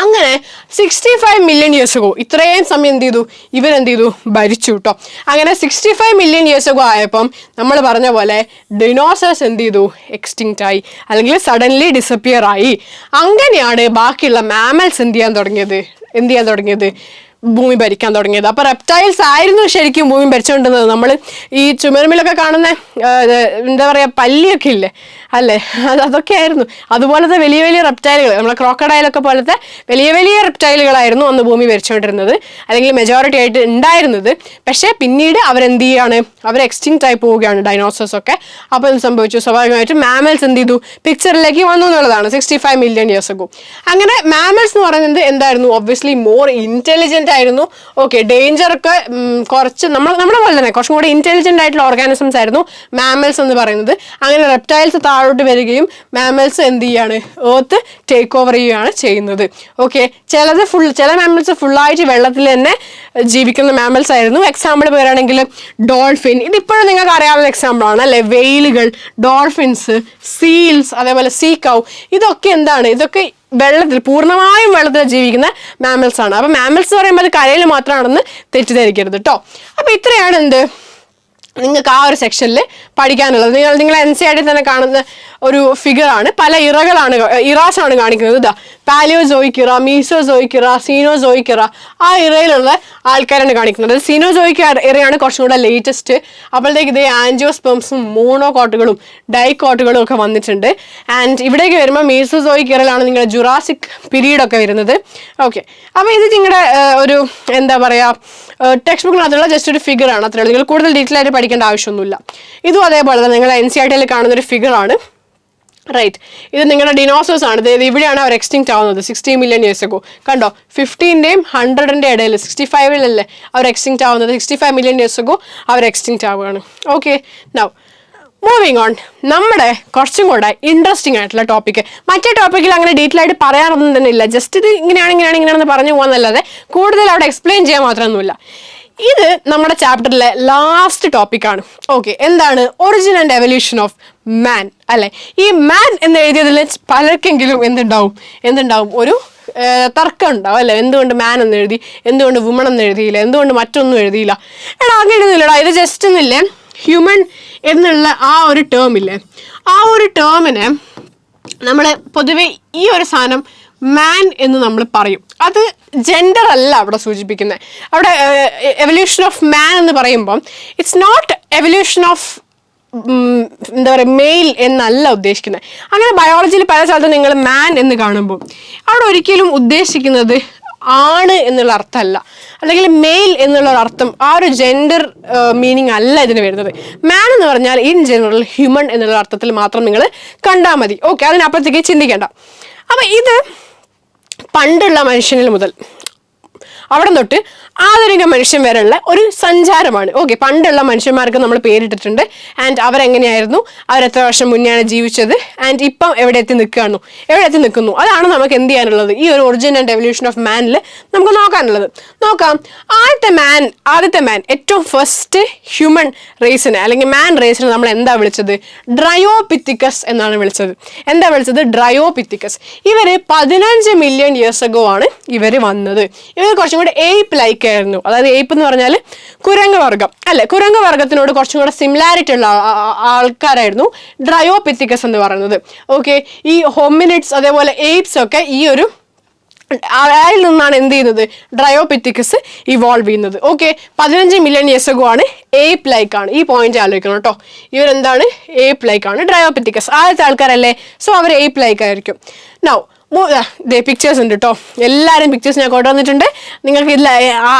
അങ്ങനെ 65 മില്യൺ ഇയേഴ്സ് അഗോ ഇത്രയും സമയം എന്ത് ചെയ്തു ഇവരെന്ത് ചെയ്തു ഭരിച്ചു കേട്ടോ. അങ്ങനെ 65 മില്യൺ ഇയേഴ്സ് അഗോ ആയപ്പം നമ്മൾ പറഞ്ഞ പോലെ ഡിനോസേഴ്സ് എന്ത് ചെയ്തു എക്സ്റ്റിങ്ക്റ്റ് ആയി, അല്ലെങ്കിൽ സഡൻലി ഡിസപ്പിയർ ആയി. അങ്ങനെയാണ് ബാക്കിയുള്ള മാമൽസ് എന്ത് ചെയ്യാൻ തുടങ്ങിയത് ഭൂമി ഭരിക്കാൻ തുടങ്ങിയത്. അപ്പൊ റെപ്റ്റൈൽസ് ആയിരുന്നു ശരിക്കും ഭൂമി ഭരിച്ചുകൊണ്ടിരുന്നത്. നമ്മൾ ഈ ചുമരുമിലൊക്കെ കാണുന്ന എന്താ പറയാ പല്ലിയൊക്കെ ഇല്ലേ അല്ലേ, അതൊക്കെ ആയിരുന്നു. അതുപോലത്തെ വലിയ വലിയ റെപ്റ്റൈലുകൾ, നമ്മളെ ക്രോക്കഡൈലൊക്കെ പോലത്തെ വലിയ വലിയ റെപ്റ്റൈലുകളായിരുന്നു അന്ന് ഭൂമി ഭരിച്ചുകൊണ്ടിരുന്നത്, അല്ലെങ്കിൽ മെജോറിറ്റി ആയിട്ട് ഉണ്ടായിരുന്നത്. പക്ഷേ പിന്നീട് അവരെന്ത് ചെയ്യാണ്, അവർ എക്സ്റ്റിങ്ക്റ്റ് ആയി പോവുകയാണ് ഡൈനോസേഴ്സ് ഒക്കെ. അപ്പോൾ എന്ത് സംഭവിച്ചു, സ്വാഭാവികമായിട്ടും മാമൽസ് എന്ത് ചെയ്തു പിക്ചറിലേക്ക് വന്നു എന്നുള്ളതാണ് 65 മില്യൺ ഇയേഴ്സ് അഗോ. അങ്ങനെ മാമൽസ് എന്ന് പറയുന്നത് എന്തായിരുന്നു, ഒബ്വിയസ്ലി മോർ ഇന്റലിജന്റ് ആയിരുന്നു. ഓക്കെ, ഡേഞ്ചർ ഒക്കെ കുറച്ച് നമ്മളെ പോലെ തന്നെ കുറച്ചും കൂടി ഇന്റലിജന്റ് ആയിട്ടുള്ള ഓർഗാനിസംസ് ആയിരുന്നു മാമൽസ് എന്ന് പറയുന്നത്. അങ്ങനെ റെപ്റ്റൈൽസ് താഴോട്ട് വരികയും മാമൽസ് എന്ത് ചെയ്യാണ് എർത്ത് ടേക്ക് ഓവർ ചെയ്യുകയാണ് ചെയ്യുന്നത്. ഓക്കെ, ചില മാമൽസ് ഫുള്ളായിട്ട് വെള്ളത്തിൽ തന്നെ ജീവിക്കുന്ന മാമൽസ് ആയിരുന്നു. എക്സാമ്പിൾ പറയുകയാണെങ്കിൽ ഡോൾഫിൻ, ഇതിപ്പോഴും നിങ്ങൾക്ക് അറിയാവുന്ന എക്സാമ്പിൾ ആണ് അല്ലെ. വെയിലുകൾ, ഡോൾഫിൻസ്, സീൽസ്, അതേപോലെ സീ കൗ, ഇതൊക്കെ എന്താണ്, ഇതൊക്കെ വെള്ളത്തിൽ പൂർണ്ണമായും വെള്ളത്തിൽ ജീവിക്കുന്ന മാമൽസ് ആണ്. അപ്പൊ മാമൽസ് എന്ന് പറയുമ്പോൾ അത് കരയിൽ മാത്രമാണെന്ന് തെറ്റിദ്ധരിക്കരുത് കേട്ടോ. അപ്പൊ ഇത്രയാണ് നിങ്ങൾക്ക് ആ ഒരു സെക്ഷനിൽ പഠിക്കാനുള്ളത്. നിങ്ങൾ NCERT തന്നെ കാണുന്ന ഒരു ഫിഗറാണ്. പല ഇറാസാണ് കാണിക്കുന്നത്. ഇതാ പാലിയോസോയിക് ഇറ, മീസോസോയിക് ഇറ, സീനോസോയിക് ഇറ, ആ ഇറയിലുള്ള ആൾക്കാരാണ് കാണിക്കുന്നത്. സീനോസോയിക് ഇറയാണ് കുറച്ചും കൂടെ ലേറ്റസ്റ്റ്. അപ്പോഴത്തേക്ക് ഇതേ ആൻജിയോസ്പെംസും മോണോകോട്ടുകളും ഡൈക്കോട്ടുകളും ഒക്കെ വന്നിട്ടുണ്ട്. ആൻഡ് ഇവിടേക്ക് വരുമ്പോൾ മീസോസോയിക് ഇറയിലാണ് നിങ്ങളുടെ ജുറാസിക് പീരീഡ് ഒക്കെ വരുന്നത്. ഓക്കെ, അപ്പോൾ ഇത് നിങ്ങളുടെ ഒരു എന്താ പറയുക ടെക്സ്റ്റ് ബുക്കിനകത്തുള്ള ജസ്റ്റ് ഒരു ഫിഗറാണ്, അത്രയുള്ളൂ. നിങ്ങൾ കൂടുതൽ ഡീറ്റെയിൽ ആയിട്ട് പഠിക്കേണ്ട ആവശ്യമൊന്നുമില്ല. ഇതും അതേപോലെ തന്നെ നിങ്ങൾ NCERT കാണുന്ന ഒരു ഫിഗറാണ്. റൈറ്റ്, ഇത് നിങ്ങളുടെ ഡിനോസേഴ്സ് ആണ്. ഇവിടെയാണ് അവർ എക്സ്റ്റിങ്ക്റ്റ് ആവുന്നത് 60 മില്യൺ ഇയേഴ്സ് അഗോ. കണ്ടോ, 50ന്റെയും 100ന്റെ ഇടയിൽ 65-ലല്ലേ അവർ എക്സ്റ്റിങ്ക്റ്റ് ആവുന്നത്. 65 മില്യൺ ഇയേഴ്സ് അഗോ അവർ എക്സ്റ്റിങ്ക്റ്റ് ആവുകയാണ്. ഓക്കെ, നൗ മൂവിങ് ഓൺ, നമ്മുടെ കുറച്ചും കൂടെ ഇൻട്രസ്റ്റിംഗ് ആയിട്ടുള്ള ടോപ്പിക്ക്. മറ്റേ ടോപ്പിക്കിൽ അങ്ങനെ ഡീറ്റെയിൽ ആയിട്ട് പറയാനൊന്നും തന്നെ ഇല്ല. ജസ്റ്റ് ഇത് ഇങ്ങനെയാണെന്ന് പറഞ്ഞു പോകാന്നല്ലാതെ കൂടുതൽ അവിടെ എക്സ്പ്ലെയിൻ ചെയ്യാൻ മാത്രമൊന്നുമില്ല. ഇത് നമ്മുടെ ചാപ്റ്ററിലെ ലാസ്റ്റ് ടോപ്പിക്കാണ്. ഓക്കെ, എന്താണ് ഒറിജിൻ ആൻഡ് എവല്യൂഷൻ ഓഫ് മാൻ അല്ലെ. ഈ മാൻ എന്ന് എഴുതിയതിൽ പലർക്കെങ്കിലും എന്തുണ്ടാവും ഒരു തർക്കം ഉണ്ടാവും അല്ലെ. എന്തുകൊണ്ട് മാൻ എന്ന് എഴുതി, എന്തുകൊണ്ട് വുമൺ എന്ന് എഴുതിയില്ല, എന്തുകൊണ്ട് മറ്റൊന്നും എഴുതിയില്ല. അങ്ങനെ എഴുതുന്നില്ലടാ, ഇത് ജസ്റ്റ് ഒന്നില്ലേ ഹ്യൂമൻ എന്നുള്ള ആ ഒരു ടേം ഇല്ലേ, ആ ഒരു ടേമിനെ നമ്മൾ പൊതുവെ ഈ ഒരു സാധനം മാൻ എന്ന് നമ്മൾ പറയും. അത് ജെൻഡർ അല്ല അവിടെ സൂചിപ്പിക്കുന്നത്. അവിടെ എവല്യൂഷൻ ഓഫ് മാൻ എന്ന് പറയുമ്പം ഇറ്റ്സ് നോട്ട് എവല്യൂഷൻ ഓഫ് എന്താ പറയുക മെയിൽ എന്നല്ല ഉദ്ദേശിക്കുന്നത്. അങ്ങനെ ബയോളജിയിൽ പല സ്ഥലത്തും നിങ്ങൾ മാൻ എന്ന് കാണുമ്പോൾ അവിടെ ഒരിക്കലും ഉദ്ദേശിക്കുന്നത് ആണ് എന്നുള്ള അർത്ഥമല്ല, അല്ലെങ്കിൽ മെയിൽ എന്നുള്ള ഒരു അർത്ഥം, ആ ഒരു ജെൻഡർ മീനിങ് അല്ല ഇതിന് വരുന്നത്. മാൻ എന്ന് പറഞ്ഞാൽ ഇൻ ജനറൽ ഹ്യൂമൻ എന്നുള്ള അർത്ഥത്തിൽ മാത്രം നിങ്ങൾ കണ്ടാൽ മതി. ഓക്കെ, അതിനപ്പുറത്തേക്ക് ചിന്തിക്കേണ്ട. അപ്പം ഇത് പണ്ടുള്ള മനുഷ്യനിൽ മുതൽ അവിടെ തൊട്ട് ആധുനിക മനുഷ്യൻ വരെയുള്ള ഒരു സഞ്ചാരമാണ്. ഓക്കെ, പണ്ടുള്ള മനുഷ്യന്മാർക്ക് നമ്മൾ പേരിട്ടിട്ടുണ്ട്. ആൻഡ് അവരെങ്ങനെയായിരുന്നു, അവരെത്ര വർഷം മുന്നെയാണ് ജീവിച്ചത്, ആൻഡ് ഇപ്പം എവിടെ എത്തി നിൽക്കുന്നു, അതാണ് നമുക്ക് എന്ത് ചെയ്യാനുള്ളത് ഈ ഒരു ഒറിജിൻ ആൻഡ് എവല്യൂഷൻ ഓഫ് മാനിൽ നമുക്ക് നോക്കാനുള്ളത്. നോക്കാം. ആദ്യത്തെ മാൻ ഏറ്റവും ഫസ്റ്റ് ഹ്യൂമൻ റേസിനെ അല്ലെങ്കിൽ മാൻ റേസിനെ നമ്മൾ എന്താ വിളിച്ചത്, ഡ്രയോപിത്തിക്കസ് എന്നാണ് വിളിച്ചത്. ഡ്രയോപിത്തിക്കസ്. ഇവര് 15 മില്യൺ ഇയേഴ്സ് അഗോ ആണ് ഇവർ വന്നത്. ഇവർ കുറച്ചും കൂടെ എയ്പ്പ് ലൈക്ക് ആയിരുന്നു. അതായത് എയ്പ്പ് എന്ന് പറഞ്ഞാൽ കുരങ്ങ് വർഗം അല്ലെ, കുരങ്ങ് വർഗത്തിനോട് കുറച്ചും കൂടെ സിമിലാരിറ്റി ഉള്ള ആൾക്കാരായിരുന്നു ഡ്രയോപിത്തിക്കസ് എന്ന് പറയുന്നത്. ഓക്കെ, ഈ ഹോമിനിഡ്സ് അതേപോലെ എയ്പ്സ് ഒക്കെ ഈ ഒരു അതിൽ നിന്നാണ് എന്ത് ചെയ്യുന്നത്, ഡ്രയോപിത്തിക്കസ് ഇവോൾവ് ചെയ്യുന്നത്. ഓക്കെ, 15 മില്യൺ ഇയേഴ്സ് അഗോ ആണ് എയ്പ്പ് ലൈക്ക് ആണ്. ഈ പോയിന്റ് ആലോചിക്കണം കേട്ടോ. ഇവരെന്താണ്, എയ്പ്പ് ലൈക്ക് ആണ്. ഡ്രയോപിത്തിക്കസ് ആദ്യത്തെ ആൾക്കാരല്ലേ, സോ അവർ എയ്പ്പ് ലൈക്ക് ആയിരിക്കും. നൗ പിക്ചേഴ്സ് ഉണ്ട് കേട്ടോ. എല്ലാവരും പിക്ചേഴ്സ് ഞാൻ കൊണ്ടുവന്നിട്ടുണ്ട്. നിങ്ങൾക്ക് ഇതിൽ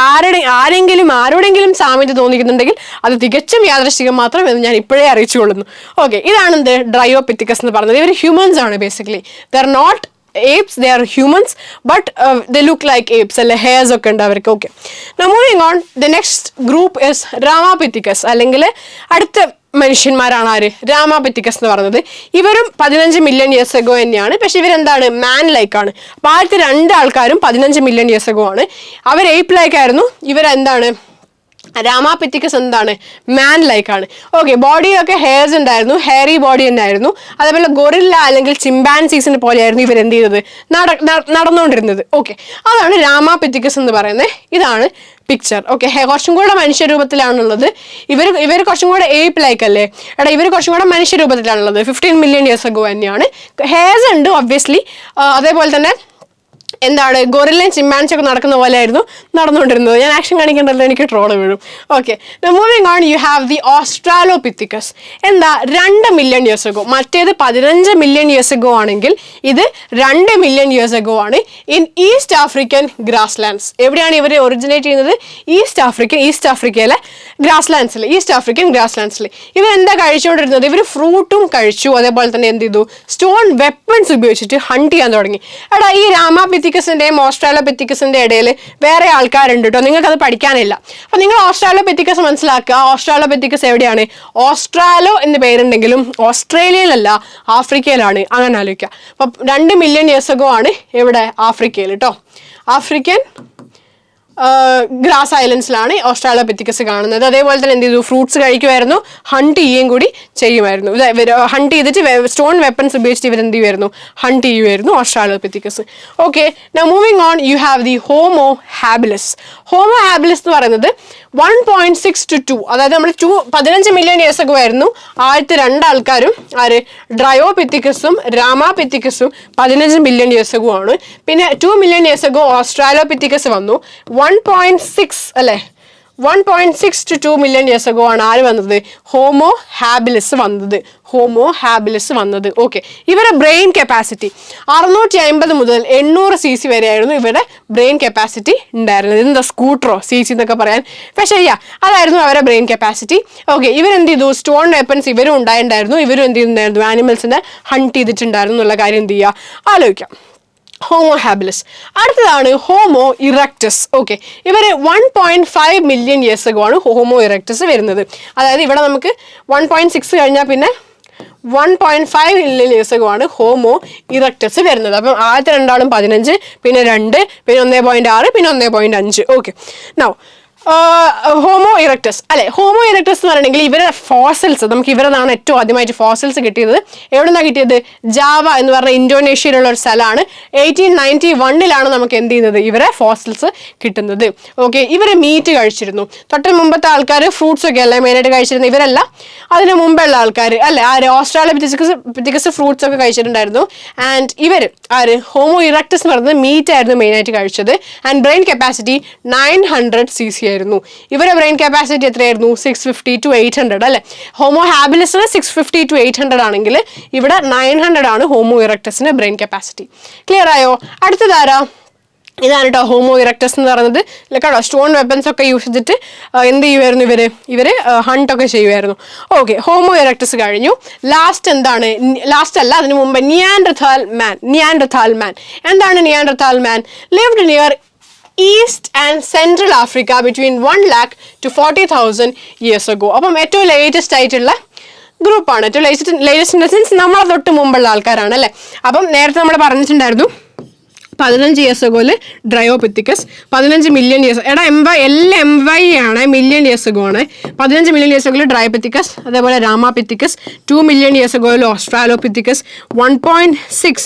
ആരോടെങ്കിലും സാമ്യത തോന്നിക്കുന്നുണ്ടെങ്കിൽ അത് തികച്ചും യാദൃശ്ചികം മാത്രം എന്ന് ഞാൻ ഇപ്പോഴേ അറിയിച്ചുകൊള്ളുന്നു. ഓക്കെ, ഇതാണ് എന്ത് ഡ്രയോപിത്തിക്കസ് എന്ന് പറയുന്നത്. ഇവർ ഹ്യൂമൻസ് ആണ് basically. They are not apes, they are humans, but they look like apes. അല്ലെ hairs ഒക്കെ ഉണ്ട് അവർക്ക്. Okay, now moving on, the next group is Ramapithecus. അല്ലെങ്കിൽ അടുത്ത മനുഷ്യന്മാരാണ് ആര്? രാമാപിത്തിക്കസ് എന്ന് പറയുന്നത്. ഇവരും 15 മില്യൺ ഇയേഴ്സ് അഗോ തന്നെയാണ്. പക്ഷെ ഇവരെന്താണ്? മാൻ ലൈക്ക് ആണ്. അപ്പൊ ആദ്യത്തെ 2 ആൾക്കാരും 15 മില്യൺ ഇയേഴ്സ് അഗോ ആണ്. അവർ ഏപ്പ് ലൈക്ക് ആയിരുന്നു. ഇവരെന്താണ്? രാമാപിത്തിക്കസ് എന്താണ്? മാൻ ലൈക്ക് ആണ്. ഓക്കെ, ബോഡിയൊക്കെ ഹെയർസ് ഉണ്ടായിരുന്നു, ഹെയറി ബോഡി തന്നെയായിരുന്നു. അതേപോലെ ഗൊറില്ല അല്ലെങ്കിൽ ചിമ്പാൻസീസിനെ പോലെയായിരുന്നു ഇവർ എന്ത് ചെയ്തത്? നടന്നുകൊണ്ടിരുന്നത്. ഓക്കെ, അതാണ് രാമാപിത്തിക്കസ് എന്ന് പറയുന്നത്. ഇതാണ് പിക്ചർ. ഓക്കെ, കുറച്ചും കൂടെ മനുഷ്യരൂപത്തിലാണുള്ളത്. ഇവർ കുറച്ചും കൂടെ ഏപ്പ് ലൈക്ക് അല്ലേ? ഇവർ കുറച്ചും കൂടെ മനുഷ്യരൂപത്തിലാണുള്ളത്. 15 മില്യൺ ഇയേഴ്സ് അഗോ തന്നെയാണ്. ഹെയർസ് ഉണ്ട് ഒബ്വിയസ്ലി. അതേപോലെ തന്നെ എന്താണ്? ഗൊറില്ലയും ചിമ്പാൻസി ഒക്കെ നടക്കുന്ന പോലെ ആയിരുന്നു നടന്നുകൊണ്ടിരുന്നത്. ഞാൻ ആക്ഷൻ കാണിക്കേണ്ടല്ലോ, എനിക്ക് ട്രോള് വീഴും. Okay, moving on, you have the Australopithecus. എന്താ? 2 മില്യൺ ഇയേഴ്സ് അഗോ. മറ്റേത് 15 മില്യൺ ഇയേഴ്സ് അഗോ ആണെങ്കിൽ ഇത് 2 മില്യൺ ഇയേഴ്സ് അഗോ ആണ്. In east African grass lands. എവിടെയാണ് ഇവർ ഒറിജിനേറ്റ് ചെയ്യുന്നത്? ഈസ്റ്റ് ആഫ്രിക്കയിലെ ഗ്രാസ് ലാൻഡ്സിൽ, ഈസ്റ്റ് ആഫ്രിക്കൻ ഗ്രാസ് ലാൻഡ്സിൽ. ഇവർ എന്താ കഴിച്ചുകൊണ്ടിരുന്നത്? ഇവർ ഫ്രൂട്ടും കഴിച്ചു. അതേപോലെ തന്നെ എന്ത് ചെയ്തു? സ്റ്റോൺ വെപ്പൺസ് ഉപയോഗിച്ചിട്ട് ഹണ്ട് ചെയ്യാൻ തുടങ്ങി. ഈ രാമാപിത്തിക്കസിന്റെയും ഓസ്ട്രാലോപിത്തിക്കസിന്റെ ഇടയിൽ വേറെ ആൾക്കാരുണ്ട് കേട്ടോ. നിങ്ങൾക്ക് അത് പഠിക്കാനില്ല. അപ്പൊ നിങ്ങൾ ഓസ്ട്രാലോപിത്തിക്കസ് മനസ്സിലാക്കുക. ഓസ്ട്രാലോപിത്തിക്കസ് എവിടെയാണ്? ഓസ്ട്രാലോ എന്ന് പേരുണ്ടെങ്കിലും ഓസ്ട്രേലിയയിലല്ല, ആഫ്രിക്കയിലാണ്. അങ്ങനെ ആലോചിക്കുക. അപ്പൊ 2 മില്യൺ ഇയേഴ്സ് അഗോ ആണ് എവിടെ? ആഫ്രിക്കയിൽ കേട്ടോ. ആഫ്രിക്കൻ ഗ്രാസ് ഐലൻഡ്സിലാണ് ഓസ്ട്രാലോപിത്തിക്കസ് കാണുന്നത്. അതേപോലെ തന്നെ എന്ത് ചെയ്തു? ഫ്രൂട്ട്സ് കഴിക്കുമായിരുന്നു, ഹണ്ട് ചെയ്യുകയും കൂടി ചെയ്യുമായിരുന്നു. ഹണ്ട് ചെയ്തിട്ട് സ്റ്റോൺ വെപ്പൺസ് ഉപയോഗിച്ചിട്ട് ഇവർ എന്ത് ചെയ്യുമായിരുന്നു? ഹണ്ട് ചെയ്യുമായിരുന്നു Australopithecus. Okay, now moving on, you have the Homo habilis. Homo habilis എന്ന് പറയുന്നത് 1.6 to 2, അതായത് നമ്മൾ 15 മില്യൺ ഇയേഴ്സ് ഒക്കെ ആയിരുന്നു ആദ്യത്തെ 2 ആൾക്കാരും. ആര്? ഡ്രയോപിത്തിക്കസും രാമാപിത്തിക്കസും 15 മില്യൺ ഇയേഴ്സ് അഗോ ആണ്. പിന്നെ 2 മില്യൺ ഇയേഴ്സ് അഗോ ഓസ്ട്രാലോപിത്തിക്കസ് വന്നു. 1.6 അല്ലേ? 1.6 to 2 മില്യൺ ഇയേഴ്സ് അഗോ ആണ് ആര് വന്നത്? ഹോമോ ഹാബിലിസ് വന്നത്. ഓക്കെ, ഇവരുടെ ബ്രെയിൻ കപ്പാസിറ്റി 650 മുതൽ 800 cc വരെയായിരുന്നു ഇവരുടെ ബ്രെയിൻ കപ്പാസിറ്റി ഉണ്ടായിരുന്നത്. ഇതെന്താ സ്കൂട്ടറോ CC എന്നൊക്കെ പറയാൻ? പക്ഷേ അതായിരുന്നു അവരുടെ ബ്രെയിൻ കപ്പാസിറ്റി. ഓക്കെ, ഇവരെന്ത് ചെയ്തു? സ്റ്റോൺ വെപ്പൺസ് ഇവരും ഉണ്ടായിട്ടുണ്ടായിരുന്നു. ഇവരും എന്ത് ചെയ്യുന്നുണ്ടായിരുന്നു? ആനിമൽസിനെ ഹണ്ട് ചെയ്തിട്ടുണ്ടായിരുന്നു എന്നുള്ള കാര്യം എന്ത് ചെയ്യുക? ആലോചിക്കാം. Homo habilis. അടുത്തതാണ് ഹോമോ ഇറക്ടസ്. ഓക്കെ, ഇവർ 1.5 മില്യൺ ഇയേഴ്സ് അഗോ ആണ് ഹോമോ ഇറക്ടസ് വരുന്നത്. അതായത് ഇവിടെ നമുക്ക് 1.6 കഴിഞ്ഞാൽ പിന്നെ 1.5 മില്യൺ ഇയേഴ്സ് അഗോ ആണ് ഹോമോ ഇറക്ടസ് വരുന്നത്. അപ്പം ആദ്യത്തെ 2 ആളും 15, പിന്നെ 2, പിന്നെ 1.6, പിന്നെ 1.5. ഓക്കെ, നൗ ഹോമോ ഇറക്ടസ് അല്ലെ? ഹോമോ ഇറക്ടസ് എന്ന് പറയണമെങ്കിൽ ഇവരെ ഫോസിൽസ്, നമുക്ക് ഇവരതാണ് ഏറ്റവും ആദ്യമായിട്ട് ഫോസിൽസ് കിട്ടിയത്. എവിടെ നിന്നാണ് കിട്ടിയത്? ജാവ എന്ന് പറഞ്ഞ ഇന്തോനേഷ്യയിലുള്ള ഒരു സ്ഥലമാണ്. 1891 നമുക്ക് എന്ത് ചെയ്യുന്നത്? ഇവരെ ഫോസിൽസ് കിട്ടുന്നത്. ഓക്കെ, ഇവരെ മീറ്റ് കഴിച്ചിരുന്നു. തൊട്ട് മുമ്പത്തെ ആൾക്കാർ ഫ്രൂട്ട്സ് ഒക്കെ അല്ലേ മെയിനായിട്ട് കഴിച്ചിരുന്നത്? ഇവരല്ല, അതിന് മുമ്പുള്ള ആൾക്കാർ അല്ലെ? ഓസ്ട്രാലോപിത്തിക്കസ് ഫ്രൂട്ട്സ് ഒക്കെ കഴിച്ചിട്ടുണ്ടായിരുന്നു. ആൻഡ് ഇവർ ആര്? ഹോമോ ഇറക്ടസ് എന്ന് പറയുന്നത് മീറ്റ് ആയിരുന്നു മെയിനായിട്ട് കഴിച്ചത്. ആൻഡ് ബ്രെയിൻ കപ്പാസിറ്റി 900 cc ആയിരുന്നു. ഇവരുടെ ബ്രെയിൻ കപ്പാസിറ്റി എത്രയായിരുന്നു? 650 to 800 അല്ലെ? ഹോമോ ഹാബിലിസിന് 650 to 800 ആണെങ്കിൽ ഇവിടെ 900 ആണ് ഹോമോ ഇറക്ടസിന് ബ്രെയിൻ കപ്പാസിറ്റി. ക്ലിയർ ആയോ? അടുത്തതാരാ? ഇതാണ് കേട്ടോ ഹോമോ ഇറക്ടസ് എന്ന് പറയുന്നത്. കേട്ടോ, സ്റ്റോൺ വെപ്പൺസ് ഒക്കെ യൂസ് ചെയ്തിട്ട് എന്ത് ചെയ്യുമായിരുന്നു? ഇവര് ഹണ്ടൊക്കെ ചെയ്യുമായിരുന്നു. ഓക്കെ, ഹോമോ ഇറക്ടസ് കഴിഞ്ഞു. ലാസ്റ്റ് എന്താണ്? ലാസ്റ്റ് അല്ല, അതിനു മുമ്പ് നിയാൻഡർതാൽ മാൻ. എന്താണ് Neanderthal man? Lived near east and central Africa between 1 lakh to 40,000 years ago. അപ്പം ഏറ്റവും ലേറ്റസ്റ്റ് ആയിട്ടുള്ള ഗ്രൂപ്പാണ്. ഏറ്റവും ലേറ്റസ്റ്റ് ഇൻ ദ സെൻസ് നമ്മളെ തൊട്ട് മുമ്പുള്ള ആൾക്കാരാണ് അല്ലേ? അപ്പം നേരത്തെ നമ്മൾ പറഞ്ഞിട്ടുണ്ടായിരുന്നു 15 ഇയേഴ്സ് അഗോല് ഡ്രയോപിത്തിക്കസ്, 15 മില്യൺ ഇയേഴ്സ്. എല്ലാം MY ആണ്, മില്യൺ ഇയേഴ്സ് അഗോ ആണ്. 15 മില്യൺ ഇയേഴ്സ് അഗോല് ഡ്രയോപിത്തിക്കസ്, അതേപോലെ രാമാപിത്തിക്കസ്. 2 മില്യൺ ഇയേഴ്സ് അഗോല് ഓസ്ട്രാലോപിത്തിക്കസ്. 1.6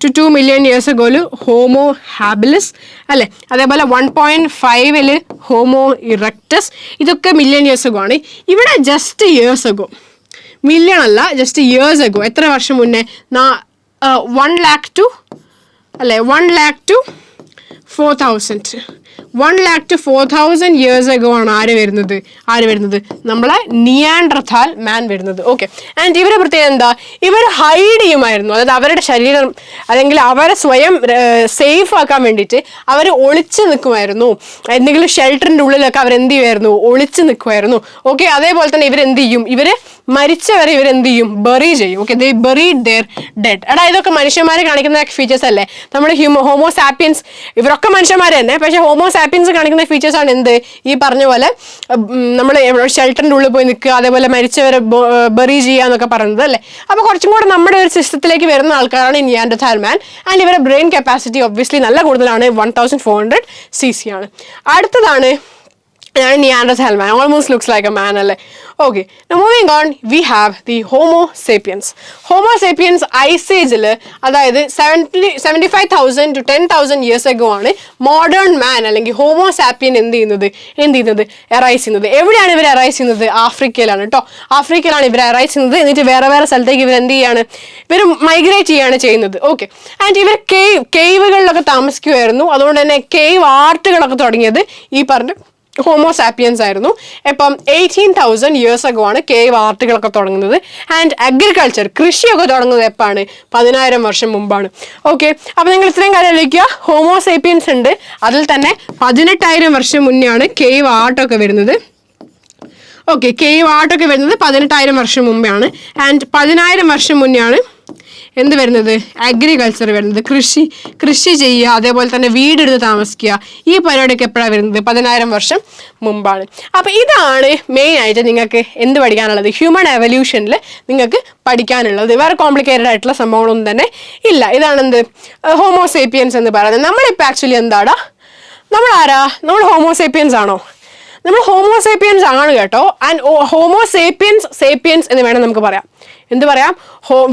to 2 മില്യൺ ഇയേഴ്സ് അഗോല് ഹോമോ ഹാബിലിസ് അല്ലേ? അതേപോലെ 1.5 ഹോമോ ഇറക്ടസ്. ഇതൊക്കെ മില്യൺ ഇയേഴ്സ് അഗോ ആണ്. ഇവിടെ ജസ്റ്റ് ഇയേഴ്സ് അഗോ, മില്യൺ അല്ല, ജസ്റ്റ് ഇയേഴ്സ് അഗോ. എത്ര വർഷം മുന്നേ? 1 lakh to 4,000 1,00,000 to 4,000 years ago ആണ് ആര് വരുന്നത് നമ്മളെ നിയാൻഡർഥാൽ മാൻ വരുന്നത്. ഓക്കെ, ആൻഡ് ഇവരെ പ്രത്യേകത എന്താ? ഇവർ ഹൈഡ് ചെയ്യുമായിരുന്നു, അതായത് അവരുടെ ശരീരം അല്ലെങ്കിൽ അവരെ സ്വയം സേഫ് ആക്കാൻ വേണ്ടിയിട്ട് അവർ ഒളിച്ചു നിൽക്കുമായിരുന്നു. എന്തെങ്കിലും ഷെൽട്ടറിന്റെ ഉള്ളിലൊക്കെ അവരെന്ത് ചെയ്യുമായിരുന്നു? ഒളിച്ചു നിൽക്കുമായിരുന്നു. ഓക്കെ, അതേപോലെ തന്നെ ഇവരെന്ത് ചെയ്യും? ഇവര് മരിച്ചവരെ ഇവരെന്ത് ചെയ്യും? ബറി ചെയ്യും. Okay, they buried their dead. എടാ, ഇതൊക്കെ മനുഷ്യന്മാരെ കാണിക്കുന്ന ഫീച്ചേഴ്സ് അല്ലേ? നമ്മുടെ ഹോമോസാപ്പിയൻസ് ഇവരൊക്കെ മനുഷ്യന്മാർ തന്നെ, പക്ഷെ ഹോമോസാപ്പിയൻസ് കാണിക്കുന്ന ഫീച്ചേഴ്സ് ആണ് എന്ത്? ഈ പറഞ്ഞ പോലെ നമ്മൾ ഷെൽട്ടറിന്റെ ഉള്ളിൽ പോയി നിൽക്കുക, അതേപോലെ മരിച്ചവരെ ബറി ചെയ്യുക എന്നൊക്കെ പറയുന്നത് അല്ലേ? അപ്പൊ കുറച്ചും കൂടെ നമ്മുടെ ഒരു സിസ്റ്റത്തിലേക്ക് വരുന്ന ആൾക്കാരാണ് നിയാൻഡർഥാൽ മാൻ. ആൻഡ് ഇവരുടെ ബ്രെയിൻ കപ്പാസിറ്റി ഒബ്വിയസ്ലി നല്ല കൂടുതലാണ്, 1400 cc ആണ്. അടുത്തതാണ് Neanderthal man, almost looks like a man, alle. Okay, now moving on, we have the Homo sapiens. Homo sapiens Ice Age അതായത് 75,000 to 10,000 years ago ആണ് മോഡേൺ മാൻ അല്ലെങ്കിൽ ഹോമോ സാപ്പിയൻ എന്ത് ചെയ്യുന്നത് എറൈസ് ചെയ്യുന്നത്. എവിടെയാണ് ഇവർ എറൈസ് ചെയ്യുന്നത്? ആഫ്രിക്കയിലാണ് കേട്ടോ. ആഫ്രിക്കയിലാണ് ഇവർ എറൈസ് ചെയ്യുന്നത്. എന്നിട്ട് വേറെ സ്ഥലത്തേക്ക് ഇവർ എന്ത് ചെയ്യാണ്? ഇവർ മൈഗ്രേറ്റ് ചെയ്യാണ് ചെയ്യുന്നത്. ഓക്കെ, ആൻഡ് ഇവർ കേവുകളിലൊക്കെ താമസിക്കുമായിരുന്നു. അതുകൊണ്ട് തന്നെ കേവ് ആർട്ടുകളൊക്കെ തുടങ്ങിയത് ഈ പറഞ്ഞ ഹോമോസാപ്പിയൻസ് ആയിരുന്നു. ഇപ്പം 18,000 years ago ആണ് കേവ് ആർട്ടുകളൊക്കെ തുടങ്ങുന്നത്. ആൻഡ് അഗ്രികൾച്ചർ, കൃഷിയൊക്കെ തുടങ്ങുന്നത് എപ്പാണ്? 10,000 വർഷം മുമ്പാണ്. ഓക്കെ, അപ്പൊ നിങ്ങൾ ഇത്രയും കാര്യം ആലോചിക്കുക. ഹോമോസാപ്പിയൻസ് ഉണ്ട്, അതിൽ തന്നെ 18,000 വർഷം മുന്നേ ആണ് കേവ് ആർട്ടൊക്കെ വരുന്നത്. ഓക്കെ, കേവ് ആർട്ടൊക്കെ വരുന്നത് 18,000 വർഷം മുമ്പേ ആണ്. ആൻഡ് 10,000 വർഷം മുന്നേ ആണ് എന്ത് വരുന്നത്? അഗ്രികൾച്ചർ വരുന്നത്. കൃഷി ചെയ്യുക, അതേപോലെ തന്നെ വീടെടുത്ത് താമസിക്കുക. ഈ പരിപാടിയൊക്കെ എപ്പോഴാണ് വരുന്നത്? 10,000 വർഷം മുമ്പാണ്. അപ്പൊ ഇതാണ് മെയിൻ ആയിട്ട് നിങ്ങൾക്ക് എന്ത് പഠിക്കാനുള്ളത്? ഹ്യൂമൻ എവല്യൂഷനിൽ നിങ്ങൾക്ക് പഠിക്കാനുള്ളത്. വേറെ കോംപ്ലിക്കേറ്റഡ് ആയിട്ടുള്ള സംഭവങ്ങളൊന്നും തന്നെ ഇല്ല. ഇതാണ് എന്ത് ഹോമോസേപ്പിയൻസ് എന്ന് പറയുന്നത്. നമ്മളിപ്പോൾ ആക്ച്വലി എന്താടാ? നമ്മൾ ആരാ? നമ്മൾ ഹോമോസേപ്പിയൻസ് ആണോ? നമ്മൾ ഹോമോസേപ്പിയൻസ് ആണ് കേട്ടോ. ആൻഡ് ഹോമോസേപ്പിയൻസ് എന്ന് വേണം നമുക്ക് പറയാം. എന്ത് പറയാം?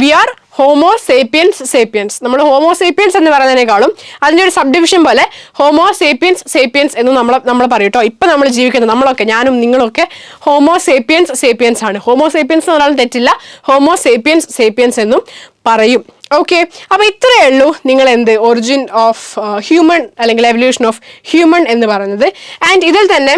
We are Homo sapiens. നമ്മൾ ഹോമോസേപ്പിയൻസ് എന്ന് പറയുന്നതിനേക്കാളും അതിൻ്റെ ഒരു സബ് ഡിവിഷൻ പോലെ ഹോമോസേപ്പിയൻസ് എന്ന് നമ്മൾ പറയും കേട്ടോ. ഇപ്പം നമ്മൾ ജീവിക്കുന്നത് നമ്മളൊക്കെ, ഞാനും നിങ്ങളൊക്കെ ഹോമോസേപ്പിയൻസ് ആണ്. ഹോമോസേപ്പിയൻസ് എന്ന് പറഞ്ഞാൽ തെറ്റില്ല, ഹോമോസേപ്പിയൻസ് എന്നും പറയും. ഓക്കെ, അപ്പൊ ഇത്രയേ ഉള്ളൂ നിങ്ങൾ എന്ത് ഒറിജിൻ ഓഫ് ഹ്യൂമൻ അല്ലെങ്കിൽ എവല്യൂഷൻ ഓഫ് ഹ്യൂമൻ എന്ന് പറയുന്നത്. ആൻഡ് ഇതിൽ തന്നെ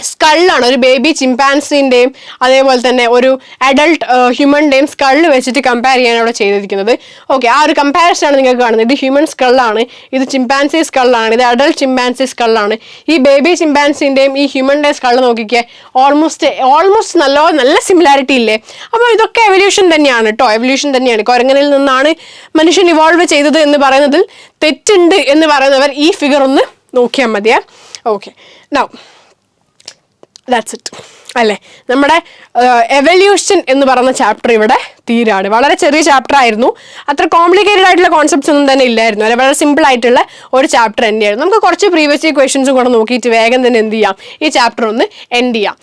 സ്കള്ളാണ് ഒരു ബേബി ചിമ്പാൻസിൻ്റെയും അതേപോലെ തന്നെ ഒരു അഡൾട്ട് ഹ്യൂമൻ്റെയും സ്കള്ള് വെച്ചിട്ട് കമ്പയർ ചെയ്യാൻ അവിടെ ചെയ്തിരിക്കുന്നത്. ഓക്കെ, ആ ഒരു കമ്പാരിസൺ ആണ് നിങ്ങൾക്ക് കാണുന്നത്. ഇത് ഹ്യൂമൻ സ്കള്ളാണ്, ഇത് ചിമ്പാൻസി സ്കള്ളാണ്, ഇത് അഡൾട്ട് ചിമ്പാൻസി സ്കള്ളാണ്. ഈ ബേബി ചിമ്പാൻസിൻ്റെയും ഈ ഹ്യൂമൻ്റെ സ്കള്ള് നോക്കിക്കേ, ഓൾമോസ്റ്റ് നല്ല സിമിലാരിറ്റി ഇല്ലേ? അപ്പോൾ ഇതൊക്കെ എവല്യൂഷൻ തന്നെയാണ് കേട്ടോ, എവല്യൂഷൻ തന്നെയാണ്. കുരങ്ങനിൽ നിന്നാണ് മനുഷ്യൻ ഇവോൾവ് ചെയ്തത് എന്ന് പറയുന്നതിൽ തെറ്റുണ്ട് എന്ന് പറയുന്നവർ ഈ ഫിഗർ ഒന്ന് നോക്കിയാൽ മതിയേ. ഓക്കെ, നൗ ദാറ്റ്സ് ഇറ്റ് അല്ലേ? നമ്മുടെ എവല്യൂഷൻ എന്ന് പറയുന്ന ചാപ്റ്റർ ഇവിടെ തീരാണ്. വളരെ ചെറിയ ചാപ്റ്റർ ആയിരുന്നു, അത്ര കോംപ്ലിക്കേറ്റഡ് ആയിട്ടുള്ള കോൺസെപ്റ്റ്സ് ഒന്നും തന്നെ ഇല്ലായിരുന്നു. അല്ലെ, വളരെ സിമ്പിൾ ആയിട്ടുള്ള ഒരു ചാപ്റ്റർ തന്നെയായിരുന്നു. നമുക്ക് കുറച്ച് പ്രീവിയസ് ക്വസ്റ്റ്യൻസും കൂടെ നോക്കിയിട്ട് വേഗം തന്നെ എന്ത് ചെയ്യാം, ഈ ചാപ്റ്റർ ഒന്ന് എൻഡ് ചെയ്യാം.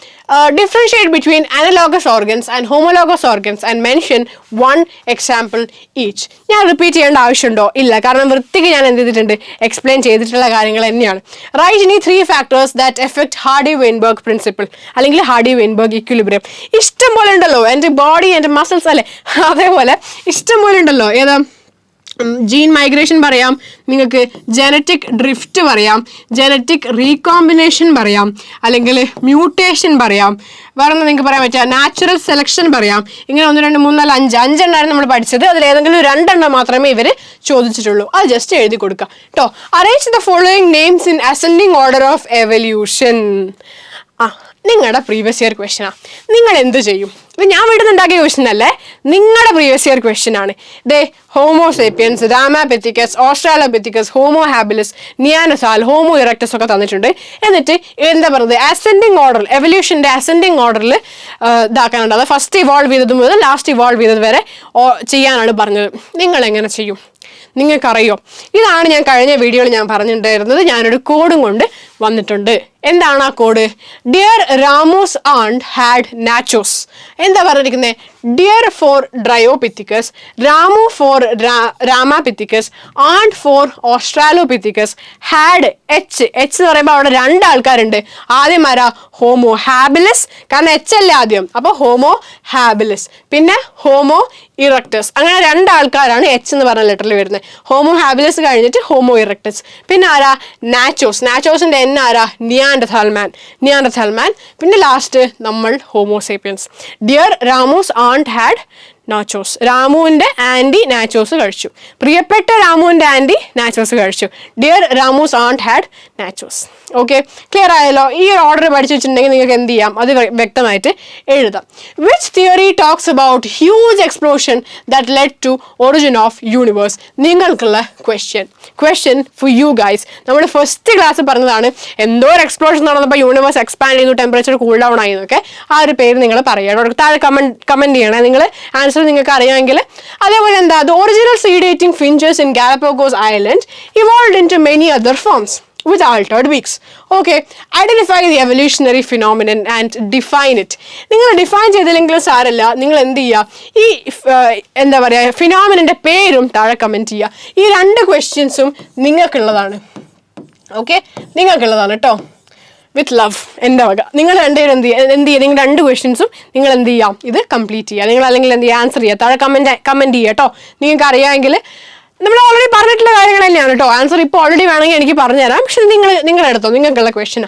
Differentiate between analogous organs and homologous organs and mention 1 example each. ഞാൻ റിപ്പീറ്റ് ചെയ്യേണ്ട ആവശ്യമുണ്ടോ? ഇല്ല, കാരണം വൃത്തിക്ക് ഞാൻ എന്ത് ചെയ്തിട്ടുണ്ട്, എക്സ്പ്ലെയിൻ ചെയ്തിട്ടുള്ള കാര്യങ്ങൾ തന്നെയാണ്. റൈറ്റ് ഇനി 3 factors that effect hardy-Weinberg principle അല്ലെങ്കിൽ ഹാർഡി-വെയിൻബർഗ് ഇക്വിലിബ്രിയം. ഇഷ്ടം പോലെ ഉണ്ടല്ലോ, എൻ്റെ ബോഡി എൻ്റെ മസിൽസ് അല്ലേ, അതേപോലെ ഇഷ്ടം പോലെ ഉണ്ടല്ലോ. ഏതാ? ജീൻ മൈഗ്രേഷൻ പറയാം, നിങ്ങൾക്ക് ജനറ്റിക് ഡ്രിഫ്റ്റ് പറയാം, ജനറ്റിക് റീകോമ്പിനേഷൻ പറയാം, അല്ലെങ്കിൽ മ്യൂട്ടേഷൻ പറയാം, വേറെ ഒന്നും നിങ്ങൾക്ക് പറയാൻ പറ്റുക, നാച്ചുറൽ സെലക്ഷൻ പറയാം. ഇങ്ങനെ 1 2 3 4 5 5 നമ്മൾ പഠിച്ചത്. അതിൽ ഏതെങ്കിലും 2 മാത്രമേ ഇവർ ചോദിച്ചിട്ടുള്ളൂ. അത് ജസ്റ്റ് എഴുതി കൊടുക്കുക കേട്ടോ. Arrange the following names in ascending order of evolution. നിങ്ങളുടെ പ്രീവിയസ് ഇയർ ക്വസ്റ്റ്യനാ. നിങ്ങൾ എന്ത് ചെയ്യും? ഇത് ഞാൻ വീട്ടിൽ നിന്നുണ്ടാക്കിയ ക്വസ്റ്റ്യൻ അല്ലേ, നിങ്ങളുടെ പ്രീവിയസ് ഇയർ ക്വസ്റ്റ്യൻ ആണ്. They Homo sapiens, Ramapithecus, Australopithecus, Homo habilis, നിയാനസാൽ, ഹോമോ ഇറക്ടസ് ഒക്കെ തന്നിട്ടുണ്ട്. എന്നിട്ട് എന്താ പറയുന്നത്, അസെൻഡിങ് ഓർഡർ, എവല്യൂഷൻ്റെ അസെൻഡിങ് ഓർഡറിൽ ഇതാക്കാനുണ്ട്. അത് ഫസ്റ്റ് ഇവോൾവ് ചെയ്തത് മുതൽ ലാസ്റ്റ് ഇവോൾവ് ചെയ്തത് വരെ ചെയ്യാനാണ് പറഞ്ഞത്. നിങ്ങൾ എങ്ങനെ ചെയ്യും? നിങ്ങൾക്കറിയോ? ഇതാണ് ഞാൻ കഴിഞ്ഞ വീഡിയോയിൽ ഞാൻ പറഞ്ഞിട്ടുണ്ടായിരുന്നത്. ഞാനൊരു കോഡും കൊണ്ട് വന്നിട്ടുണ്ട്. എന്താണ് ആ code? Dear Ramos and had nachos. എന്താ പറഞ്ഞിരിക്കുന്നത്? Deer for Dryopithecus, Ramu for Ramapithecus, Aunt for Australopithecus had H എന്ന് പറയുമ്പോൾ അവിടെ രണ്ട് ആൾക്കാരുണ്ട്. ആദ്യം ആരാ? ഹോമോ ഹാബിലിസ്, കാരണം എച്ച് അല്ലേ ആദ്യം, അപ്പൊ ഹോമോ ഹാബിലിസ്, പിന്നെ ഹോമോ ഇറക്ടസ്. അങ്ങനെ രണ്ടാൾക്കാരാണ് എച്ച് എന്ന് പറഞ്ഞ ലെറ്ററിൽ വരുന്നത്. ഹോമോ ഹാബിലിസ് കഴിഞ്ഞിട്ട് ഹോമോ ഇറക്ടസ്. പിന്നെ ആരാ? നാച്ചോസ്. നാച്ചോസിന്റെ എൻ ആരാ? നിയാൻഡർതാൽമാൻ. പിന്നെ ലാസ്റ്റ് നമ്മൾ ഹോമോസേപ്പിയൻസ്. ഡിയർ രാമൂസ് ആണ്ട് ഹാഡ് നാച്ചോസ്. രാമുവിന്റെ ആന്റി നാച്ചോസ് കഴിച്ചു. പ്രിയപ്പെട്ട രാമുവിന്റെ ആന്റി നാച്ചോസ് കഴിച്ചു. ഡിയർ രാമൂസ് ആണ്ട് ഹാഡ് നാച്ചോസ്. ഓക്കെ, ക്ലിയർ ആയല്ലോ? ഈ ഒരു ഓർഡർ പഠിച്ചു വെച്ചിട്ടുണ്ടെങ്കിൽ നിങ്ങൾക്ക് എന്ത് ചെയ്യാം? അത് വ്യക്തമായിട്ട് എഴുതാം. Which theory talks about huge explosion that led to origin of universe? നിങ്ങൾക്കുള്ള ക്വസ്റ്റ്യൻ ഫോർ യു ഗൈസ്. നമ്മൾ ഫസ്റ്റ് ക്ലാസ് പറഞ്ഞതാണ് എന്തോ ഒരു എക്സ്പ്ലോഷൻ നടന്നപ്പോൾ യൂണിവേഴ്സ് എക്സ്പാൻഡ് ചെയ്തു, ടെമ്പറേച്ചർ കൂൾ ഡൗൺ ആയി എന്നൊക്കെ. ആ ഒരു പേര് നിങ്ങൾ പറയണം, താഴെ കമന്റ് ചെയ്യണേ നിങ്ങൾ ആൻസർ നിങ്ങൾക്ക് അറിയാമെങ്കിൽ. അതേപോലെ എന്താ? The original seed eating finches in Galapagos island evolved into many other forms with altered beaks. Okay, identify the evolutionary phenomenon and define it. നിങ്ങൾ ഡിഫൈൻ ചെയ്തില്ലെങ്കിലും സാരല്ല, നിങ്ങൾ എന്ത് ചെയ്യുക? ഈ എന്താ പറയുക, ഫിനോമിനന്റെ പേരും താഴെ കമന്റ് ചെയ്യുക. ഈ രണ്ട് ക്വസ്റ്റ്യൻസും നിങ്ങൾക്കുള്ളതാണ്. ഓക്കെ, നിങ്ങൾക്കുള്ളതാണ് കേട്ടോ. വിത്ത് ലവ്, എൻ്റെ വക. നിങ്ങൾ രണ്ടുപേരും എന്ത് ചെയ്യുക? നിങ്ങൾ രണ്ട് ക്വസ്റ്റ്യൻസും നിങ്ങൾ എന്ത് ചെയ്യാം? ഇത് കംപ്ലീറ്റ് ചെയ്യുക. നിങ്ങൾ അല്ലെങ്കിൽ എന്ത് ചെയ്യുക? ആൻസർ ചെയ്യുക. താഴെ കമന്റ് ചെയ്യുക കേട്ടോ. നിങ്ങൾക്ക് അറിയാമെങ്കിൽ. നമ്മൾ ഓൾറെഡി പറഞ്ഞിട്ടുള്ള കാര്യങ്ങൾ തന്നെയാണ് കേട്ടോ. ആൻസർ ഇപ്പോൾ ഓൾറെഡി വേണമെങ്കിൽ എനിക്ക് പറഞ്ഞുതരാം, പക്ഷെ നിങ്ങൾ എടുത്തോ, നിങ്ങൾക്കുള്ള ക്വസ്റ്റ്യൻ.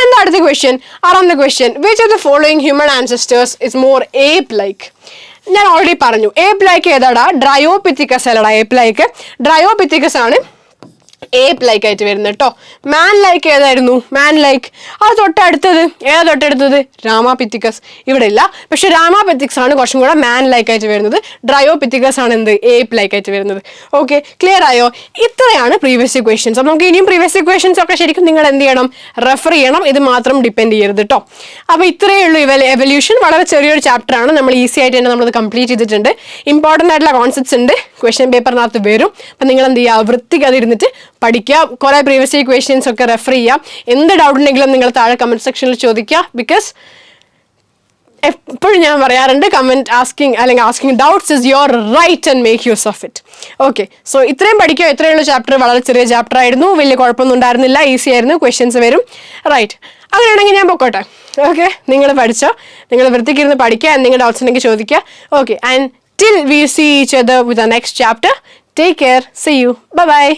എന്താ അടുത്ത ക്വസ്റ്റ്യൻ? ആറാമത്തെ question. Which of the following human ancestors is more ape like? ഞാൻ ഓൾറെഡി പറഞ്ഞു. ഏപ്പ് ലൈക്ക് ഏതാടാ? ഡ്രയോപിത്തിക്കസ് അല്ലടാ. ഏപ്പ് ലൈക്ക് ഡ്രയോപിത്തിക്കസ് ആണ് ഏപ്പ് ലൈക്ക് ആയിട്ട് വരുന്നത് കേട്ടോ. മാൻ ലൈക്ക് ഏതായിരുന്നു? മാൻ ലൈക്ക് അത് തൊട്ടടുത്തത് രാമാപിത്തിക്കസ്. ഇവിടെ ഇല്ല, പക്ഷെ രാമാപിത്തിക്സ് ആണ് കുറച്ചും കൂടെ മാൻ ലൈക്ക് ആയിട്ട് വരുന്നത്. ഡ്രയോപിത്തിക്കസ് ആണ് എന്ത്? ഏപ്പ് ലൈക്ക് ആയിട്ട് വരുന്നത്. ഓക്കെ, ക്ലിയർ ആയോ? ഇത്രയാണ് പ്രീവിയസ് ക്വസ്റ്റ്യൻസ്. അപ്പോൾ നമുക്ക് ഇനിയും പ്രീവിയസ് ക്വസ്റ്റ്യൻസ് ഒക്കെ ശരിക്കും നിങ്ങൾ എന്ത് ചെയ്യണം? റെഫർ ചെയ്യണം. ഇത് മാത്രം ഡിപ്പെൻഡ് ചെയ്യരുത് കേട്ടോ. അപ്പോൾ ഇത്രയേ ഉള്ളൂ എവല്യൂഷൻ. വളരെ ചെറിയൊരു ചാപ്റ്റർ ആണ്. നമ്മൾ ഈസി ആയിട്ട് തന്നെ നമ്മളത് കംപ്ലീറ്റ് ചെയ്തിട്ടുണ്ട്. ഇമ്പോർട്ടൻ്റ് ആയിട്ടുള്ള കോൺസെപ്റ്റ്സ് ഉണ്ട്, ക്വസ്റ്റ്യൻ പേപ്പറിനകത്ത് വരും. അപ്പം നിങ്ങൾ എന്ത് ചെയ്യുക? വൃത്തിക്ക് അതിരുന്നിട്ട് പഠിക്കുക. കുറേ പ്രീവിയസ് ക്വസ്റ്റ്യൻസ് ഒക്കെ റെഫർ ചെയ്യാം. എന്ത് ഡൗട്ട് ഉണ്ടെങ്കിലും നിങ്ങൾ താഴെ കമന്റ് സെക്ഷനിൽ ചോദിക്കുക. ബിക്കോസ് എപ്പോഴും ഞാൻ പറയാറുണ്ട്, asking doubts is your right and make use of it. Okay, so ഇത്രയും പഠിക്കുക. ഇത്രയുള്ള ചാപ്റ്റർ വളരെ ചെറിയ ചാപ്റ്റർ ആയിരുന്നു, വലിയ കുഴപ്പമൊന്നും ഉണ്ടായിരുന്നില്ല, ഈസി ആയിരുന്നു. ക്വസ്റ്റ്യൻസ് വരും. റൈറ്റ്, അങ്ങനെയാണെങ്കിൽ ഞാൻ പൊക്കോട്ടെ. ഓക്കെ, നിങ്ങൾ പഠിച്ചോ, നിങ്ങൾ വൃത്തിക്കിരുന്ന് പഠിക്കുക. എന്തെങ്കിലും ഡൗട്ട്സ് ഉണ്ടെങ്കിൽ ചോദിക്കുക. Okay, and till we see each other with the next chapter, take care, see you, bye bye.